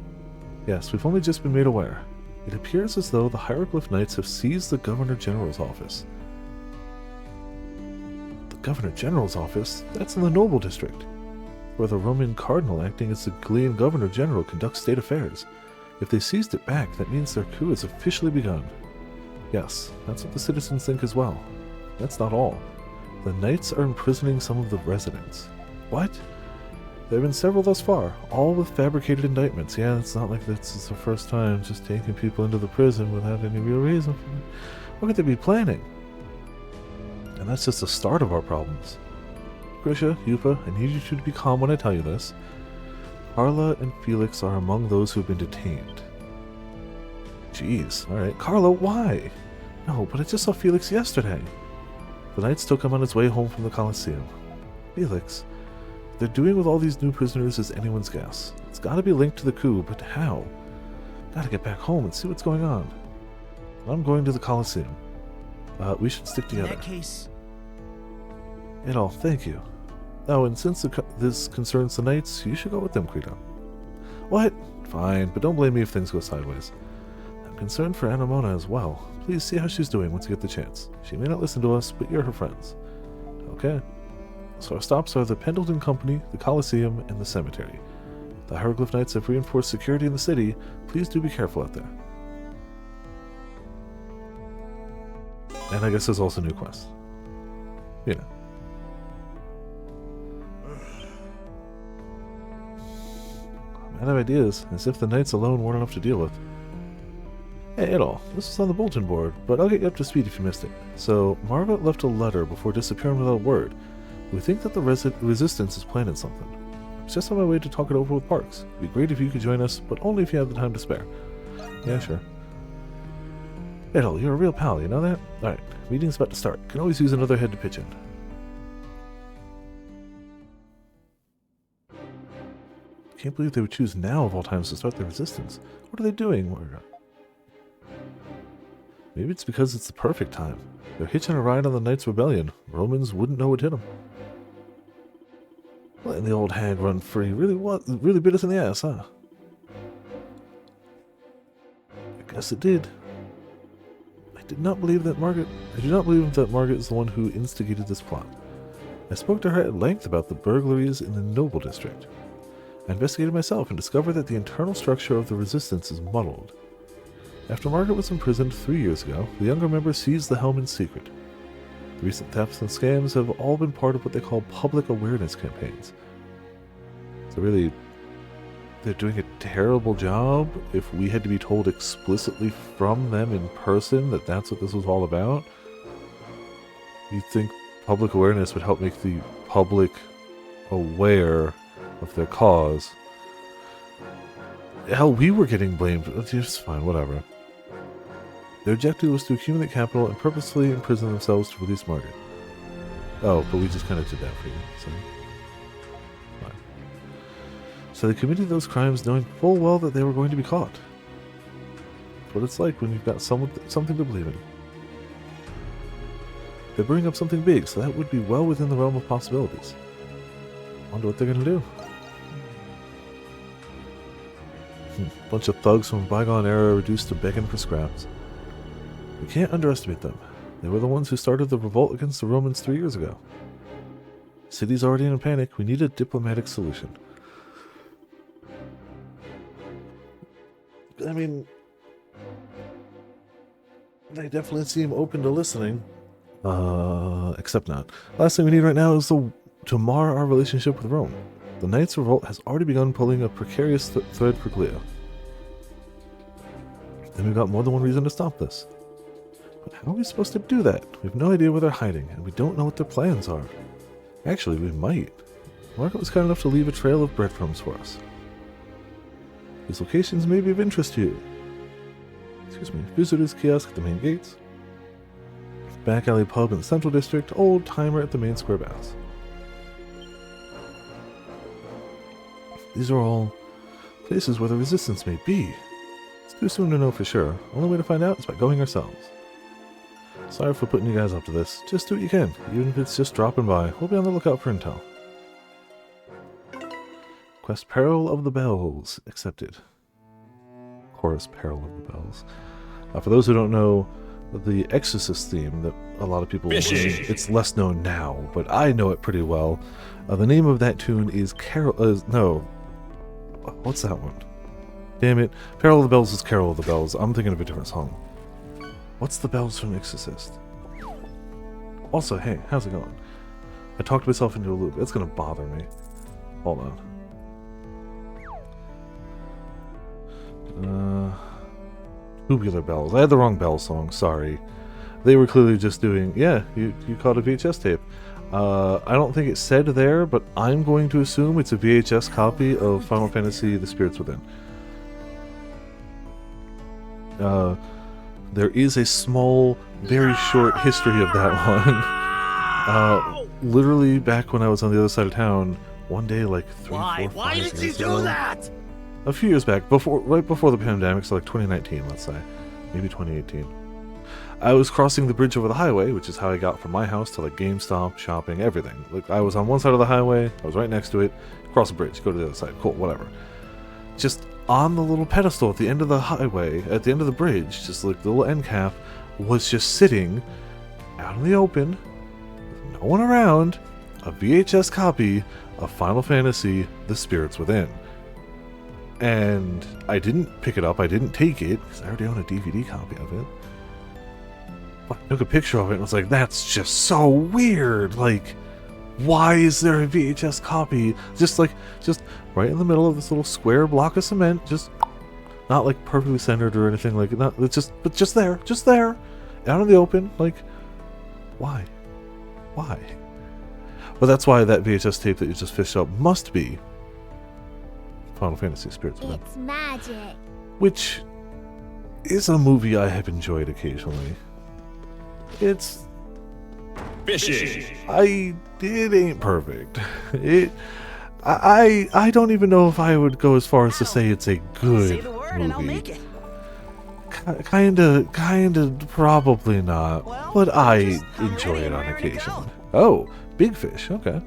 Yes, we've only just been made aware. It appears as though the Hieroglyph Knights have seized the Governor General's office. The Governor General's office? That's in the Noble District, where the Roman Cardinal acting as the Galean Governor General conducts state affairs. If they seized it back, that means their coup has officially begun. Yes, that's what the citizens think as well. That's not all. The Knights are imprisoning some of the residents. What? There have been several thus far, all with fabricated indictments. Yeah, it's not like this is the first time just taking people into the prison without any real reason for it. What could they be planning? And that's just the start of our problems. Grisha, Yupa, I need you two to be calm when I tell you this. Carla and Felix are among those who have been detained. Jeez, alright. Carla, why? No, but I just saw Felix yesterday. The Knights took him on his way home from the Colosseum. Felix, what they're doing with all these new prisoners is anyone's guess. It's gotta be linked to the coup, but how? Gotta get back home and see what's going on. I'm going to the Colosseum. We should stick together. In that case... Adol, thank you. Oh, and since this concerns the Knights, you should go with them, Credo. What? Fine, but don't blame me if things go sideways. I'm concerned for Anamona as well. Please see how she's doing once you get the chance. She may not listen to us, but you're her friends. Okay. So our stops are the Pendleton Company, the Colosseum, and the cemetery. The Hieroglyph Knights have reinforced security in the city. Please do be careful out there. And I guess there's also new quests. You know. I have ideas, as if the Knights alone weren't enough to deal with. Hey, Adol, this is on the bulletin board, but I'll get you up to speed if you missed it. So, Margaret left a letter before disappearing without a word. We think that the Resistance is planning something. I was just on my way to talk it over with Parks. It'd be great if you could join us, but only if you have the time to spare. Yeah, sure. Adol, you're a real pal, you know that? Alright, meeting's about to start. Can always use another head to pitch in. Can't believe they would choose now of all times to start the Resistance. What are they doing, Margaret? Maybe it's because it's the perfect time. They're hitching a ride on the Knights' Rebellion. Romans wouldn't know what hit them. Letting the old hag run free really bit us in the ass, huh? I guess it did. I do not believe that Margaret is the one who instigated this plot. I spoke to her at length about the burglaries in the Noble District. I investigated myself and discovered that the internal structure of the Resistance is muddled. After Margaret was imprisoned 3 years ago, the younger members seized the helm in secret. The recent thefts and scams have all been part of what they call public awareness campaigns. So really, they're doing a terrible job if we had to be told explicitly from them in person that that's what this was all about. You'd think public awareness would help make the public aware of their cause. Hell, we were getting blamed. It's fine, whatever. Their objective was to accumulate capital and purposely imprison themselves to release Margaret. Oh, but we just kind of did that for you, so... Fine. So they committed those crimes knowing full well that they were going to be caught. That's what it's like when you've got something to believe in. They bring up something big, so that would be well within the realm of possibilities. Wonder what they're gonna do. Bunch of thugs from a bygone era reduced to begging for scraps. We can't underestimate them. They were the ones who started the revolt against the Romans 3 years ago. The city's already in a panic. We need a diplomatic solution. I mean, they definitely seem open to listening. Except not. Last thing we need right now is to mar our relationship with Rome. The Knights' Revolt has already begun pulling a precarious thread for Cleo. And we've got more than one reason to stop this. But how are we supposed to do that? We have no idea where they're hiding, and we don't know what their plans are. Actually, we might. Margaret was kind enough to leave a trail of breadcrumbs for us. These locations may be of interest to you. Excuse me. Visitors kiosk at the main gates. Back alley pub in the Central District. Old timer at the main square baths. These are all places where the Resistance may be. It's too soon to know for sure. Only way to find out is by going ourselves. Sorry for putting you guys up to this. Just do what you can, even if it's just dropping by. We'll be on the lookout for intel. Quest Peril of the Bells accepted. Chorus Peril of the Bells. For those who don't know, the Exorcist theme that a lot of people it's less known now, but I know it pretty well. The name of that tune is what's that one? Damn it. Peril of the Bells is Carol of the Bells. I'm thinking of a different song. What's the bells from Exorcist? Also, hey, how's it going? I talked myself into a loop. It's gonna bother me. Hold on. Tubular Bells. I had the wrong Bell song, sorry. They were clearly just doing... Yeah, you caught a VHS tape. I don't think it said there, but I'm going to assume it's a VHS copy of Final Fantasy The Spirits Within. There is a small, very short history of that one. Literally back when I was on the other side of town, one day, like 3-4 years ago. Do that? A few years back, right before the pandemic, so like 2019, let's say. Maybe 2018. I was crossing the bridge over the highway, which is how I got from my house to like GameStop, shopping, everything. Like I was on one side of the highway, I was right next to it, cross the bridge, go to the other side, cool, whatever. Just on the little pedestal at the end of the highway, at the end of the bridge, just like the little end cap, was just sitting out in the open, with no one around, a VHS copy of Final Fantasy The Spirits Within. And I didn't pick it up, I didn't take it, because I already own a DVD copy of it. But I took a picture of it and was like, that's just so weird, like, why is there a VHS copy? Just right in the middle of this little square block of cement, just not like perfectly centered or anything like that. It's just there, out in the open. Like, why? Well, that's why that VHS tape that you just fished up must be Final Fantasy Spirits Within. It's magic. Which is a movie I have enjoyed occasionally. It's fishy. It ain't perfect. I don't even know if I would go as far as to say it's a good Say the word movie. and I'll make it. Kinda, probably not. Well, but I just enjoy ready it and on raring to occasion. go. Oh, Big Fish. Okay.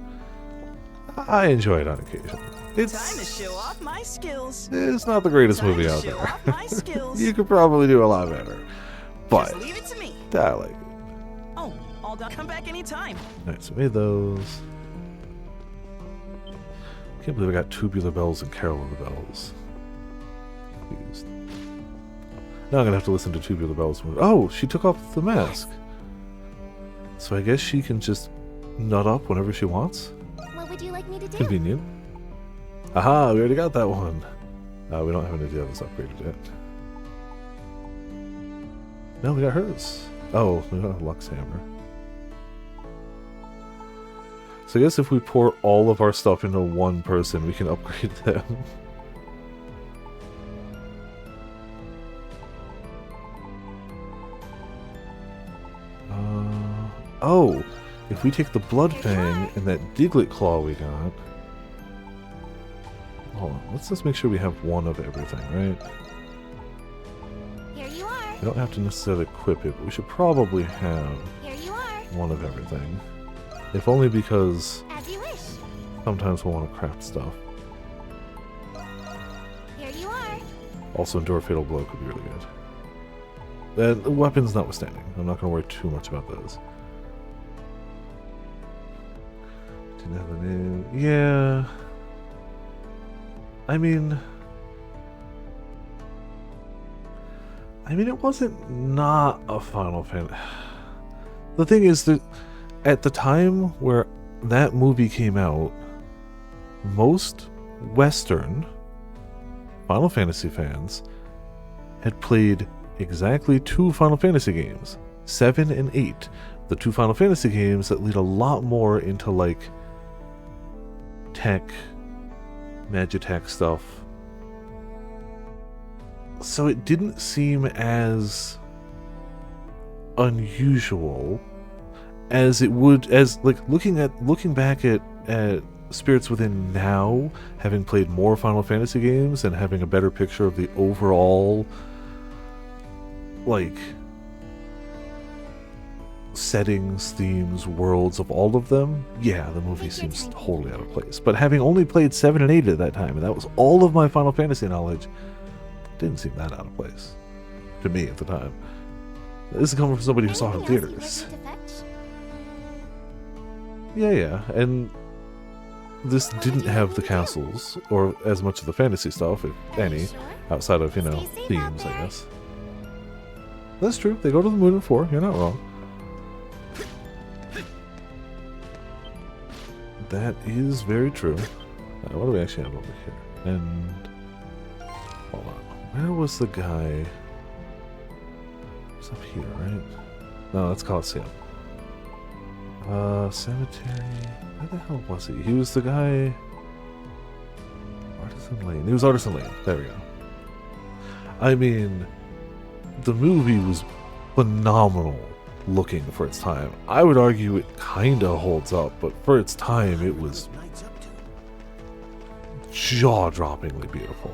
I enjoy it on occasion. Time to show off my skills. It's not the greatest Time movie to out show there. off my skills. You could probably do a lot better. But Just leave it to me. I like it. Oh, all done. Come back anytime. Alright, so made those. Can't believe I got Tubular Bells and Carol of the Bells. Confused. Now I'm gonna have to listen to Tubular Bells. Oh, she took off the mask. So I guess she can just nut up whenever she wants? What would you like me to do? Convenient. Aha, we already got that one. We don't have any of the others upgraded yet. No, we got hers. Oh, we don't have Lux Hammer. So I guess if we pour all of our stuff into one person, we can upgrade them. Oh, if we take the Blood Fang and that Diglett Claw we got... Hold on, let's just make sure we have one of everything, right? Here you are. We don't have to necessarily equip it, but we should probably have Here you are. one of everything. If only because As you wish. sometimes we'll want to craft stuff. Here you are. Also, Endure Fatal Blow could be really good. Weapons notwithstanding, I'm not going to worry too much about those. Didn't have a new... Yeah... I mean, it wasn't not a Final Fantasy. The thing is that at the time where that movie came out, most Western Final Fantasy fans had played exactly 2 Final Fantasy games, 7 and 8. The 2 Final Fantasy games that lead a lot more into like tech, Magitech stuff. So it didn't seem as unusual as it would, as like looking back at Spirits Within now, having played more Final Fantasy games and having a better picture of the overall like settings, themes, worlds of all of them, yeah, the movie seems totally out of place. But having only played 7 and 8 at that time, and that was all of my Final Fantasy knowledge, didn't seem that out of place to me at the time. This is coming from somebody who saw it in theaters. Yeah, and this didn't have the castles, or as much of the fantasy stuff, if any, outside of, you know, themes, I guess. That's true, they go to the moon in 4, you're not wrong. That is very true. What do we actually have over here? And hold on, where was the guy? It's up here, right? No, that's Coliseum. Cemetery. Where the hell was he? He was the guy. Artisan Lane. He was Artisan Lane. There we go. I mean, the movie was phenomenal looking for its time. I would argue it kinda holds up, but for its time it was jaw-droppingly beautiful.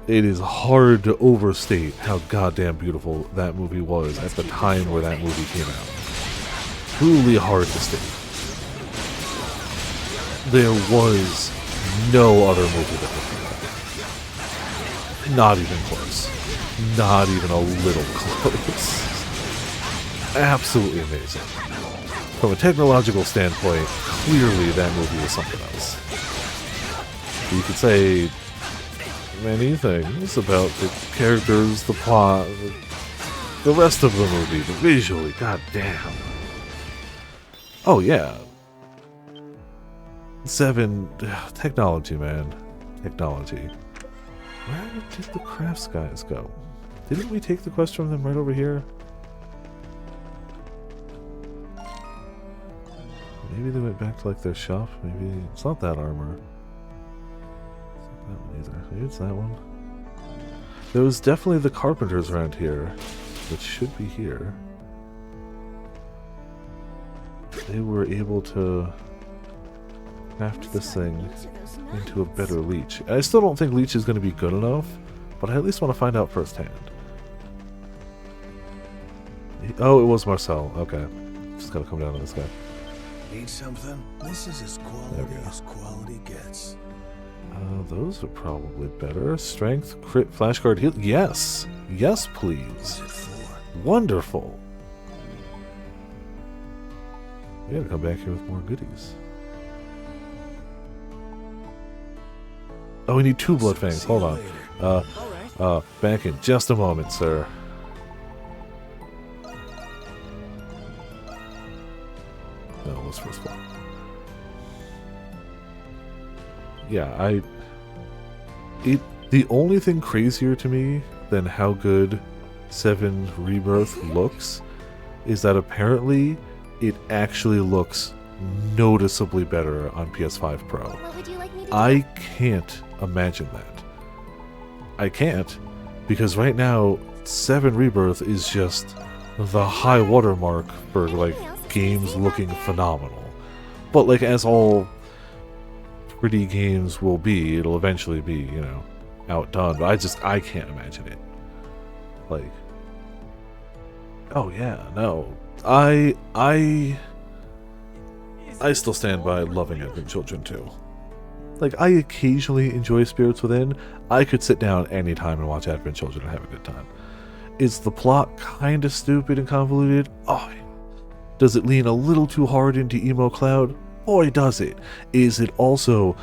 It is hard to overstate how goddamn beautiful that movie was at the time where that movie came out. Truly hard to state. There was no other movie that looked like that. Not even close. Not even a little close. Absolutely amazing. From a technological standpoint, clearly that movie was something else. You could say many things about the characters, the plot, the rest of the movie, but visually, goddamn. Oh yeah. 7, technology, man. Technology. Where did the crafts guys go? Didn't we take the quest from them right over here? Maybe they went back to like their shop. Maybe it's not that armor. It's not that one either. Maybe it's that one. There was definitely the carpenters around here, which should be here. They were able to craft this thing into a better leech. I still don't think leech is going to be good enough, but I at least want to find out firsthand. Oh, it was Marcel. Okay. Just gotta come down to this guy. Need something? This is as quality gets. Those are probably better. Strength, crit, flashguard, heal. Yes! Yes, please. Wonderful. We gotta come back here with more goodies. Oh, we need 2 blood fangs. Hold on. Back in just a moment, sir. No, it was first floor. Yeah, the only thing crazier to me than how good 7 Rebirth looks is that apparently it actually looks noticeably better on PS5 Pro. What would you like me to do? I can't imagine that. I can't, because right now 7 Rebirth is just the high watermark for like games looking phenomenal. But like as all pretty games will be, it'll eventually be, you know, outdone. But I can't imagine it. Like, oh yeah, no. I still stand by loving Advent Children too. Like, I occasionally enjoy Spirits Within. I could sit down anytime and watch Advent Children and have a good time. Is the plot kind of stupid and convoluted? Oh, does it lean a little too hard into Emo Cloud? Boy, does it. Is it also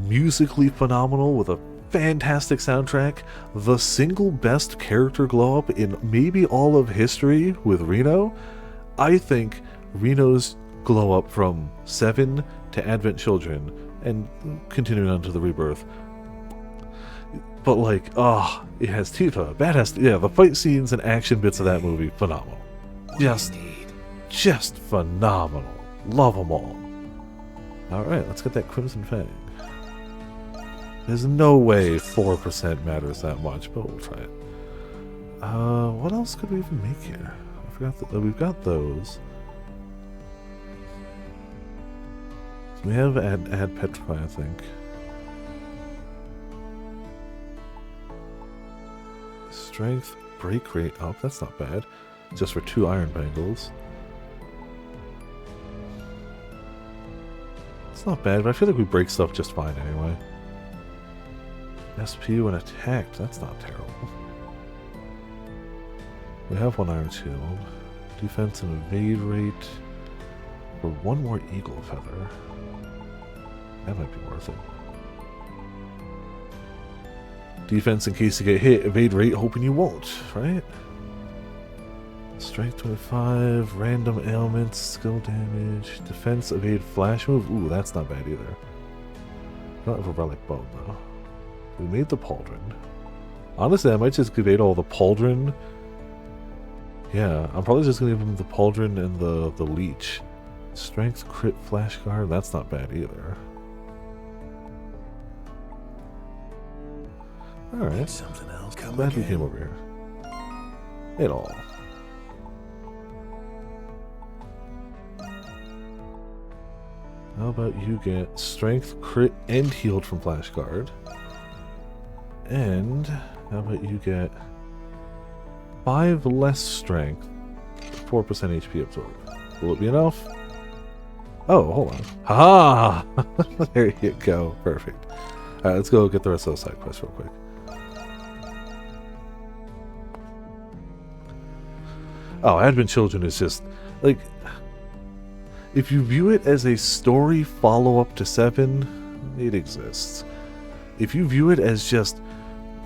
musically phenomenal with a fantastic soundtrack? The single best character glow up in maybe all of history with Reno? I think Reno's glow up from 7 to Advent Children and continuing on to the Rebirth. But like, it has Tifa, badass, yeah, the fight scenes and action bits of that movie, phenomenal. Just phenomenal. Love them all. Alright, let's get that Crimson Fang. There's no way 4% matters that much, but we'll try it. What else could we even make here? I forgot that we've got those. So we have add Petrify, I think. Strength, break rate up, that's not bad. Just for 2 Iron Bangles. It's not bad, but I feel like we break stuff just fine anyway. SP when attacked, that's not terrible. We have 1 Iron Shield. Defense and evade rate. For 1 more Eagle Feather. That might be worth it. Defense in case you get hit, evade rate hoping you won't, right? Strength 25, random ailments, skill damage, defense, evade, flash move. Ooh, that's not bad either. Don't have a relic bone though. We made the pauldron. Honestly, I might just evade all the pauldron. Yeah, I'm probably just gonna give him the pauldron and the leech. Strength, crit, flash guard. That's not bad either. All right. Something else. Glad we came over here. It all. How about you get strength, crit, and healed from flash guard? And how about you get 5 less strength, 4% HP absorb? Will it be enough? Oh, hold on. Ha! There you go. Perfect. Alright, let's go get the rest of those side quests real quick. Oh, Advent Children is just, like, if you view it as a story follow-up to 7, it exists. If you view it as just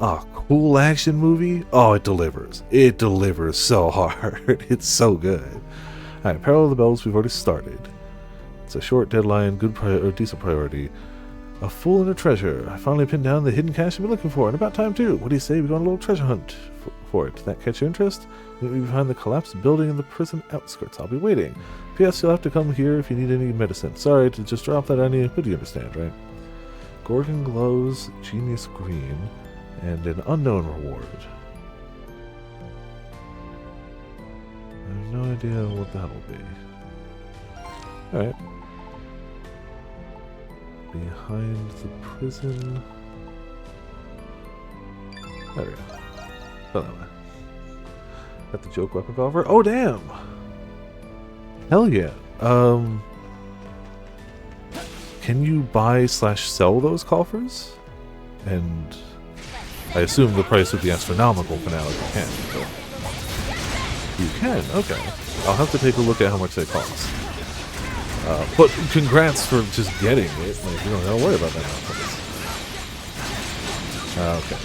a cool action movie, oh, it delivers. It delivers so hard. It's so good. Alright, Peril of the Bells, we've already started. It's a short deadline, decent priority. A fool and a treasure. I finally pinned down the hidden cache I've been looking for, and about time too. What do you say we go on a little treasure hunt for it? That catch your interest? Meet me behind the collapsed building in the prison outskirts. I'll be waiting. P.S. You'll have to come here if you need any medicine. Sorry to just drop that on you, but you understand, right? Gorgon Glows, Genius Green, and an unknown reward. I have no idea what that'll be. Alright. Behind the prison. There we go. Oh, that way. Got the joke weapon revolver. Oh, damn! Hell yeah. Can you buy / sell those coffers? And I assume the price would be astronomical for now if you can. You can? Okay. I'll have to take a look at how much they cost. But congrats for just getting it. Like, you don't gotta worry about that now. Okay.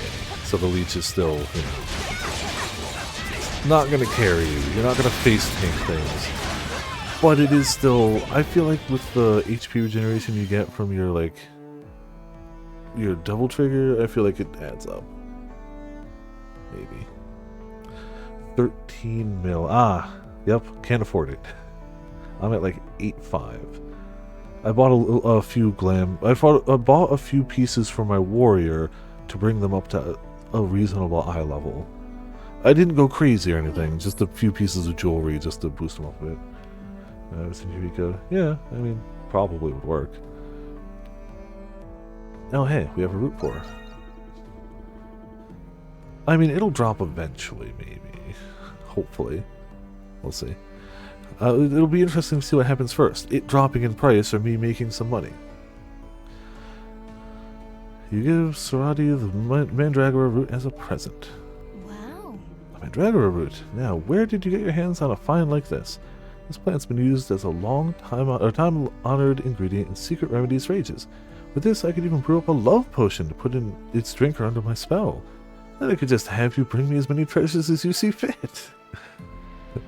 So the leech is still, you know, not gonna carry you. You're not gonna face tank things. But it is still, I feel like with the HP regeneration you get from your, like, your double trigger, I feel like it adds up. Maybe. 13 mil. Ah, yep, can't afford it. I'm at like 8.5. I bought a few I bought a few pieces for my warrior to bring them up to a reasonable eye level. I didn't go crazy or anything, just a few pieces of jewelry just to boost them up a bit. Yeah, I mean, probably would work. Oh, hey, we have a root for her. I mean, it'll drop eventually, maybe. Hopefully. We'll see. It'll be interesting to see what happens first. It dropping in price or me making some money. You give Sarati the Mandragora root as a present. Wow. A Mandragora root. Now, where did you get your hands on a find like this? This plant's been used as a time-honored ingredient in secret remedies for ages. With this, I could even brew up a love potion to put in its drinker under my spell. Then I could just have you bring me as many treasures as you see fit.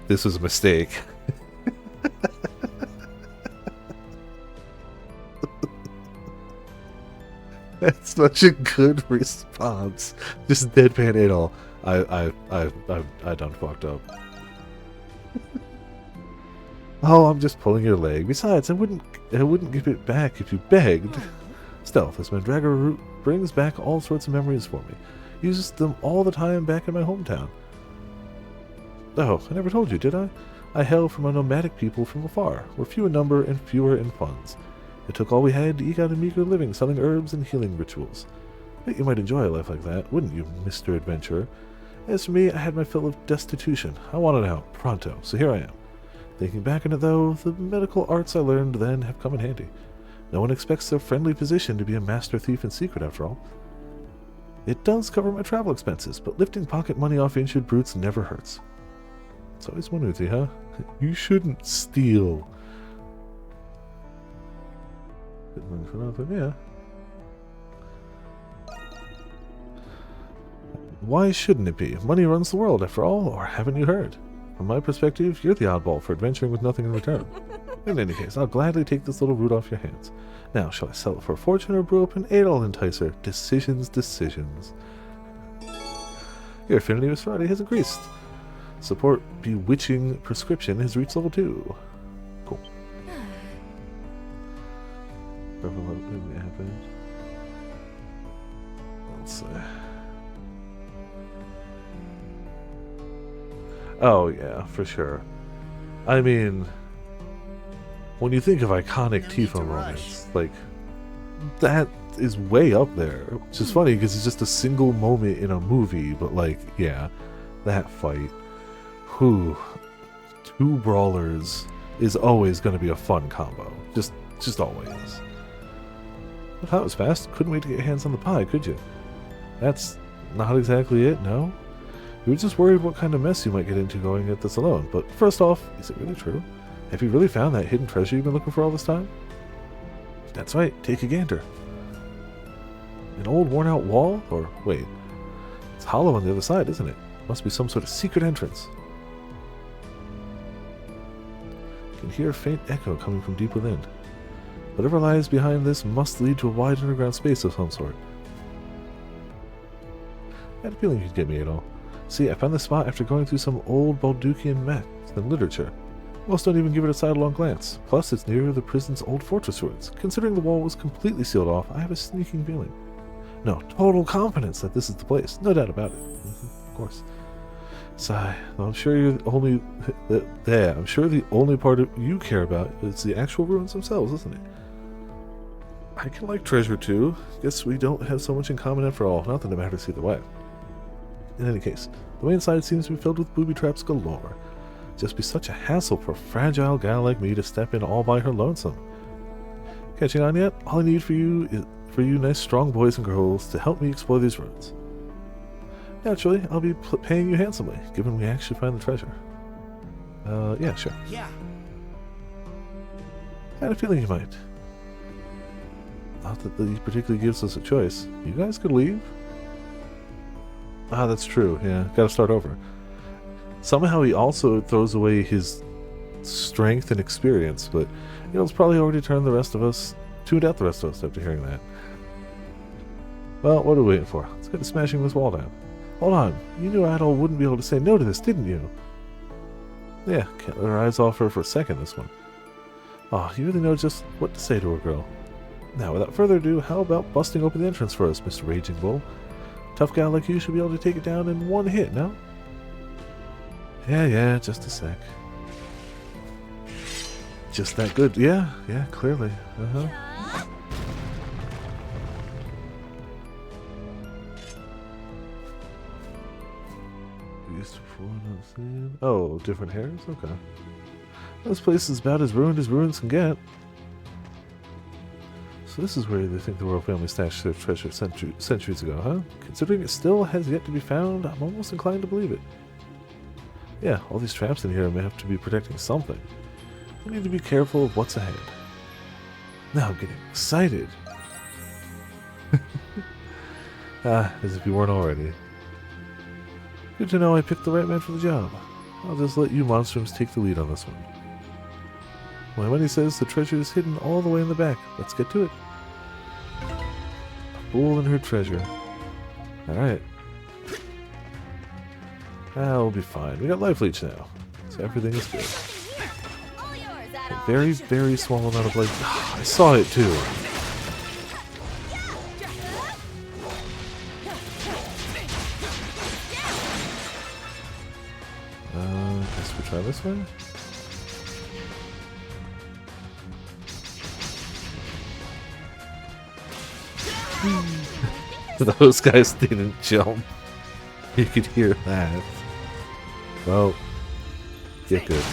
This was a mistake. That's such a good response. Just deadpan it all. I done fucked up. Oh, I'm just pulling your leg. Besides, I wouldn't give it back if you begged. Stealth, this Mandragora root brings back all sorts of memories for me. Uses them all the time back in my hometown. Oh, I never told you, did I? I hail from a nomadic people from afar. We're few in number and fewer in funds. It took all we had to eke out a meager living selling herbs and healing rituals. Bet you might enjoy a life like that, wouldn't you, Mr. Adventurer? As for me, I had my fill of destitution. I wanted out, pronto, so here I am. Thinking back on it, though, the medical arts I learned then have come in handy. No one expects their friendly position to be a master thief in secret, after all. It does cover my travel expenses, but lifting pocket money off injured brutes never hurts. It's always one with you, huh? You shouldn't steal. Yeah. Why shouldn't it be? Money runs the world, after all, or haven't you heard? From my perspective, you're the oddball for adventuring with nothing in return. In any case, I'll gladly take this little root off your hands. Now, shall I sell it for a fortune or brew up an Adol enticer? Decisions, decisions. Your affinity with Friday has increased. Support Bewitching Prescription has reached level 2. Cool. What happened? Let's see. Oh, yeah, for sure. I mean, when you think of iconic Tifa moments, like, that is way up there. Which is funny because it's just a single moment in a movie, but, like, yeah, that fight. Whew. 2 brawlers is always going to be a fun combo. Just always. But that was fast. Couldn't wait to get your hands on the pie, could you? That's not exactly it, no? We were just worried what kind of mess you might get into going at this alone. But first off, is it really true? Have you really found that hidden treasure you've been looking for all this time? That's right, take a gander. An old worn-out wall? Or, wait, it's hollow on the other side, isn't it? Must be some sort of secret entrance. You can hear a faint echo coming from deep within. Whatever lies behind this must lead to a wide underground space of some sort. I had a feeling you'd get me at all. See, I found this spot after going through some old Baldukian maps and literature. Most don't even give it a sidelong glance. Plus, it's near the prison's old fortress ruins. Considering the wall was completely sealed off, I have a sneaking feeling. No, total confidence that this is the place. No doubt about it. Of course. Sigh. Well, I'm sure you're the only... I'm sure the only part you care about is the actual ruins themselves, isn't it? I can like treasure too. Guess we don't have so much in common after all. Not that it matters either way. In any case, the main side seems to be filled with booby traps galore. Just be such a hassle for a fragile gal like me to step in all by her lonesome. Catching on yet? All I need for you is nice strong boys and girls to help me explore these ruins. Naturally, I'll be paying you handsomely, given we actually find the treasure. Yeah, sure. Yeah. I had a feeling you might. Not that he particularly gives us a choice. You guys could leave. Ah, that's true. Yeah, gotta start over. Somehow he also throws away his strength and experience, but you know, it's probably already tuned out the rest of us after hearing that. Well, what are we waiting for? Let's get to smashing this wall down. Hold on, you knew Adol wouldn't be able to say no to this, didn't you? Yeah, can't let our eyes off her for a second, this one. Oh, you really know just what to say to her, girl. Now, without further ado, how about busting open the entrance for us, Mr. Raging Bull? Tough guy like you should be able to take it down in one hit, no? Yeah, just a sec. Just that good. Yeah, clearly. Oh, different hairs? Okay. This place is about as ruins can get. So this is where they think the royal family stashed their treasure centuries ago, huh? Considering it still has yet to be found, I'm almost inclined to believe it. Yeah, all these traps in here may have to be protecting something. We need to be careful of what's ahead. Now I'm getting excited. As if you weren't already. Good to know I picked the right man for the job. I'll just let you monstroms take the lead on this one. My money says the treasure is hidden all the way in the back. Let's get to it. A fool and her treasure. Alright. We'll be fine. We got life leech now. So everything is good. A very, very small amount of life. I saw it too. Guess we try this way? Those guys didn't jump. You could hear that. Well, get good.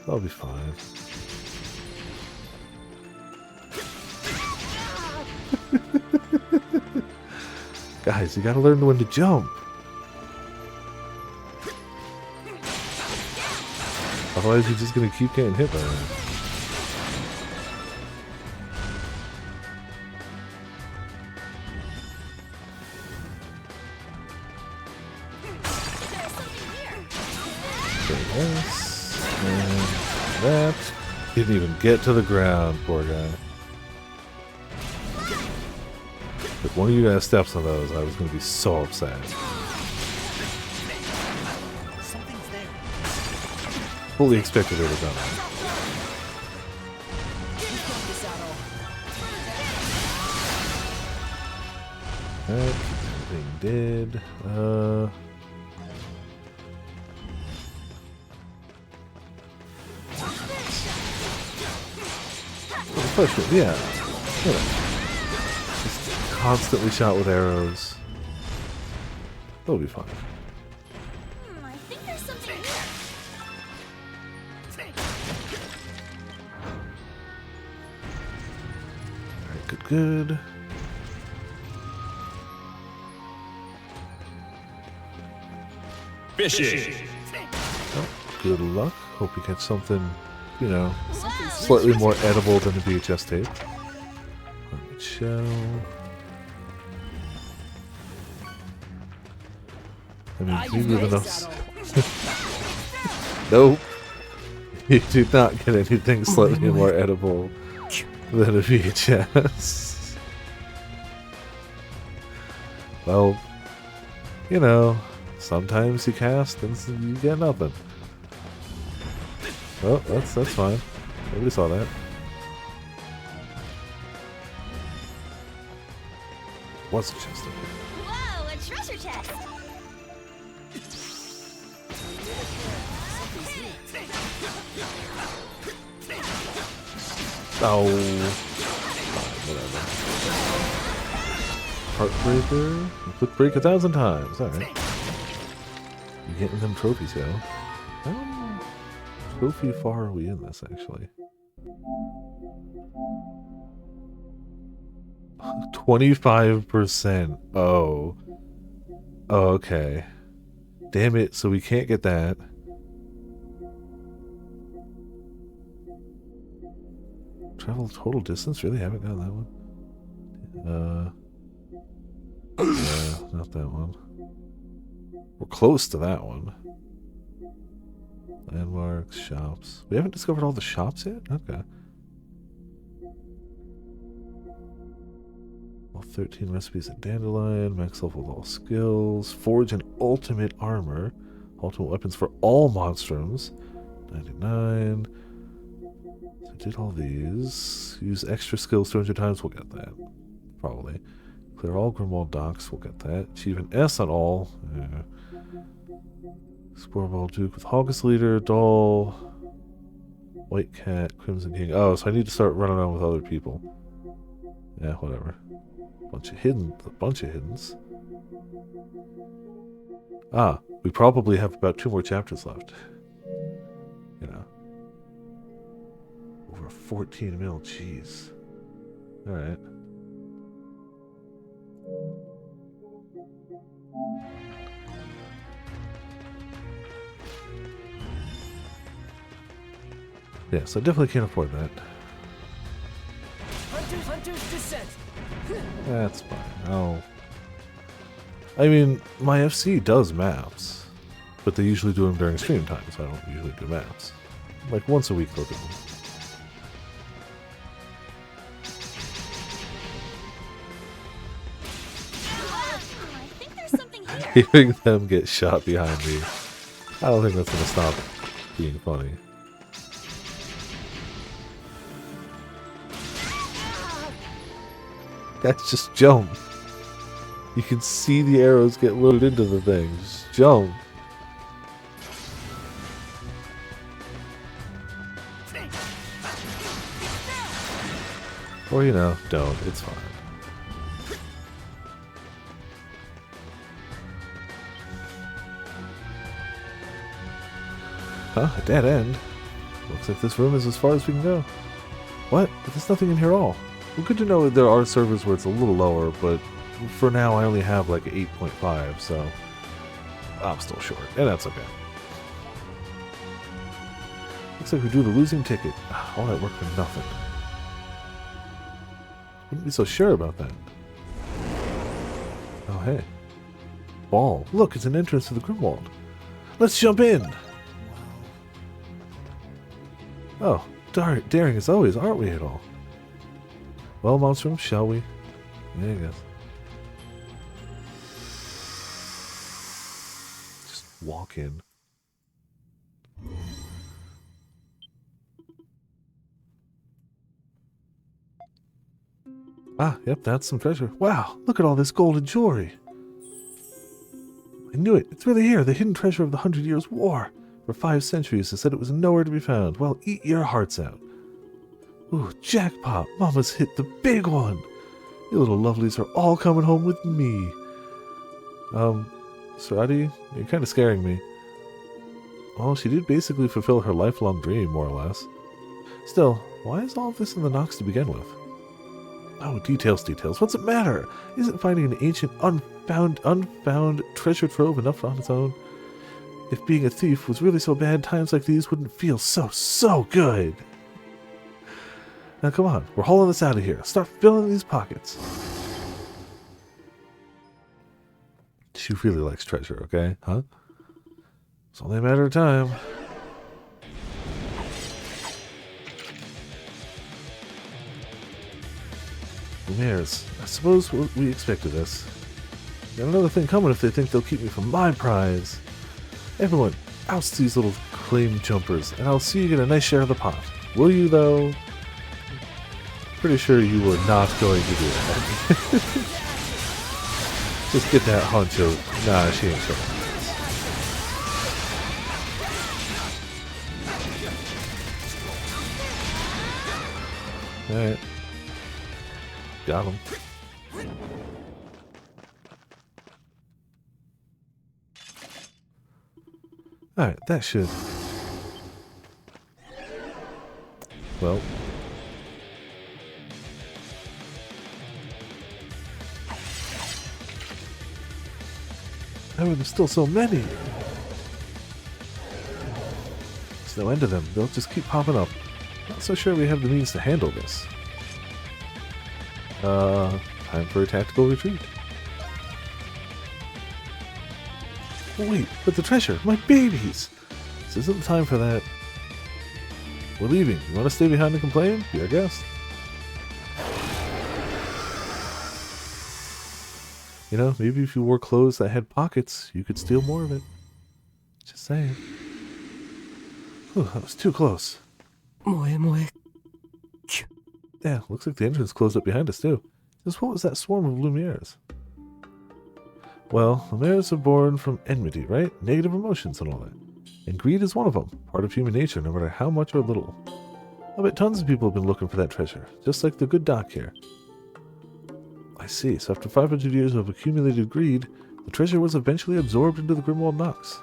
I'll be fine. Guys, you gotta learn when to jump. Otherwise, you're just gonna keep getting hit by that. this. And that. Didn't even get to the ground, poor guy. If one of you guys steps on those, I was going to be so upset. Something's there. Fully expected it to done that. That thing did. Yeah. Just constantly shot with arrows. That'll be fine. I think there's something here. Alright, good, good. Fishing. Oh, good luck. Hope you catch something, you know, slightly more edible than a VHS tape. Let shell. I mean, you need enough. Nope. You do not get anything slightly more edible than a VHS. Well, you know, sometimes you cast and you get nothing. Oh, that's fine. Nobody saw that. What's a chest in here? Whoa, a treasure chest. Oh, fine, whatever. Heartbreaker. You click break 1,000 times. All right. You getting them trophies, yo? How far are we in this, actually? 25%. Oh. Oh, okay. Damn it, so we can't get that. Travel total distance? Really? Haven't gotten that one? Yeah, not that one. We're close to that one. Landmarks, shops. We haven't discovered all the shops yet? Okay. All 13 recipes at Dandelion. Max level with all skills. Forge and ultimate armor. Ultimate weapons for all monstrums. 99. So I did all these. Use extra skills 200 times. We'll get that. Probably. Clear all Grimwald docks. We'll get that. Achieve an S on all. Yeah. Explore Duke with Hoggus Leader, Doll, White Cat, Crimson King. Oh, so I need to start running around with other people. Yeah, whatever. A bunch of hiddens. Ah, we probably have about 2 more chapters left. You know. Over 14 mil, jeez. Alright. Yeah, so I definitely can't afford that. Hunter's Descent. That's fine. Oh. I mean, my FC does maps, but they usually do them during stream time, so I don't usually do maps. Like once a week they'll do them. I think there's something here. Hearing them get shot behind me, I don't think that's going to stop being funny. That's just jump. You can see the arrows get loaded into the thing. Just jump. Or, you know, don't. It's fine. Huh? A dead end? Looks like this room is as far as we can go. What? But there's nothing in here at all. Well, good to know that there are servers where it's a little lower, but for now I only have like 8.5, so I'm still short, and that's okay. Looks like we drew the losing ticket. All that work for nothing. Wouldn't be so sure about that. Oh, hey. Ball. Look, it's an entrance to the Grimwald. Let's jump in! Wow, Oh, daring as always, aren't we at all? Well, Monstrum, shall we? Yeah, I guess. Just walk in. Ah, yep, that's some treasure. Wow, look at all this gold and jewelry. I knew it. It's really here, the hidden treasure of the 100 Years' War. For 5 centuries, they said it was nowhere to be found. Well, eat your hearts out. Ooh, jackpot. Mama's hit the big one. You little lovelies are all coming home with me. Sarati, you're kind of scaring me. Well, she did basically fulfill her lifelong dream, more or less. Still, why is all of this in the Nox to begin with? Oh, details. What's it matter? Isn't finding an ancient, unfound treasure trove enough on its own? If being a thief was really so bad, times like these wouldn't feel so good. Now come on, we're hauling this out of here. Start filling these pockets. She really likes treasure, okay? Huh? It's only a matter of time. Lumières, I suppose we expected this. Got another thing coming if they think they'll keep me from my prize. Everyone, oust these little claim jumpers, and I'll see you get a nice share of the pot. Will you, though? Pretty sure you were not going to do that. Just get that honcho. Nah, she ain't sure. Alright. Got him. Alright, that should... Well... How are there still so many? There's no end to them. They'll just keep popping up. Not so sure we have the means to handle this. Time for a tactical retreat. Wait, but the treasure! My babies! This isn't the time for that. We're leaving. You want to stay behind and complain? Be our guest. You know, maybe if you wore clothes that had pockets, you could steal more of it. Just saying. Ooh, that was too close. Yeah, looks like the entrance closed up behind us, too. Just what was that swarm of Lumières? Well, Lumières are born from enmity, right? Negative emotions and all that. And greed is one of them, part of human nature, no matter how much or little. I bet tons of people have been looking for that treasure, just like the good doc here. I see, so after 500 years of accumulated greed, the treasure was eventually absorbed into the Grimwald Nox.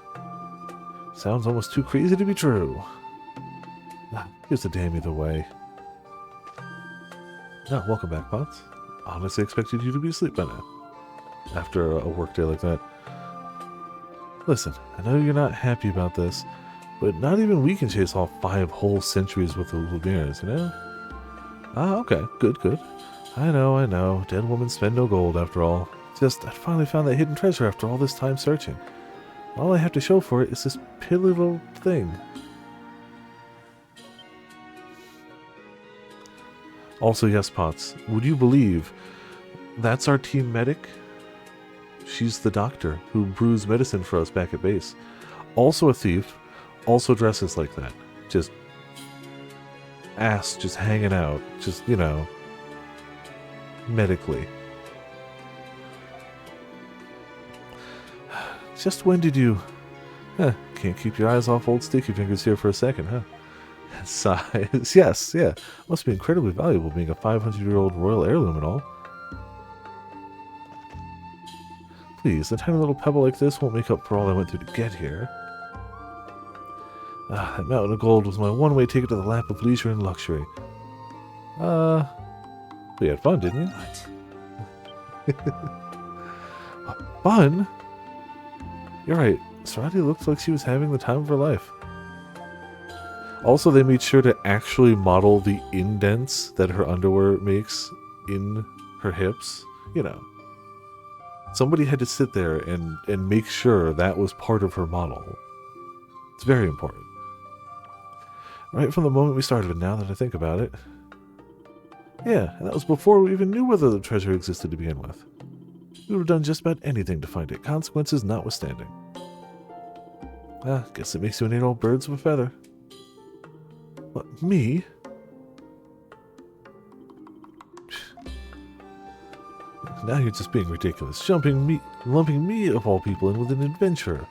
Sounds almost too crazy to be true. Here's the damn either way. Now, welcome back, Potts. Honestly expected you to be asleep by now. After a workday like that. Listen, I know you're not happy about this, but not even we can chase all 5 whole centuries with the Lumières, you know? Ah, okay, good. I know. Dead women spend no gold after all. Just, I finally found that hidden treasure after all this time searching. All I have to show for it is this piddly little thing. Also, yes, Potts, would you believe that's our team medic? She's the doctor who brews medicine for us back at base. Also a thief, also dresses like that. Just ass just hanging out, just, you know, medically. Just when did you... can't keep your eyes off old Sticky Fingers here for a second, huh? Size. Yes, yeah. Must be incredibly valuable being a 500-year-old royal heirloom and all. Please, a tiny little pebble like this won't make up for all I went through to get here. Ah, that mountain of gold was my one-way ticket to the lap of leisure and luxury. We had fun, didn't you? Fun? You're right. Sarati looked like she was having the time of her life. Also, they made sure to actually model the indents that her underwear makes in her hips. You know. Somebody had to sit there and make sure that was part of her model. It's very important. Right from the moment we started, now that I think about it. Yeah, and that was before we even knew whether the treasure existed to begin with. We would have done just about anything to find it, consequences notwithstanding. Ah, guess it makes you an 8-old birds of a feather. What, me? Now you're just being ridiculous, lumping me of all people in with an adventurer.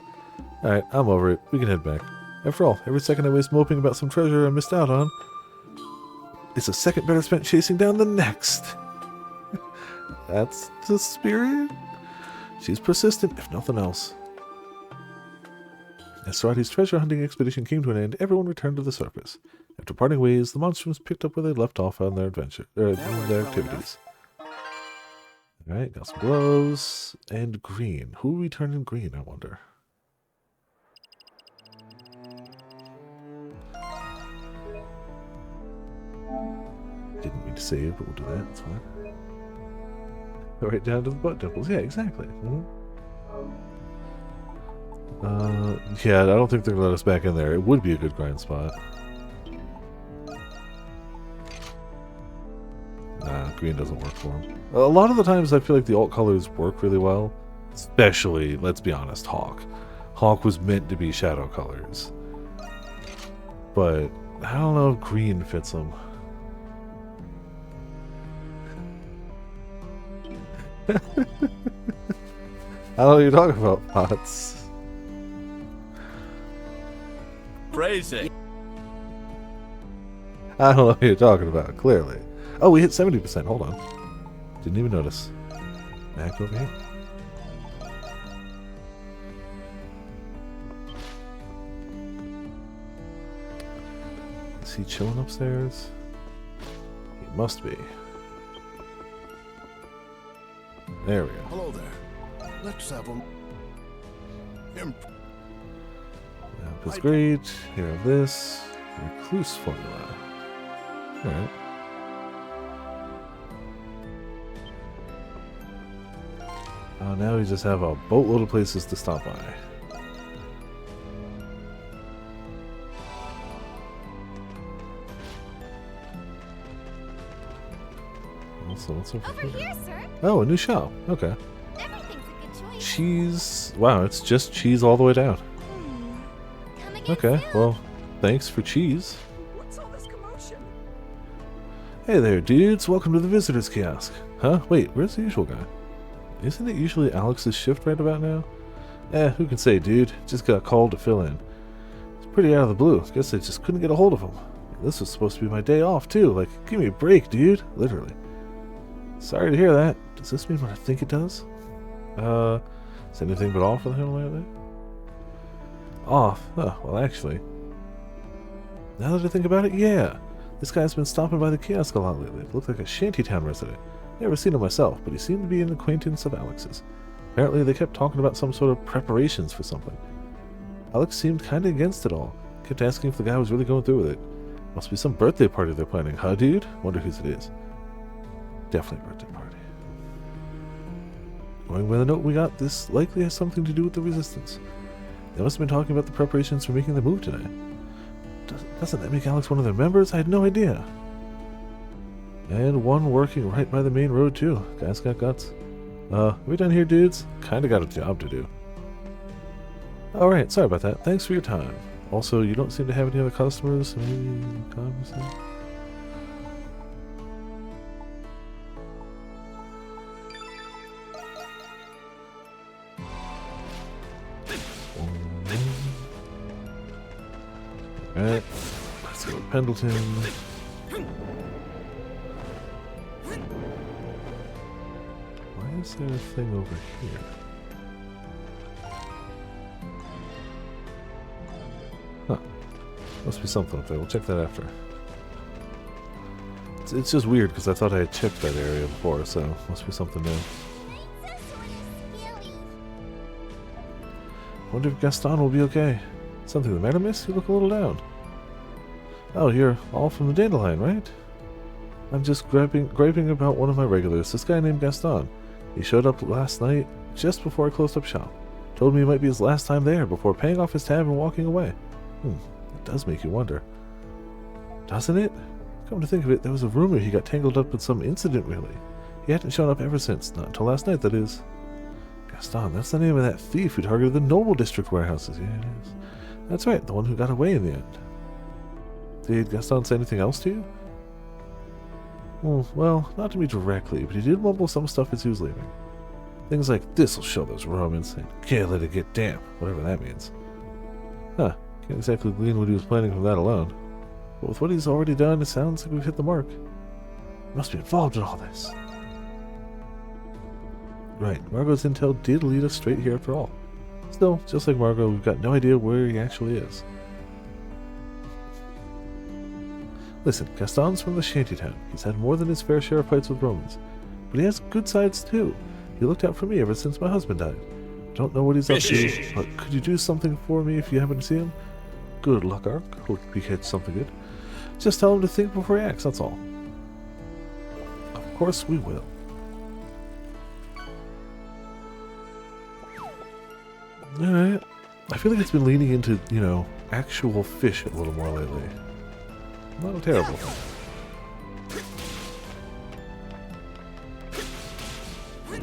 Alright, I'm over it. We can head back. After all, every second I waste moping about some treasure I missed out on is a second better spent chasing down the next. That's the spirit. She's persistent, if nothing else. As Sarati's treasure hunting expedition came to an end, everyone returned to the surface. After parting ways, the Monstroms picked up where they left off on their adventure, their activities. Alright, got some glows. And green. Who will we turn in green, I wonder? Didn't mean to save, but we'll do that. It's fine. Right down to the butt dimples. Yeah, exactly. Yeah, I don't think they're gonna let us back in there. It would be a good grind spot. Nah, green doesn't work for them. A lot of the times I feel like the alt colors work really well. Especially, let's be honest, Hawk. Hawk was meant to be shadow colors. But I don't know if green fits them. I don't know what you're talking about, Pots. Crazy. I don't know what you're talking about, clearly. Oh, we hit 70%. Hold on. Didn't even notice. Back over here. Is he chilling upstairs? He must be. There we go. Hello there. Let's have a... That's great. Here have this. Recluse formula. Alright. Now we just have a boatload of places to stop by. Also, what's over here, sir. Oh, a new shop. Okay. Everything's a good choice. Cheese. Wow, it's just cheese all the way down. Okay, well, thanks for cheese. What's all this commotion? Hey there, dudes. Welcome to the visitor's kiosk. Huh? Wait, where's the usual guy? Isn't it usually Alex's shift right about now? Who can say, dude? Just got called to fill in. It's pretty out of the blue. Guess I just couldn't get a hold of him. This was supposed to be my day off, too. Like, give me a break, dude. Literally. Sorry to hear that. Does this mean what I think it does? Is anything but off for the Himalaya? Off? Oh, well, actually. Now that I think about it, yeah. This guy's been stopping by the kiosk a lot lately. Looked like a shantytown resident. Never seen him myself, but he seemed to be an acquaintance of Alex's. Apparently, they kept talking about some sort of preparations for something. Alex seemed kinda against it all. Kept asking if the guy was really going through with it. Must be some birthday party they're planning, huh, dude? Wonder whose it is. Definitely a birthday party. Going by the note we got, this likely has something to do with the Resistance. They must have been talking about the preparations for making the move tonight. Doesn't that make Alex one of their members? I had no idea. And one working right by the main road, too. Guy's got guts. We done here, dudes? Kinda got a job to do. Alright, sorry about that. Thanks for your time. Also, you don't seem to have any other customers. Maybe cognizant? Alright, let's go to Pendleton. Why is there a thing over here? Huh. Must be something up there. We'll check that after. It's just weird because I thought I had checked that area before, so must be something new. Wonder if Gaston will be okay. Something the matter, miss? You look a little down. Oh, you're all from the Dandelion, right? I'm just griping about one of my regulars, this guy named Gaston. He showed up last night, just before I closed up shop. Told me it might be his last time there, before paying off his tab and walking away. It does make you wonder. Doesn't it? Come to think of it, there was a rumor he got tangled up in some incident, really. He hadn't shown up ever since, not until last night, that is. Gaston, that's the name of that thief who targeted the Noble District warehouses. Yeah, it is. That's right, the one who got away in the end. Did Gaston say anything else to you? Well, not to me directly, but he did mumble some stuff as he was leaving. Things like, this'll show those Romans, and can't let it get damp, whatever that means. Huh, can't exactly glean what he was planning from that alone. But with what he's already done, it sounds like we've hit the mark. He must be involved in all this. Right, Margot's intel did lead us straight here after all. Still, just like Margot, we've got no idea where he actually is. Listen, Gaston's from the shantytown. He's had more than his fair share of fights with Romans. But he has good sides too. He looked out for me ever since my husband died. Don't know what he's up to, but could you do something for me if you happen to see him? Good luck, Ark. Hope we catch something good. Just tell him to think before he acts, that's all. Of course we will. Alright. I feel like it's been leaning into, you know, actual fish a little more lately. Not terrible. Where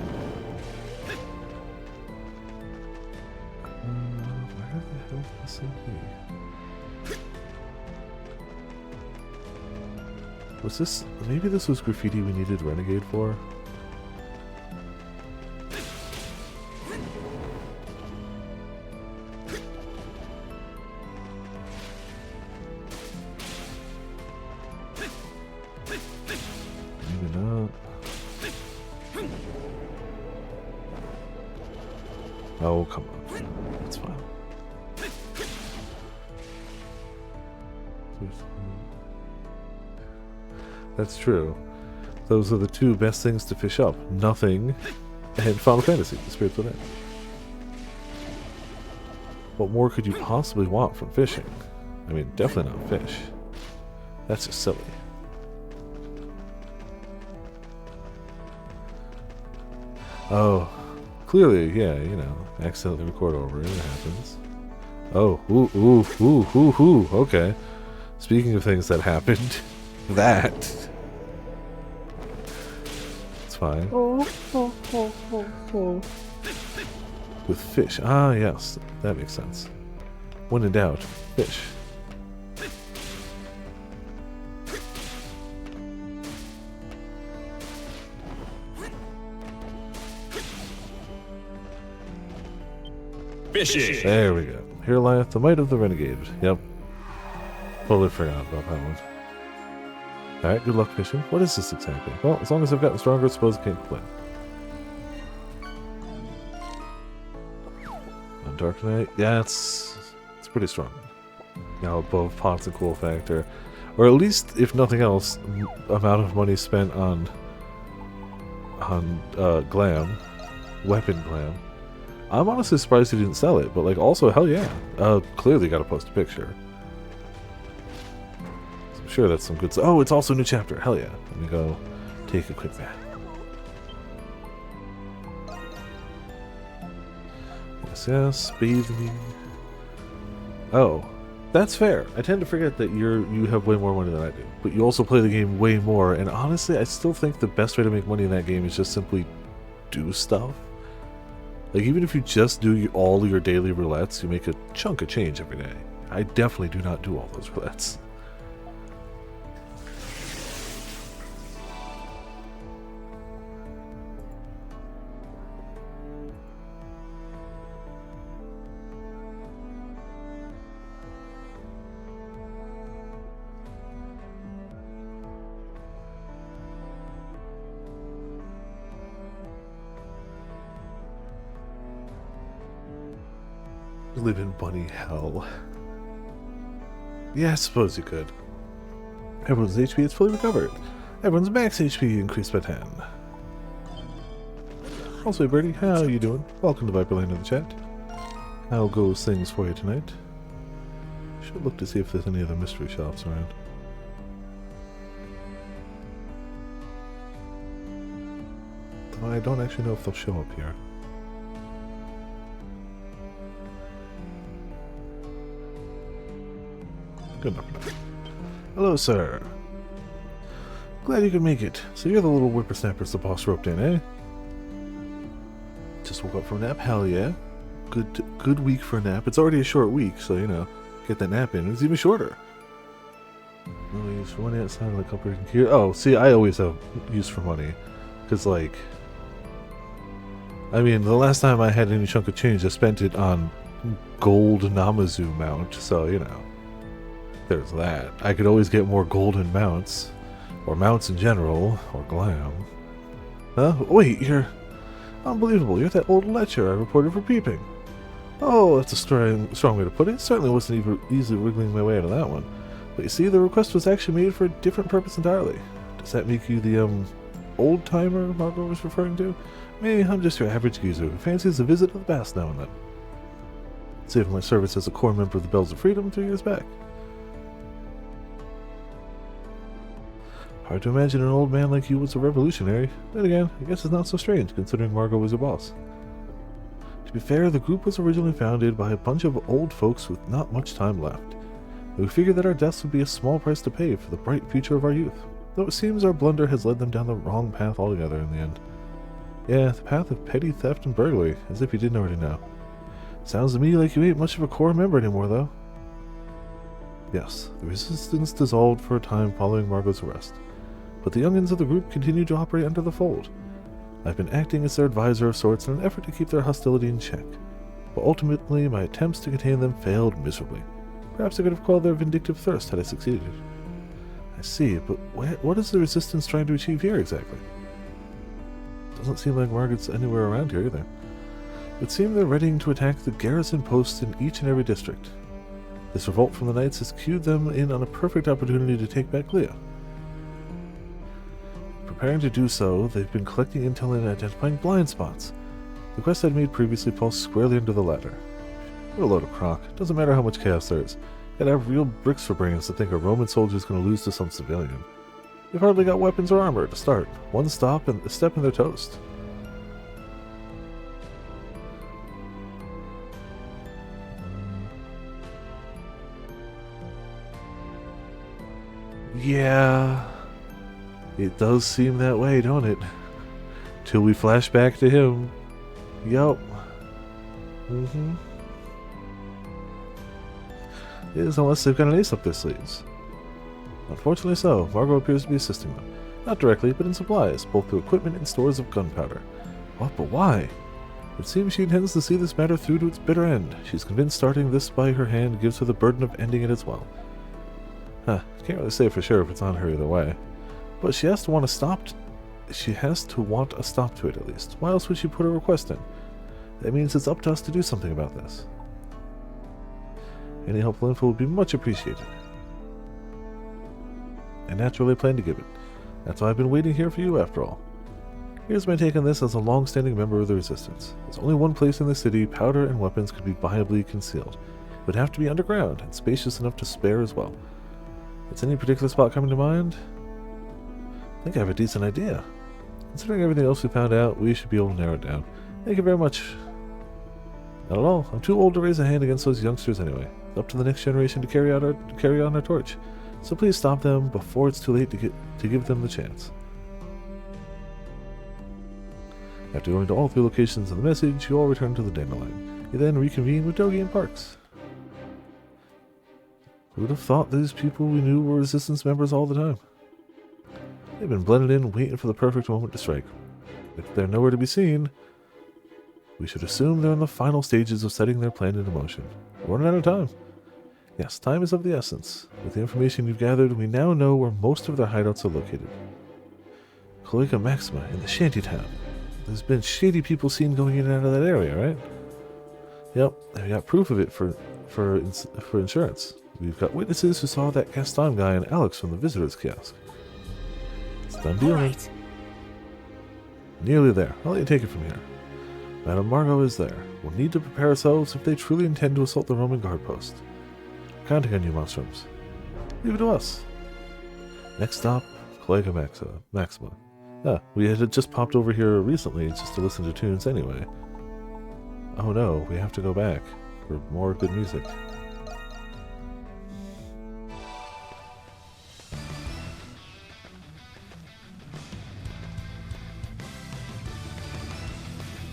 the hell is he? Was this... Maybe this was graffiti we needed Renegade for? Maybe not. Oh, come on. That's fine. That's true. Those are the two best things to fish up. Nothing and Final Fantasy, the Spirits Within. What more could you possibly want from fishing? I mean, definitely not fish. That's just silly. Oh, clearly, yeah, you know, accidentally record over it, it happens. Oh, ooh, okay. Speaking of things that happened, that. It's fine. With fish. Ah, yes, that makes sense. When in doubt, fish. Fishing. There we go. Here lieth the might of the renegade. Yep. Totally forgot about that one. Alright, good luck fishing. What is this exactly? Well, as long as I've gotten stronger, I suppose I can't complain. On Dark Knight, yeah, it's pretty strong. Now above Pots and Cool Factor. Or at least, if nothing else, amount of money spent on glam. Weapon glam. I'm honestly surprised he didn't sell it, but like also, hell yeah. Clearly gotta post a picture. So I'm sure that's some good stuff. Oh, it's also a new chapter. Hell yeah. Let me go take a quick bath. Yes, bathe me. Oh, that's fair. I tend to forget that you have way more money than I do. But you also play the game way more, and honestly, I still think the best way to make money in that game is just simply do stuff. Like, even if you just do all your daily roulettes, you make a chunk of change every day. I definitely do not do all those roulettes. Live in bunny hell. Yeah, I suppose you could. Everyone's HP is fully recovered. Everyone's max HP increased by 10. Also, Birdie, how are you doing? Welcome to Viperland in the chat. How goes things for you tonight? Should look to see if there's any other mystery shops around. Though I don't actually know if they'll show up here. Good enough. Hello, sir. Glad you could make it. So you're the little whippersnappers the boss roped in, eh? Just woke up from a nap? Hell yeah. Good week for a nap. It's already a short week, so, you know, get that nap in. It's even shorter. No use for money outside of the company. Oh, see, I always have use for money. Because, like, I mean, the last time I had any chunk of change, I spent it on gold Namazu mount, so, you know, there's that. I could always get more golden mounts, or mounts in general, or glam. Huh? Wait, you're... Unbelievable, you're that old lecher I reported for peeping. Oh, that's a strong way to put it. Certainly wasn't even easily wriggling my way out of that one. But you see, the request was actually made for a different purpose entirely. Does that make you the, old-timer Margot was referring to? Me, I'm just your average geezer who fancies a visit to the past now and then. Saving my service as a core member of the Bells of Freedom 3 years back. Hard to imagine an old man like you was a revolutionary. Then again, I guess it's not so strange, considering Margot was your boss. To be fair, the group was originally founded by a bunch of old folks with not much time left. We figured that our deaths would be a small price to pay for the bright future of our youth, though it seems our blunder has led them down the wrong path altogether in the end. Yeah, the path of petty theft and burglary, as if you didn't already know. Sounds to me like you ain't much of a core member anymore, though. Yes, the resistance dissolved for a time following Margot's arrest, but the youngins of the group continued to operate under the fold. I've been acting as their advisor of sorts in an effort to keep their hostility in check, but ultimately my attempts to contain them failed miserably. Perhaps I could have quelled their vindictive thirst had I succeeded. I see, but what is the resistance trying to achieve here exactly? Doesn't seem like Margot's anywhere around here either. It would seem they're readying to attack the garrison posts in each and every district. This revolt from the Knights has cued them in on a perfect opportunity to take back Leah. Preparing to do so, they've been collecting intel and identifying blind spots. The quest I'd made previously falls squarely under the latter. What a load of crock. Doesn't matter how much chaos there is. Gotta have real bricks for brains to think a Roman soldier's gonna lose to some civilian. They've hardly got weapons or armor to start. One step and they're toast. Yeah, it does seem that way, don't it? Till we flash back to him. Yup. It is, unless they've got an ace up their sleeves. Unfortunately so, Margot appears to be assisting them. Not directly, but in supplies, both through equipment and stores of gunpowder. What, but why? It seems she intends to see this matter through to its bitter end. She's convinced starting this by her hand gives her the burden of ending it as well. Can't really say for sure if it's on her either way. But she has to want a stop to it at least. Why else would she put a request in? That means it's up to us to do something about this. Any helpful info would be much appreciated. And naturally I plan to give it. That's why I've been waiting here for you after all. Here's my take on this as a long-standing member of the Resistance. There's only one place in the city powder and weapons could be viably concealed. It would have to be underground, and spacious enough to spare as well. Is any particular spot coming to mind? I think I have a decent idea. Considering everything else we found out, we should be able to narrow it down. Thank you very much. Not at all. I'm too old to raise a hand against those youngsters anyway. It's up to the next generation to carry on our torch. So please stop them before it's too late to give them the chance. After going to all 3 locations in the message, you all return to the Dandelion. You then reconvene with Dogi and Parks. Who would have thought these people we knew were Resistance members all the time? They've been blended in, waiting for the perfect moment to strike. If they're nowhere to be seen, we should assume they're in the final stages of setting their plan into motion. We're running out of time. Yes, time is of the essence. With the information you've gathered, we now know where most of their hideouts are located. Cloaca Maxima in the shantytown. There's been shady people seen going in and out of that area, right? Yep, and we got proof of it for insurance. We've got witnesses who saw that Gaston guy and Alex from the visitor's kiosk. It's done deal. Right. Nearly there. I'll let you take it from here. Madame Margot is there. We'll need to prepare ourselves if they truly intend to assault the Roman guard post. Counting on you, Monstrums. Leave it to us. Next stop, Cloaca Maxima. We had just popped over here recently just to listen to tunes anyway. Oh no, we have to go back for more good music.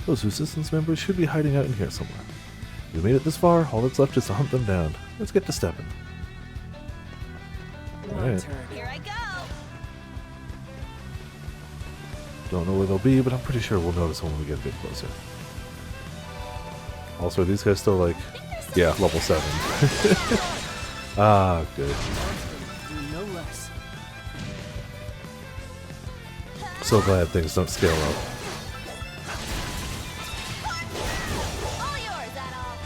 Those resistance members should be hiding out in here somewhere. We made it this far, all that's left is to hunt them down. Let's get to stepping. Alright. Here I go. Don't know where they'll be, but I'm pretty sure we'll notice them when we get a bit closer. Also, are these guys still like... Yeah, level 7. Ah, good. No less. So glad things don't scale up. All yours, Adolf.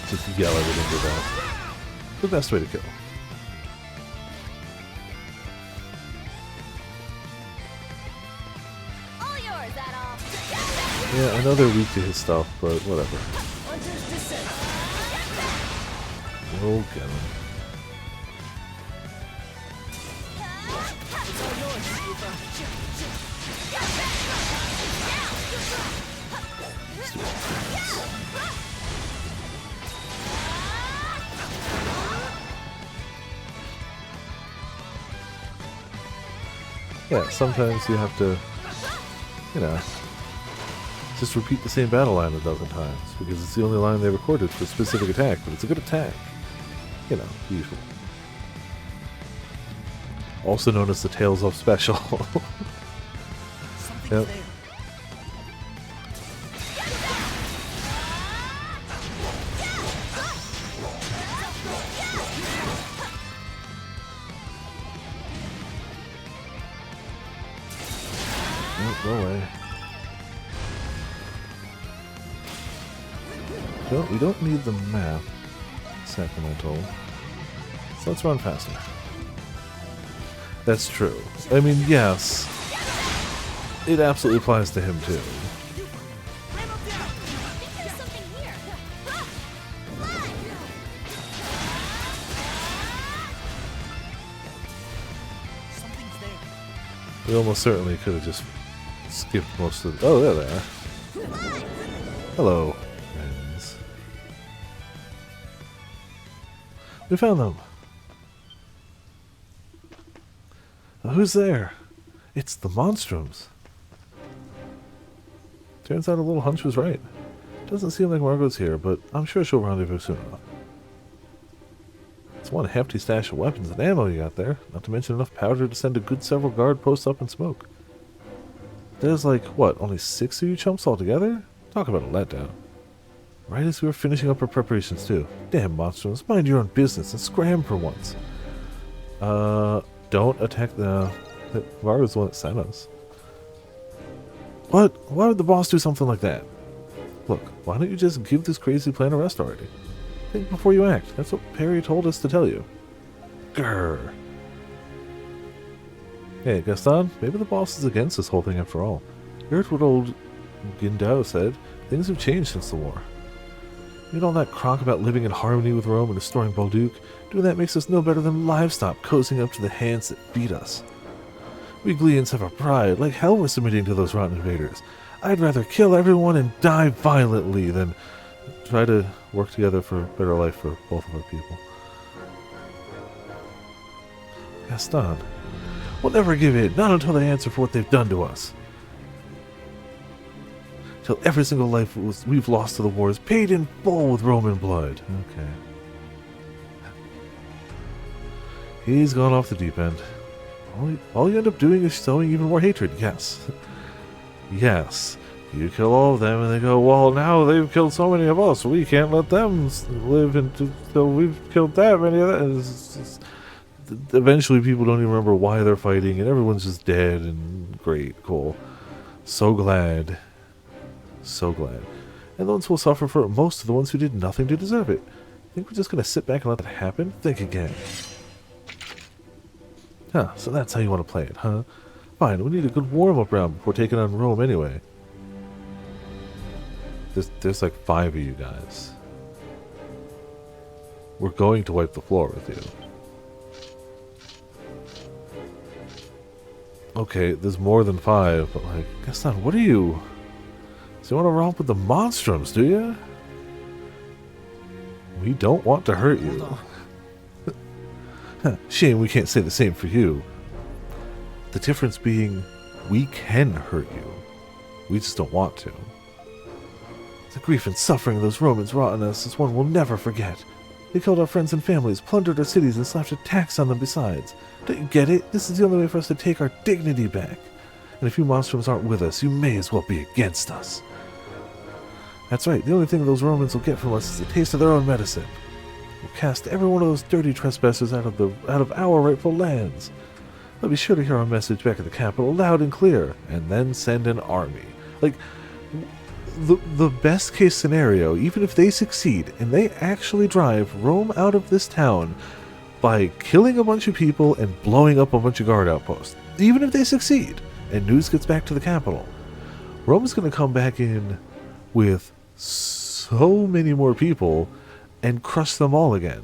Just yell everything to that. The best way to kill. All yours, Adolf. Yeah, I know they're weak to his stuff, but whatever. Hunter's descent. We'll get him. It's all yours, Yufa. Yeah, sometimes you have to, you know, just repeat the same battle line a dozen times, because it's the only line they recorded for a specific attack, but it's a good attack. You know, usual. Also known as the Tales of Special. Yep. Nope, no way. We don't need the map, Sacramento. So let's run faster. That's true. I mean, yes. It absolutely applies to him, too. We almost certainly could have just skipped most of the... Oh, there they are. Hello, friends. We found them. Who's there? It's the Monstroms. Turns out a little hunch was right. Doesn't seem like Margot's here, but I'm sure she'll rendezvous soon enough. It's one hefty stash of weapons and ammo you got there, not to mention enough powder to send a good several guard posts up in smoke. There's like, what, only 6 of you chumps altogether? Talk about a letdown. Right as we were finishing up our preparations too. Damn Monstroms, mind your own business and scram for once. Don't attack the... Margot's the one that sent us. What? Why would the boss do something like that? Look, why don't you just give this crazy plan a rest already? Think before you act. That's what Perry told us to tell you. Grrr. Hey, Gaston, maybe the boss is against this whole thing after all. You heard what old Gindao said. Things have changed since the war. You know all that crock about living in harmony with Rome and restoring Bolduc? Doing that makes us no better than livestock cozying up to the hands that beat us. We Gleans have our pride. Like hell we're submitting to those rotten invaders. I'd rather kill everyone and die violently than try to work together for a better life for both of our people. Gaston, we'll never give in, not until they answer for what they've done to us. Till every single life we've lost to the war is paid in full with Roman blood. Okay. He's gone off the deep end. All you end up doing is sowing even more hatred, yes. Yes. You kill all of them and they go, well, now they've killed so many of us, we can't let them live until we've killed that many of them. Eventually people don't even remember why they're fighting and everyone's just dead and great, cool. So glad. So glad. And the ones who will suffer for it most are the ones who did nothing to deserve it. Think we're just going to sit back and let that happen? Think again. Huh, so that's how you want to play it, huh? Fine, we need a good warm-up round before taking on Rome anyway. There's like 5 of you guys. We're going to wipe the floor with you. Okay, there's more than 5, but like, Gaston, what are you? So you want to romp with the Monstroms, do you? We don't want to hurt you. Shame we can't say the same for you. The difference being, we can hurt you. We just don't want to. The grief and suffering those Romans wrought on us is one we'll never forget. They killed our friends and families, plundered our cities, and slapped a tax on them besides. Don't you get it? This is the only way for us to take our dignity back. And if you monstroms aren't with us, you may as well be against us. That's right, the only thing those Romans will get from us is a taste of their own medicine. We'll cast every one of those dirty trespassers out of our rightful lands. They'll be sure to hear our message back at the capital loud and clear, and then send an army. Like, the best case scenario, even if they succeed, and they actually drive Rome out of this town by killing a bunch of people and blowing up a bunch of guard outposts, even if they succeed, and news gets back to the capital, Rome is going to come back in with so many more people and crush them all again.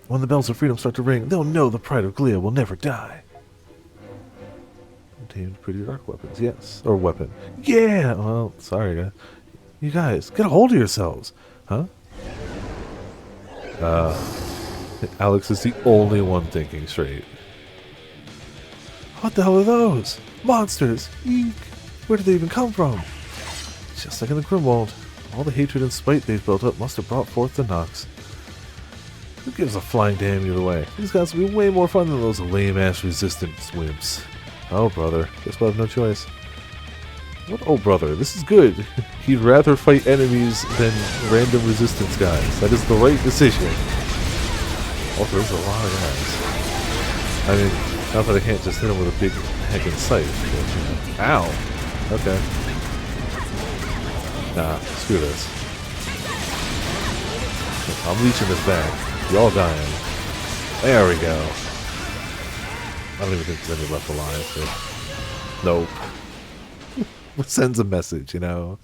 When the bells of freedom start to ring, they'll know the pride of Glea will never die. Obtained pretty dark weapons, yes. Or weapon. Yeah! Well, sorry, guys. You guys, get a hold of yourselves. Huh? Alex is the only one thinking straight. What the hell are those? Monsters! Eek! Where did they even come from? Just like in the Grimwald. All the hatred and spite they've built up must have brought forth the Nox. Who gives a flying damn either way? These guys will be way more fun than those lame-ass resistance wimps. Oh, brother. Guess we'll have no choice. What? Oh, brother. This is good. He'd rather fight enemies than random resistance guys. That is the right decision. Also, there's a lot of guys. I mean, not that I can't just hit him with a big heckin' scythe. But, you know. Ow! Okay. Nah, screw this. I'm leeching this back. Y'all dying. There we go. I don't even think there's any left alive. But nope. It sends a message, you know?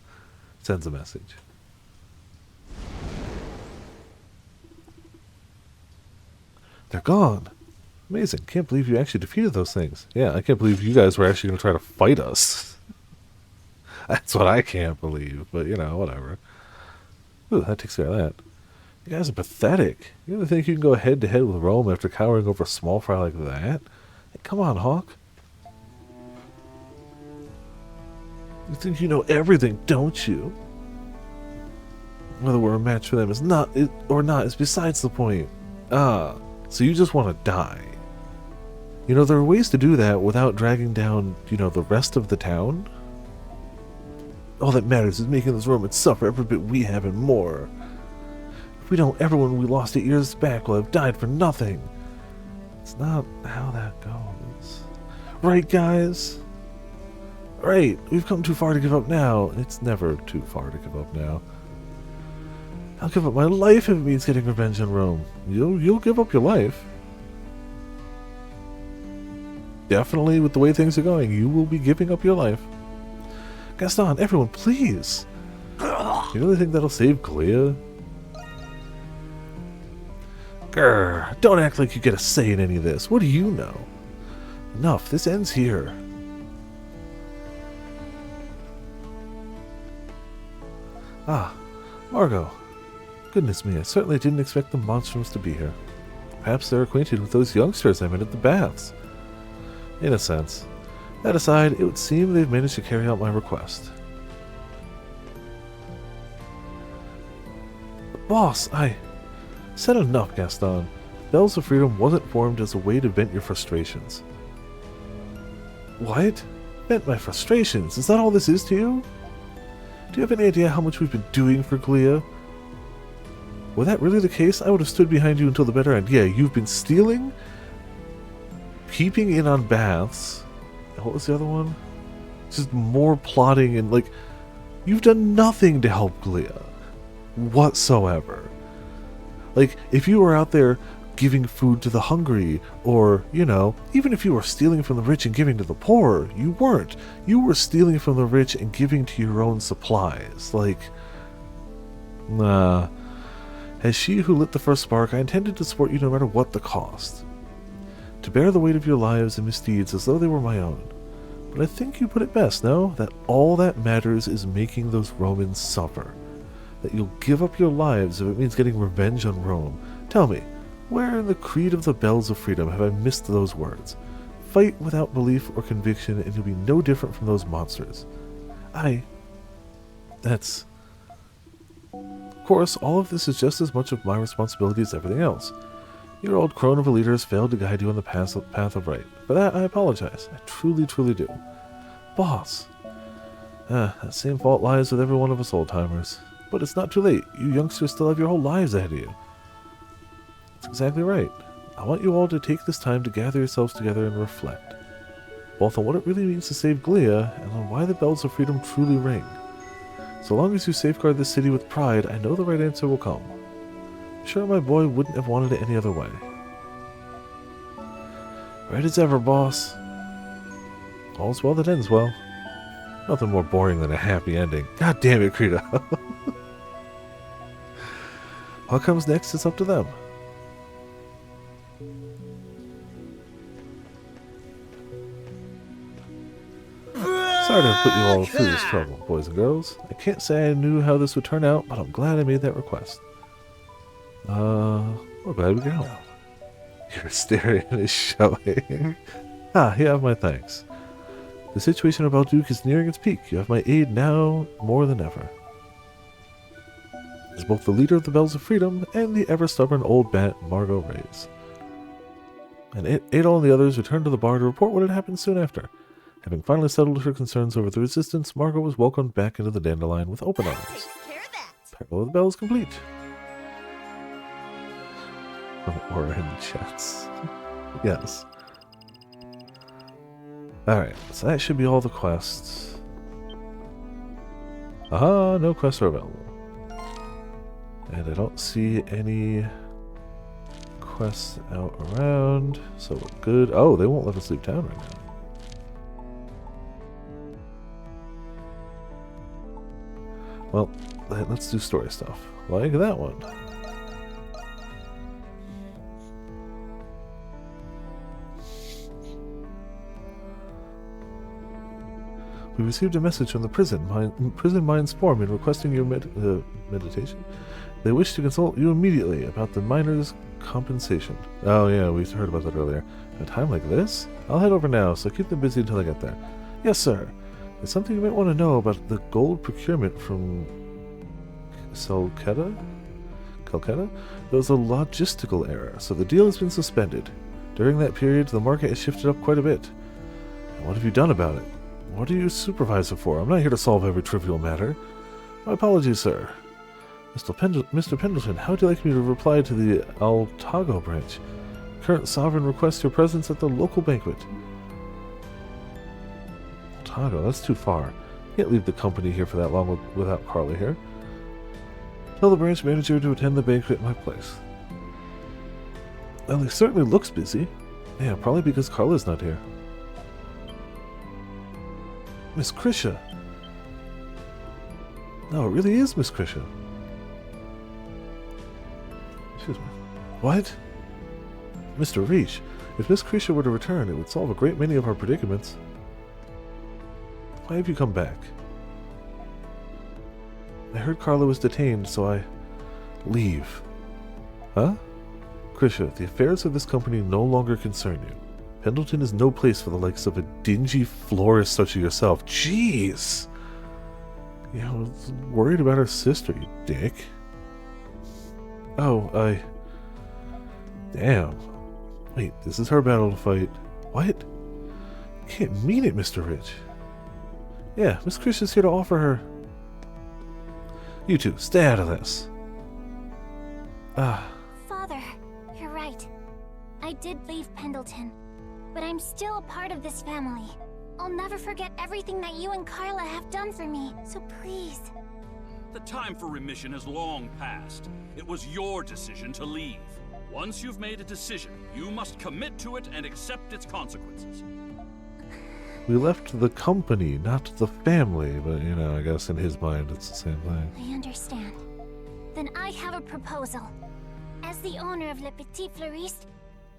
It sends a message. They're gone. Amazing. Can't believe you actually defeated those things. Yeah, I can't believe you guys were actually going to try to fight us. That's what I can't believe. But, you know, whatever. Ooh, that takes care of that. You guys are pathetic. You really think you can go head-to-head with Rome after cowering over a small fry like that? Hey, come on, Hawk. You think you know everything, don't you? Whether we're a match for them is not is besides the point. Ah, so you just want to die. You know, there are ways to do that without dragging down, you know, the rest of the town. All that matters is making those Romans suffer every bit we have and more. If we don't, everyone we lost 8 years back will have died for nothing. It's not how that goes. Right, guys? Right, we've come too far to give up now. It's never too far to give up now. I'll give up my life if it means getting revenge on Rome. You'll give up your life. Definitely, with the way things are going, you will be giving up your life. Gaston, everyone, please. You really think that'll save Glea? Grr, don't act like you get a say in any of this. What do you know? Enough, this ends here. Ah, Margot. Goodness me, I certainly didn't expect the Monstroms to be here. Perhaps they're acquainted with those youngsters I met at the baths. In a sense. That aside, it would seem they've managed to carry out my request. Boss, I said enough, Gaston. Bells of Freedom wasn't formed as a way to vent your frustrations. What? Vent my frustrations? Is that all this is to you? Do you have any idea how much we've been doing for Glea? Were that really the case, I would have stood behind you until the bitter end. Yeah, you've been stealing, peeping in on baths. What was the other one? Just more plotting and, like, you've done nothing to help Glea. Whatsoever. Like, if you were out there giving food to the hungry, or, you know, even if you were stealing from the rich and giving to the poor, you weren't. You were stealing from the rich and giving to your own supplies. Like, nah. As she who lit the first spark, I intended to support you no matter what the cost. To bear the weight of your lives and misdeeds as though they were my own. But I think you put it best, no? That all that matters is making those Romans suffer. That you'll give up your lives if it means getting revenge on Rome. Tell me, Where in the creed of the Bells of Freedom have I missed those words? Fight without belief or conviction, and you'll be no different from those monsters. That's... Of course, all of this is just as much of my responsibility as everything else. Your old crone of a leader has failed to guide you on the path of right. For that, I apologize. I truly, truly do. Boss. That same fault lies with every one of us old-timers. But it's not too late. You youngsters still have your whole lives ahead of you. That's exactly right. I want you all to take this time to gather yourselves together and reflect. Both on what it really means to save Glia, and on why the Bells of Freedom truly ring. So long as you safeguard this city with pride, I know the right answer will come. I'm sure my boy wouldn't have wanted it any other way. Right as ever, boss. All's well that ends well. Nothing more boring than a happy ending. God damn it, Krita. What comes next is up to them. Sorry to put you all through this trouble, boys and girls. I can't say I knew how this would turn out, but I'm glad I made that request. We're glad we can help. Your hysteria is showing. You have my thanks. The situation about Duke is nearing its peak. You have my aid now more than ever. As both the leader of the Bells of Freedom and the ever-stubborn old bat, Margot Reyes. And Adol and the others returned to the bar to report what had happened soon after. Having finally settled her concerns over the resistance, Margot was welcomed back into the Dandelion with open arms. Parallel of the Bells complete. Or in chats. Yes. Alright, so that should be all the quests. Aha, no quests are available. And I don't see any quests out around, so we're good. Oh, they won't let us leave town right now. Well, let's do story stuff. Like that one. We received a message from the Prison Minds Foreman requesting your meditation. They wish to consult you immediately about the miners' compensation. Oh yeah, we heard about that earlier. At a time like this? I'll head over now, so keep them busy until I get there. Yes, sir. There's something you might want to know about the gold procurement from Calcutta? There was a logistical error, so the deal has been suspended. During that period, the market has shifted up quite a bit. And what have you done about it? What are you supervisor for? I'm not here to solve every trivial matter. My apologies, sir. Mr. Pendleton, how would you like me to reply to the Altago branch? Current sovereign requests your presence at the local banquet. Altago, that's too far. Can't leave the company here for that long without Carla here. Tell the branch manager to attend the banquet at my place. Well, he certainly looks busy. Yeah, probably because Carla's not here. Miss Krisha. No, it really is Miss Krisha. Excuse me. What? Mr. Reach, if Miss Krisha were to return, it would solve a great many of our predicaments. Why have you come back? I heard Carla was detained, so I... leave. Huh? Krisha, the affairs of this company no longer concern you. Pendleton is no place for the likes of a dingy florist such as yourself. Jeez! Yeah, I was worried about her sister, you dick. Oh, damn. Wait, this is her battle to fight. What? You can't mean it, Mr. Rich. Yeah, Miss Krisha's here to offer her... You two, stay out of this. Father, you're right. I did leave Pendleton. But I'm still a part of this family. I'll never forget everything that you and Carla have done for me, so please. The time for remission has long passed. It was your decision to leave. Once you've made a decision, you must commit to it and accept its consequences. We left the company, not the family, but, you know, I guess in his mind it's the same thing. I understand. Then I have a proposal. As the owner of Le Petit Fleuriste,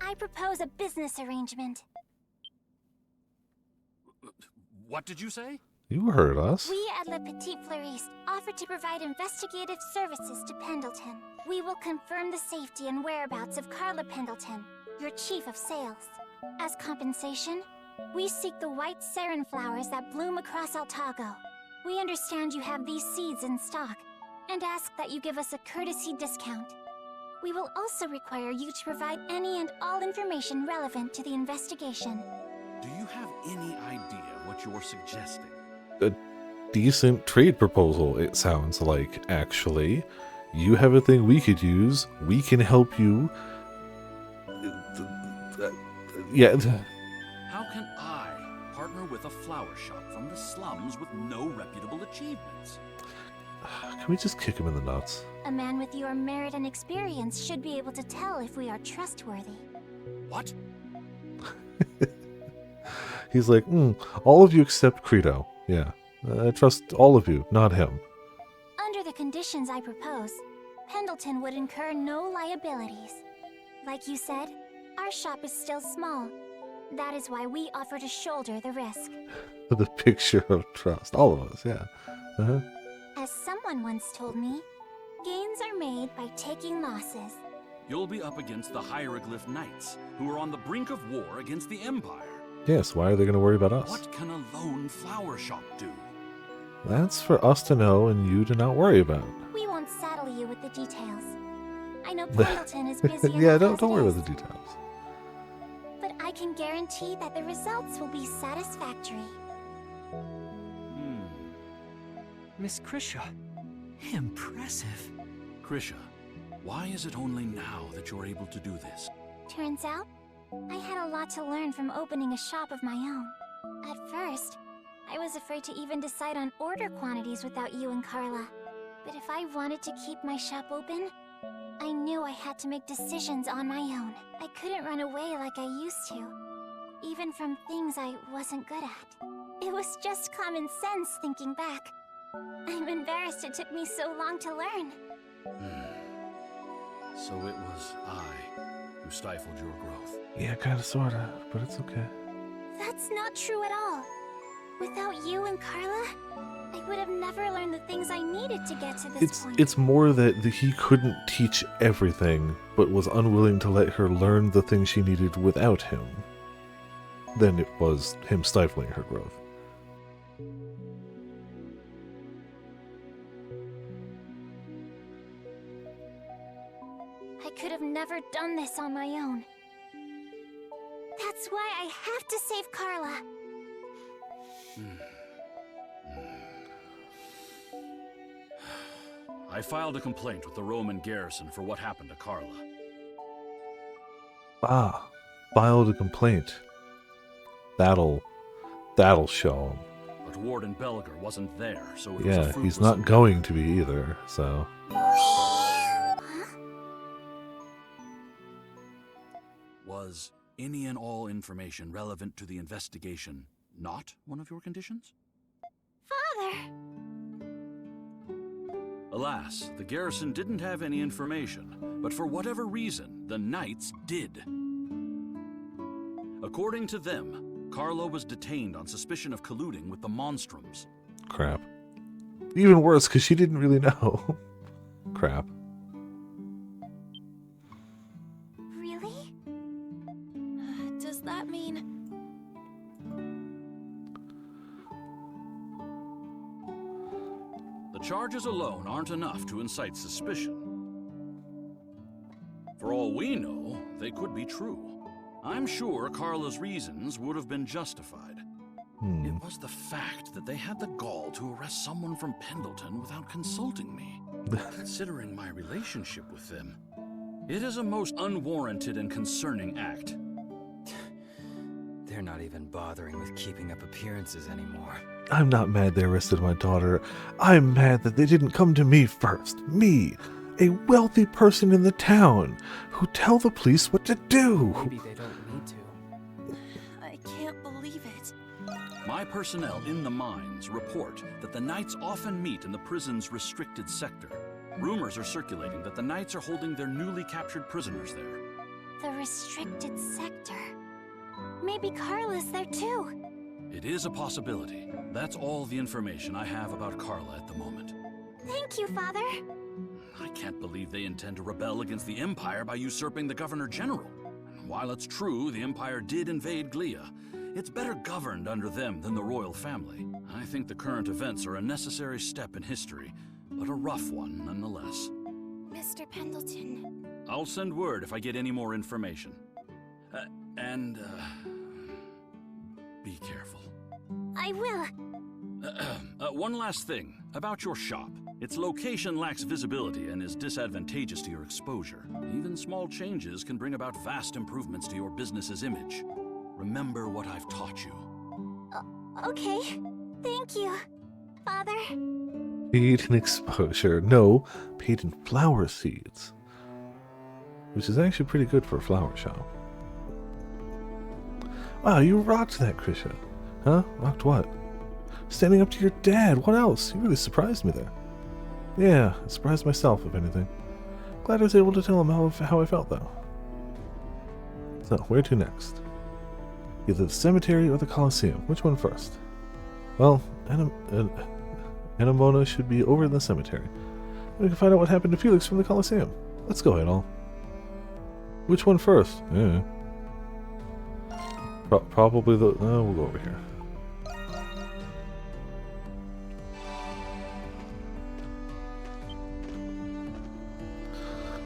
I propose a business arrangement. What did you say? You heard us. We at Le Petit Fleuriste offer to provide investigative services to Pendleton. We will confirm the safety and whereabouts of Carla Pendleton, your chief of sales. As compensation, we seek the white sarin flowers that bloom across Altago. We understand you have these seeds in stock, and ask that you give us a courtesy discount. We will also require you to provide any and all information relevant to the investigation. Do you have any idea what you're suggesting? A decent trade proposal, it sounds like, actually. You have a thing we could use. We can help you. Yeah. How can I partner with a flower shop from the slums with no reputable achievements? Can we just kick him in the nuts? A man with your merit and experience should be able to tell if we are trustworthy. What? He's like, all of you except Credo. Yeah. I trust all of you, not him. Under the conditions I propose, Pendleton would incur no liabilities. Like you said, our shop is still small. That is why we offer to shoulder the risk. The picture of trust. All of us, yeah. Uh-huh. As someone once told me, gains are made by taking losses. You'll be up against the Hieroglyph Knights, who are on the brink of war against the Empire. Yes, why are they going to worry about us? What can a lone flower shop do? That's for us to know and you to not worry about. We won't saddle you with the details. I know Pendleton is busy. Yeah, don't worry about the details. But I can guarantee that the results will be satisfactory. Miss Krisha. Impressive. Krisha, why is it only now that you're able to do this? Turns out, I had a lot to learn from opening a shop of my own. At first, I was afraid to even decide on order quantities without you and Carla. But if I wanted to keep my shop open, I knew I had to make decisions on my own. I couldn't run away like I used to, even from things I wasn't good at. It was just common sense thinking back. I'm embarrassed it took me so long to learn. So it was I who stifled your growth. Yeah, kinda, sorta, but it's okay. That's not true at all. Without you and Carla, I would have never learned the things I needed to get to this point. It's more that he couldn't teach everything, but was unwilling to let her learn the things she needed without him, than it was him stifling her growth. I could have never done this on my own. That's why I have to save Carla. I filed a complaint with the Roman garrison for what happened to Carla. Ah, filed a complaint. That'll show him. But Warden Belger wasn't there, so it was a Yeah, fruitless he's not going to be either, so... Was any and all information relevant to the investigation not one of your conditions? Father! Alas, the garrison didn't have any information, but for whatever reason, the Knights did. According to them, Carla was detained on suspicion of colluding with the Monstroms. Crap. Even worse, because she didn't really know. Crap. Really? Does that mean... The charges alone aren't enough to incite suspicion. For all we know, they could be true. I'm sure Carla's reasons would have been justified. It was the fact that they had the gall to arrest someone from Pendleton without consulting me. Considering my relationship with them, it is a most unwarranted and concerning act. They're not even bothering with keeping up appearances anymore. I'm not mad they arrested my daughter. I'm mad that they didn't come to me first. Me, a wealthy person in the town, who tell the police what to do. Maybe they don't need to. I can't believe it. My personnel in the mines report that the Knights often meet in the prison's restricted sector. Rumors are circulating that the Knights are holding their newly captured prisoners there. The restricted sector. Maybe Carla's there too. It is a possibility. That's all the information I have about Carla at the moment. Thank you, Father. I can't believe they intend to rebel against the Empire by usurping the Governor General. And while it's true the Empire did invade Glia, it's better governed under them than the royal family. I think the current events are a necessary step in history, but a rough one nonetheless. Mr. Pendleton. I'll send word if I get any more information. Be careful. I will. One last thing about your shop. Its location lacks visibility and is disadvantageous to your exposure. Even small changes can bring about vast improvements to your business's image. Remember what I've taught you. Okay. Thank you, Father. Paid in exposure. No, paid in flower seeds. Which is actually pretty good for a flower shop. Wow, you rocked that, Krisha. Huh? Rocked what? Standing up to your dad. What else? You really surprised me there. Yeah, I surprised myself, if anything. Glad I was able to tell him how I felt, though. So, where to next? Either the cemetery or the Colosseum. Which one first? Well, Anemona should be over in the cemetery. We can find out what happened to Felix from the Colosseum. Let's go, Adol. Which one first? Yeah. Probably the... we'll go over here.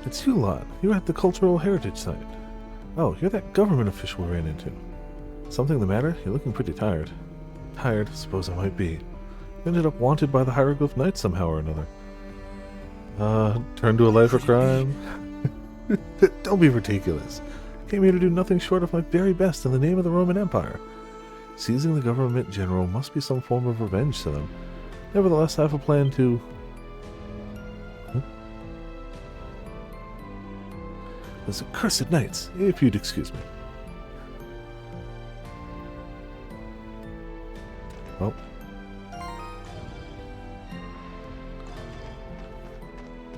It's you lot. You're at the Cultural Heritage Site. Oh, you're that government official we ran into. Something the matter? You're looking pretty tired. Tired? Suppose I might be. Ended up wanted by the Hieroglyph Knights somehow or another. Turned to a life of crime? Don't be ridiculous. Came here to do nothing short of my very best in the name of the Roman Empire. Seizing the government general must be some form of revenge to them. Nevertheless, I have a plan to... Those accursed knights, if you'd excuse me. Well.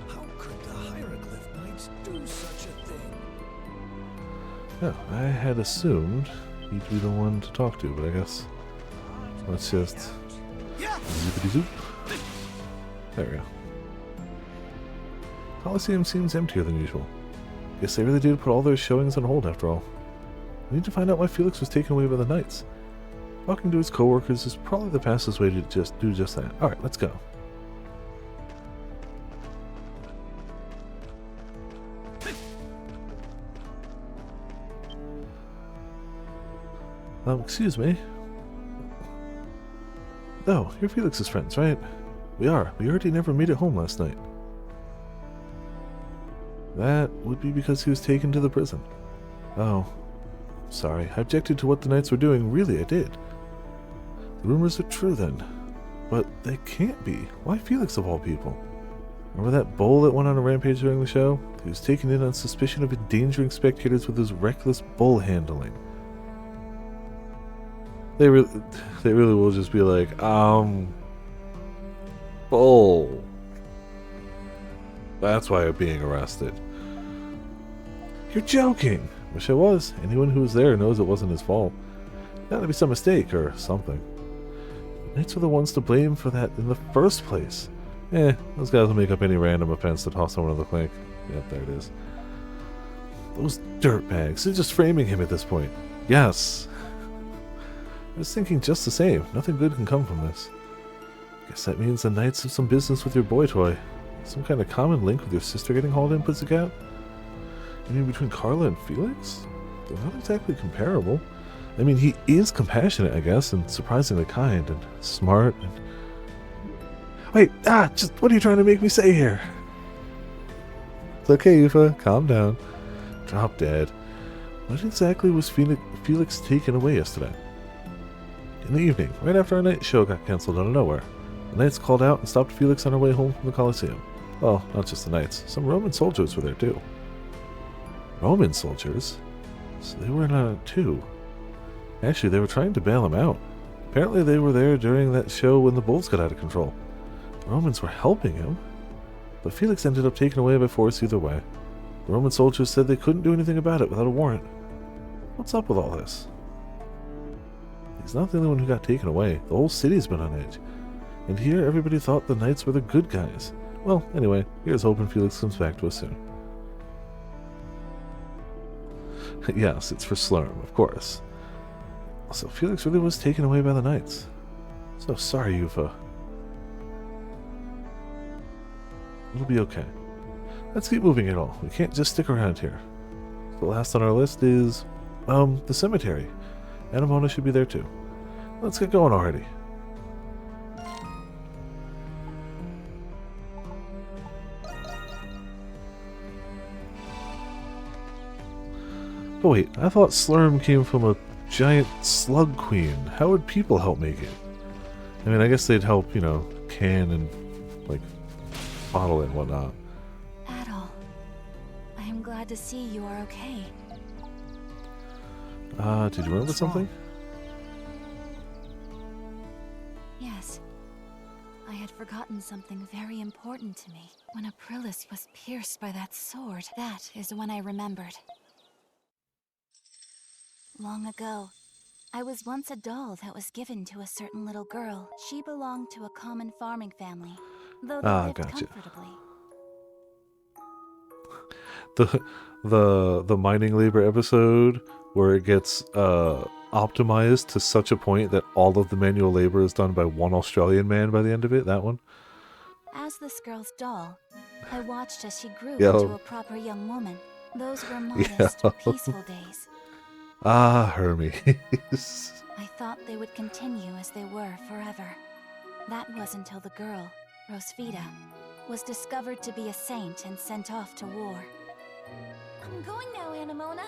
How could the Hieroglyph Knights do such a thing? Yeah, I had assumed he'd be the one to talk to, but I guess let's just zippity zoop. There we go. Colosseum seems emptier than usual. Guess they really did put all those showings on hold after all. We need to find out why Felix was taken away by the Knights. Talking to his co-workers is probably the fastest way to do just that. Alright, let's go. Excuse me. Oh, you're Felix's friends, right? We are. We heard he never made it home last night. That would be because he was taken to the prison. Oh. Sorry. I objected to what the Knights were doing. Really, I did. The rumors are true then. But they can't be. Why Felix of all people? Remember that bull that went on a rampage during the show? He was taken in on suspicion of endangering spectators with his reckless bull handling. They really will just be like, bull. That's why I'm being arrested. You're joking! Wish I was. Anyone who was there knows it wasn't his fault. Gotta be some mistake or something. The Knights were the ones to blame for that in the first place. Those guys will make up any random offense to toss someone in the clink. Yep, there it is. Those dirtbags. They're just framing him at this point. Yes. I was thinking just the same. Nothing good can come from this. Guess that means the Knights have some business with your boy toy. Some kind of common link with your sister getting hauled in, puts a cat? You mean between Carla and Felix? They're not exactly comparable. I mean, he is compassionate, I guess, and surprisingly kind and smart and... Wait, just what are you trying to make me say here? It's okay, Aoife, calm down. Drop dead. When exactly was Felix taken away yesterday? In the evening, right after our night show got cancelled out of nowhere. The Knights called out and stopped Felix on our way home from the Colosseum. Well, not just the Knights. Some Roman soldiers were there, too. Roman soldiers? So they were in on it, too. Actually, they were trying to bail him out. Apparently they were there during that show when the bulls got out of control. The Romans were helping him. But Felix ended up taken away by force either way. The Roman soldiers said they couldn't do anything about it without a warrant. What's up with all this? He's not the only one who got taken away. The whole city's been on edge. And here, everybody thought the knights were the good guys. Well, anyway, here's hoping Felix comes back to us soon. Yes, it's for Slurm, of course. So Felix really was taken away by the knights. So sorry, Yuffie. It'll be okay. Let's keep moving it all. We can't just stick around here. The last on our list is, the cemetery. Anemona should be there too. Let's get going already. But wait, I thought Slurm came from a giant slug queen. How would people help make it? I mean, I guess they'd help, you know, can and, like, bottle and whatnot. Adol, I am glad to see you are okay. Did you remember something? Yes. I had forgotten something very important to me. When Aprilis was pierced by that sword, that is when I remembered. Long ago, I was once a doll that was given to a certain little girl. She belonged to a common farming family, though they lived comfortably. The mining labor episode where it gets optimized to such a point that all of the manual labor is done by one Australian man by the end of it, that one. As this girl's doll, I watched as she grew into a proper young woman. Those were modest, peaceful days. Ah, Hermes. I thought they would continue as they were forever. That was until the girl, Rosvita, was discovered to be a saint and sent off to war. I'm going now, Anemona.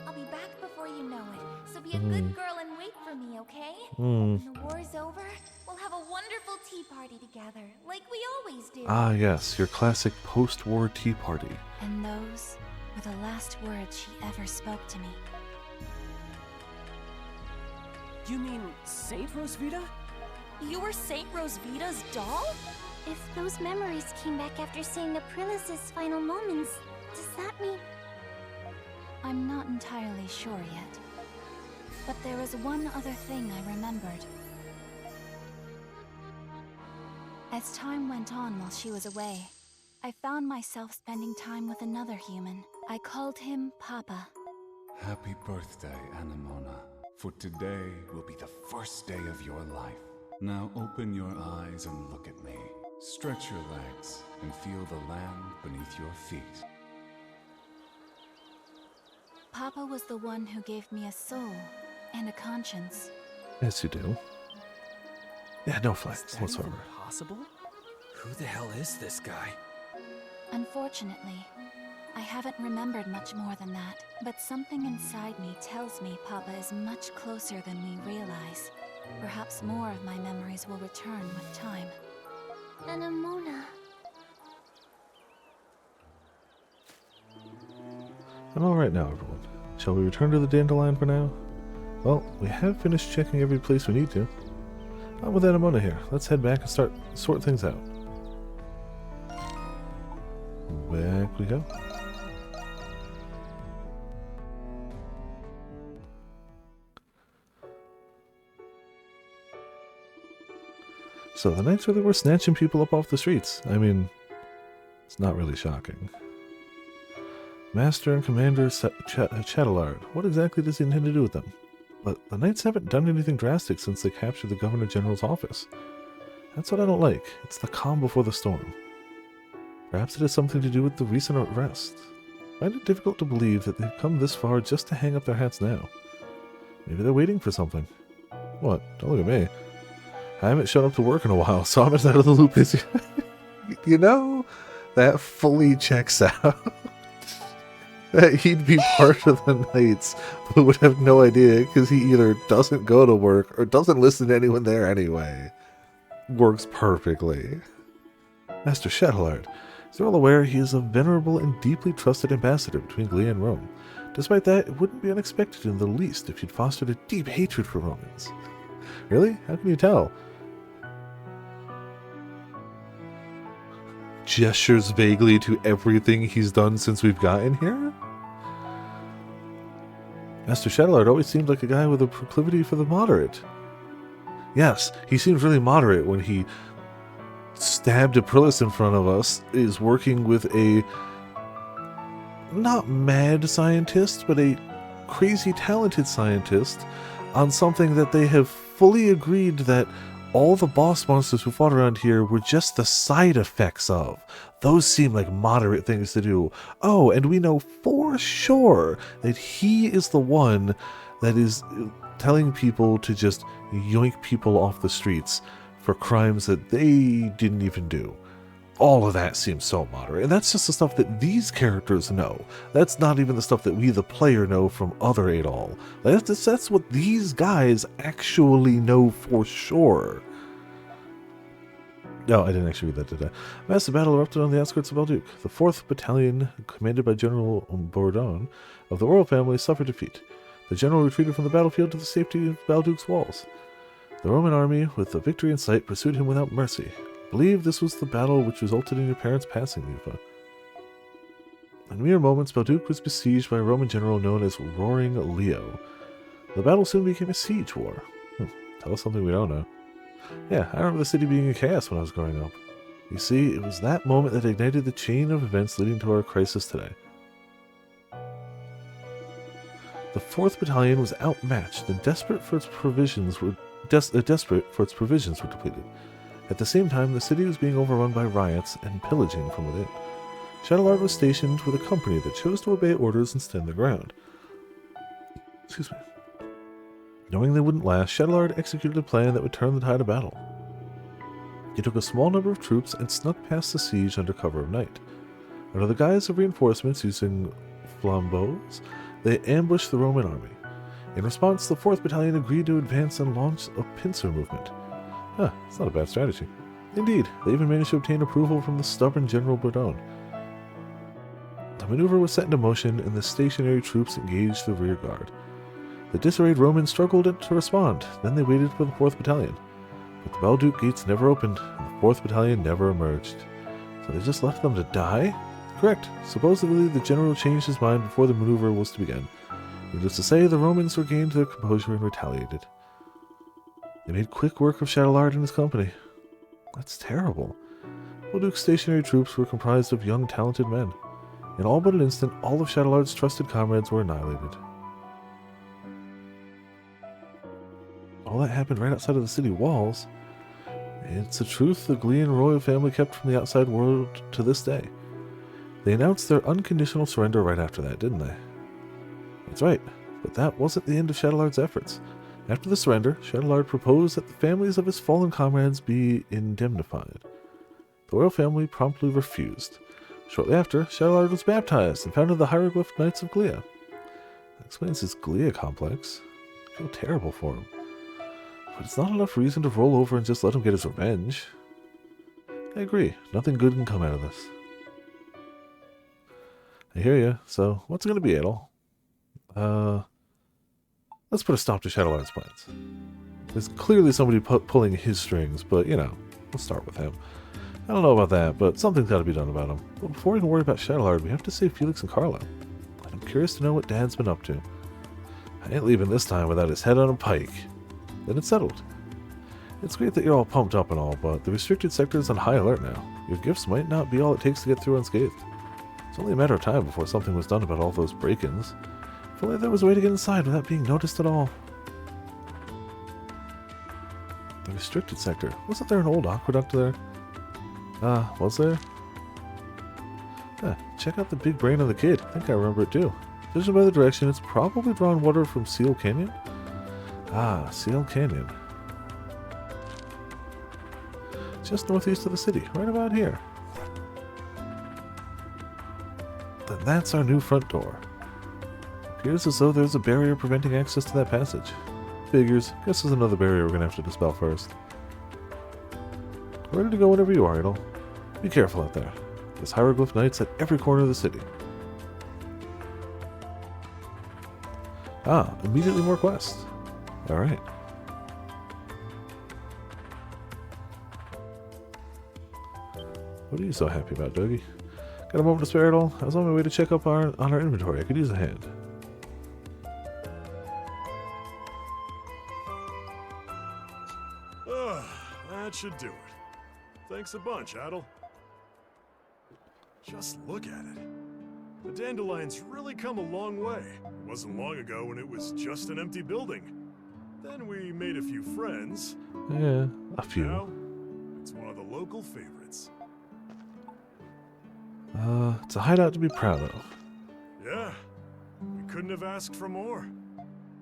I'll be back before you know it, so be a good girl and wait for me, okay? When the war's over, we'll have a wonderful tea party together, like we always do. Ah, yes, your classic post-war tea party. And those were the last words she ever spoke to me. You mean Saint Rosvita? You were Saint Rosvita's doll? If those memories came back after seeing Aprilis' final moments, does that mean... I'm not entirely sure yet. But there was one other thing I remembered. As time went on while she was away, I found myself spending time with another human. I called him Papa. Happy birthday, Anemona. For today will be the first day of your life. Now open your eyes and look at me. Stretch your legs and feel the land beneath your feet. Papa was the one who gave me a soul and a conscience. Yes, you do. Yeah, no fights whatsoever. Possible? Who the hell is this guy? Unfortunately, I haven't remembered much more than that, but something inside me tells me Papa is much closer than we realize. Perhaps more of my memories will return with time. Anemona. I'm alright now, everyone. Shall we return to the Dandelion for now? Well, we have finished checking every place we need to. Not with Anemona here. Let's head back and sort things out. Back we go. So the knights really were snatching people up off the streets. I mean, it's not really shocking. Master and Commander Chatelard, what exactly does he intend to do with them? But the knights haven't done anything drastic since they captured the Governor General's office. That's what I don't like. It's the calm before the storm. Perhaps it has something to do with the recent arrest. I find it difficult to believe that they've come this far just to hang up their hats now. Maybe they're waiting for something. What? Don't look at me. I haven't shown up to work in a while, so I'm as out of the loop as you know, that fully checks out. That he'd be part of the Knights, but would have no idea because he either doesn't go to work or doesn't listen to anyone there anyway. Works perfectly. Master Chatelard, as you're all aware, he is a venerable and deeply trusted ambassador between Glia and Rome. Despite that, it wouldn't be unexpected in the least if he'd fostered a deep hatred for Romans. Really? How can you tell? Gestures vaguely to everything he's done since we've gotten here? Master Shadowlord always seemed like a guy with a proclivity for the moderate. Yes, he seems really moderate when he stabbed Aprilis in front of us, is working with a not mad scientist, but a crazy talented scientist on something that they have fully agreed that all the boss monsters who fought around here were just the side effects of. Those seem like moderate things to do. Oh, and we know for sure that he is the one that is telling people to just yoink people off the streets for crimes that they didn't even do. All of that seems so moderate, and that's just the stuff that these characters know. That's not even the stuff that we, the player, know from other Adol. That's what these guys actually know for sure. No, I didn't actually read that, did I? Massive battle erupted on the outskirts of Balduke. The 4th Battalion, commanded by General Bourdon of the royal family, suffered defeat. The general retreated from the battlefield to the safety of Balduke's walls. The Roman army, with the victory in sight, pursued him without mercy. I believe this was the battle which resulted in your parents passing, Yufa. In mere moments, Balduke was besieged by a Roman general known as Roaring Leo. The battle soon became a siege war. Tell us something we don't know. Yeah, I remember the city being in chaos when I was growing up. You see, it was that moment that ignited the chain of events leading to our crisis today. The 4th Battalion was outmatched and desperate for its provisions were depleted. At the same time, the city was being overrun by riots and pillaging from within. Shadowlord was stationed with a company that chose to obey orders and stand their ground. Excuse me. Knowing they wouldn't last, Shadowlord executed a plan that would turn the tide of battle. He took a small number of troops and snuck past the siege under cover of night. Under the guise of reinforcements using flambeaux, they ambushed the Roman army. In response, the 4th Battalion agreed to advance and launch a pincer movement. It's not a bad strategy. Indeed, they even managed to obtain approval from the stubborn General Bourdon. The maneuver was set into motion, and the stationary troops engaged the rear guard. The disarrayed Romans struggled to respond, then they waited for the 4th Battalion. But the Balduke gates never opened, and the 4th Battalion never emerged. So they just left them to die? Correct. Supposedly, the general changed his mind before the maneuver was to begin. Needless to say, the Romans regained their composure and retaliated. They made quick work of Shadowlord and his company. That's terrible. Balduke's stationary troops were comprised of young, talented men. In all but an instant, all of Shadowlord's trusted comrades were annihilated. All that happened right outside of the city walls. It's a truth the Glean royal family kept from the outside world to this day. They announced their unconditional surrender right after that, didn't they? That's right, but that wasn't the end of Shadowlord's efforts. After the surrender, Shadowlord proposed that the families of his fallen comrades be indemnified. The royal family promptly refused. Shortly after, Shadowlord was baptized and founded the Hieroglyph Knights of Glea. That explains his Glea complex. I feel terrible for him. But it's not enough reason to roll over and just let him get his revenge. I agree, nothing good can come out of this. I hear you, so what's it going to be, Adol? Let's put a stop to Shadowlord's plans. There's clearly somebody pulling his strings, but, you know, let's start with him. I don't know about that, but something's got to be done about him. But before we can worry about Shadowlord, we have to save Felix and Carlo. And I'm curious to know what Dad's been up to. I ain't leaving this time without his head on a pike. Then it's settled. It's great that you're all pumped up and all, but the restricted sector is on high alert now. Your gifts might not be all it takes to get through unscathed. It's only a matter of time before something was done about all those break-ins. If only there was a way to get inside without being noticed at all. The restricted sector. Wasn't there an old aqueduct there? Was there? Check out the big brain of the kid. I think I remember it too. Judging by the direction, it's probably drawn water from Seal Canyon? Seal Canyon. Just northeast of the city, right about here. Then that's our new front door. Appears as though there's a barrier preventing access to that passage. Figures. Guess there's another barrier we're gonna have to dispel first. Ready to go whenever you are, Adol. Be careful out there. There's Hieroglyph Knights at every corner of the city. Immediately more quests. Alright. What are you so happy about, Dougie? Got a moment to spare, Adol? I was on my way to check up on our inventory. I could use a hand. should do it. Thanks a bunch, Adel. Just look at it. The Dandelion's really come a long way. It wasn't long ago when it was just an empty building. Then we made a few friends. Yeah, a few. Now, it's one of the local favorites. It's a hideout to be proud of. Yeah, we couldn't have asked for more.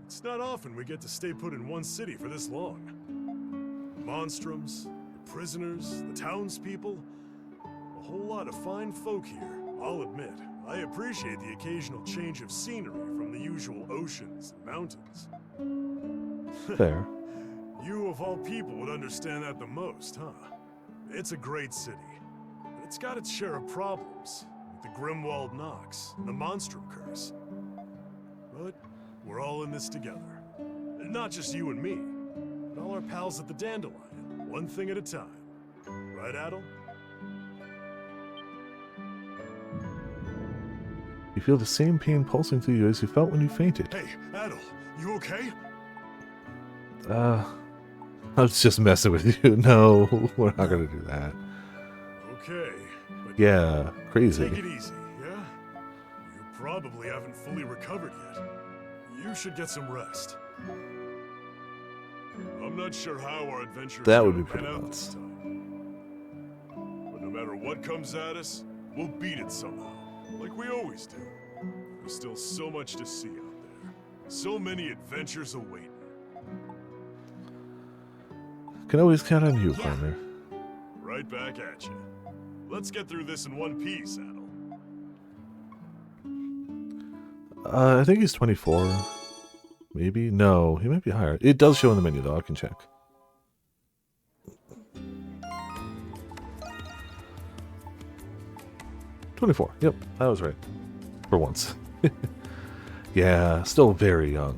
It's not often we get to stay put in one city for this long. The Monstroms, the prisoners, the townspeople, a whole lot of fine folk here, I'll admit. I appreciate the occasional change of scenery from the usual oceans and mountains. Fair. You of all people would understand that the most, huh? It's a great city. And it's got its share of problems, with the Grimwald Nox and the Monstrum Curse. But we're all in this together. And not just you and me, but all our pals at the Dandelion, one thing at a time. Right, Adel? You feel the same pain pulsing through you as you felt when you fainted. Hey, Adel, you okay? I was just messing with you. No, we're not gonna do that. Okay. But yeah, crazy. Take it easy, yeah? You probably haven't fully recovered yet. You should get some rest. I'm not sure how our adventure that would be pretty nuts. But no matter what comes at us, we'll beat it somehow, like we always do. There's still so much to see out there. So many adventures awaiting. Can always count on you, partner. Right back at you. Let's get through this in one piece, Adel. I think he's 24. Maybe? No, he might be higher. It does show in the menu, though. I can check. $24. Yep, I was right. For once. Yeah, still very young.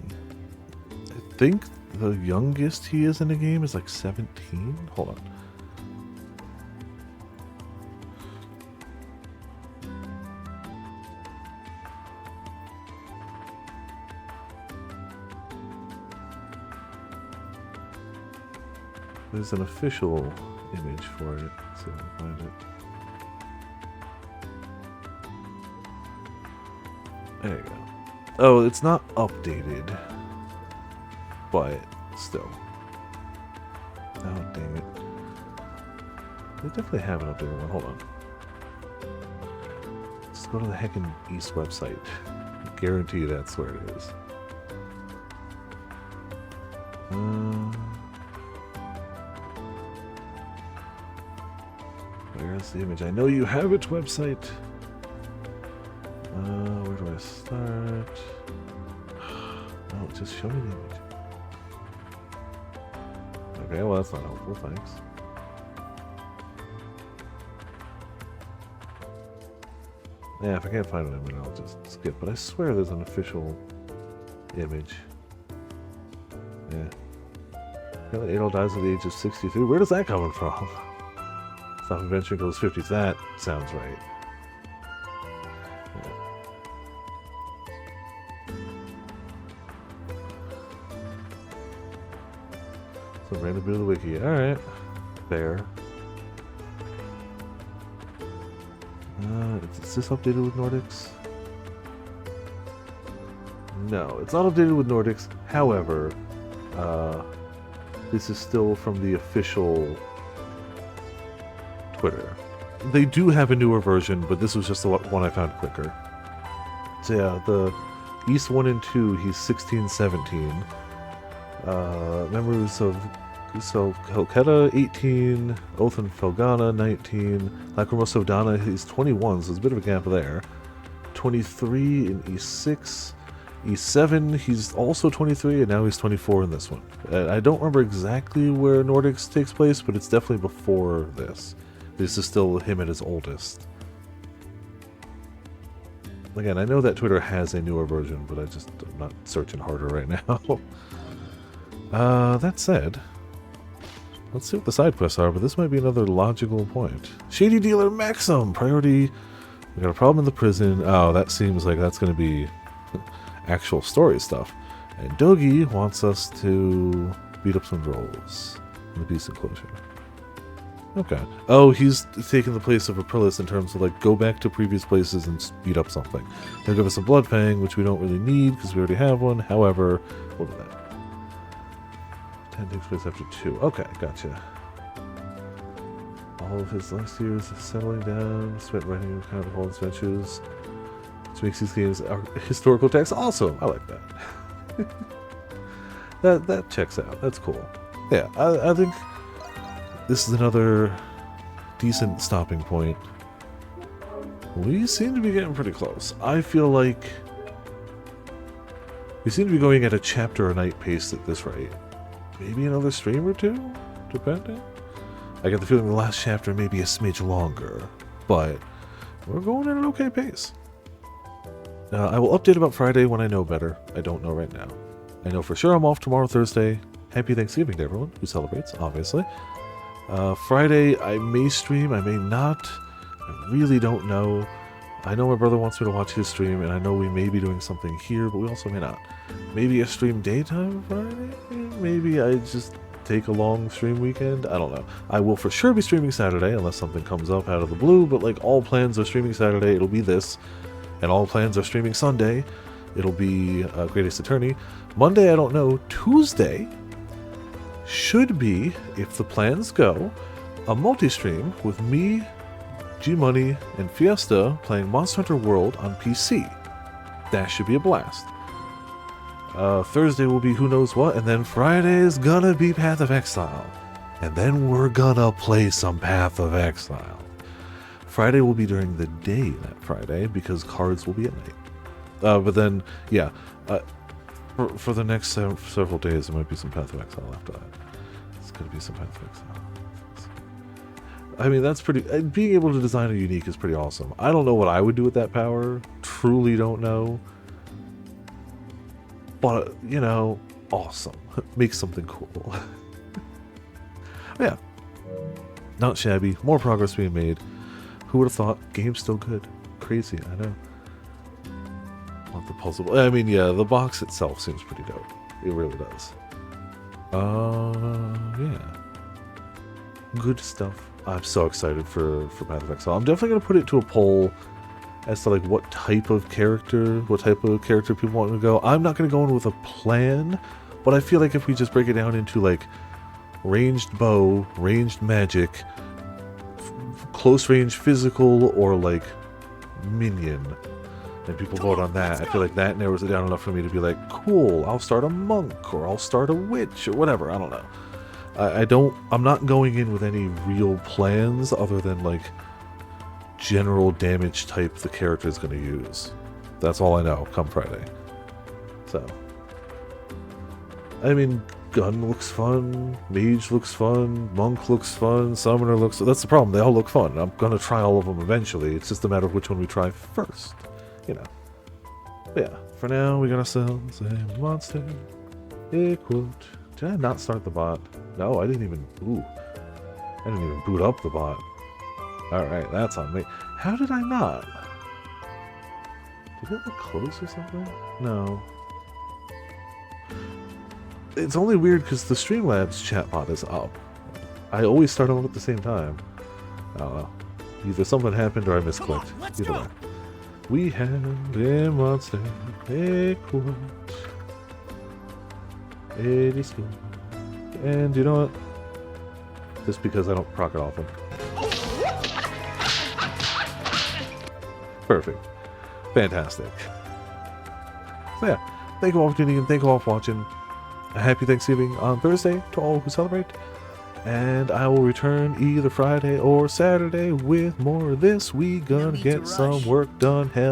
I think the youngest he is in the game is like 17? Hold on. There's an official image for it, so I'll find it. There you go. Oh, it's not updated, but still. Oh, dang it. They definitely have an updated one. Hold on. Let's go to the Heckin' East website. I guarantee that's where it is. Where's the image? I know you have it, website. Where do I start? Oh, just show me the image. Okay, well that's not helpful, thanks. Yeah, if I can't find an image, I'll just skip. But I swear there's an official image. Yeah. Apparently Adel dies at the age of 63. Where does that come from? Stop Adventure goes 50. That sounds right. Yeah. So random bit of the wiki. Alright. Fair. Is this updated with Nordics? No, it's not updated with Nordics. However, this is still from the official Twitter. They do have a newer version, but this was just the one I found quicker. So yeah, the East 1 and 2, he's 16, 17. Members of Helketa, 18. Oath and Felgana, 19. Lacrimosa Dana, he's 21, so there's a bit of a gap there. 23 in E6. E7, he's also 23, and now he's 24 in this one. I don't remember exactly where Nordics takes place, but it's definitely before this. This is still him at his oldest. Again, I know that Twitter has a newer version, but I'm not searching harder right now. That said, let's see what the side quests are, but this might be another logical point. Shady Dealer Maxim! Priority, we got a problem in the prison. Oh, that seems like that's going to be actual story stuff. And Dogi wants us to beat up some trolls in the Beast Enclosure. Okay. Oh, he's taking the place of Aprilis in terms of, like, go back to previous places and speed up something. They'll give us a Blood Fang, which we don't really need because we already have one. However, we'll do that. 10 takes place after 2. Okay, gotcha. All of his last years of settling down, spent writing kind of all his adventures, which makes these games historical text. Also, I like that. that checks out. That's cool. Yeah, I think this is another decent stopping point. We seem to be getting pretty close. I feel like we seem to be going at a chapter a night pace at this rate. Maybe another stream or two, depending. I get the feeling the last chapter may be a smidge longer, but we're going at an okay pace. I will update about Friday when I know better. I don't know right now. I know for sure I'm off tomorrow, Thursday. Happy Thanksgiving to everyone who celebrates, obviously. Friday, I may stream, I may not. I really don't know. I know my brother wants me to watch his stream, and I know we may be doing something here, but we also may not. Maybe a stream daytime Friday? Maybe I just take a long stream weekend? I don't know. I will for sure be streaming Saturday, unless something comes up out of the blue, but like all plans are streaming Saturday, it'll be this. And all plans are streaming Sunday, it'll be Great Ace Attorney. Monday, I don't know. Tuesday should be, if the plans go, a multi-stream with me, G-Money, and Fiesta playing Monster Hunter World on PC. That should be a blast. Thursday will be who knows what, and then Friday is gonna be Path of Exile. And then we're gonna play some Path of Exile. Friday will be during the day that Friday, because cards will be at night. But then, yeah, for the next several days, there might be some Path of Exile after that. It's gonna be some Path of Exile. I mean, that's pretty... being able to design a unique is pretty awesome. I don't know what I would do with that power. Truly don't know. But, you know, awesome. Make something cool. Yeah. Not shabby. More progress being made. Who would have thought? Game's still good. Crazy, I know. Not the puzzle. I mean, yeah, the box itself seems pretty dope. It really does. Yeah. Good stuff. I'm so excited for Path of Exile. I'm definitely going to put it to a poll as to like what type of character people want to go. I'm not going to go in with a plan, but I feel like if we just break it down into like ranged bow, ranged magic, close range physical, or like minion, and people vote on that, I feel like that narrows it down enough for me to be like, cool, I'll start a monk, or I'll start a witch, or whatever, I don't know. I'm not going in with any real plans other than like general damage type the character is going to use. That's all I know come Friday. So, I mean, gun looks fun, mage looks fun, monk looks fun, summoner looks... That's the problem, they all look fun. I'm going to try all of them eventually. It's just a matter of which one we try first, you know. But yeah, for now we got ourselves a monster equipped. Did I not start the bot? No, I didn't even... Ooh. I didn't even boot up the bot. Alright, that's on me. How did I not? Did it look close or something? No. It's only weird because the Streamlabs chatbot is up. I always start them at the same time. I don't know. Either something happened or I misclicked. Either way. We have a monster equipped. It is good. And you know what? Just because I don't proc it often. Perfect. Fantastic. So yeah, thank you all for tuning in, thank you all for watching. A happy Thanksgiving on Thursday to all who celebrate. And I will return either Friday or Saturday with more of this. We gonna get some work done. Hell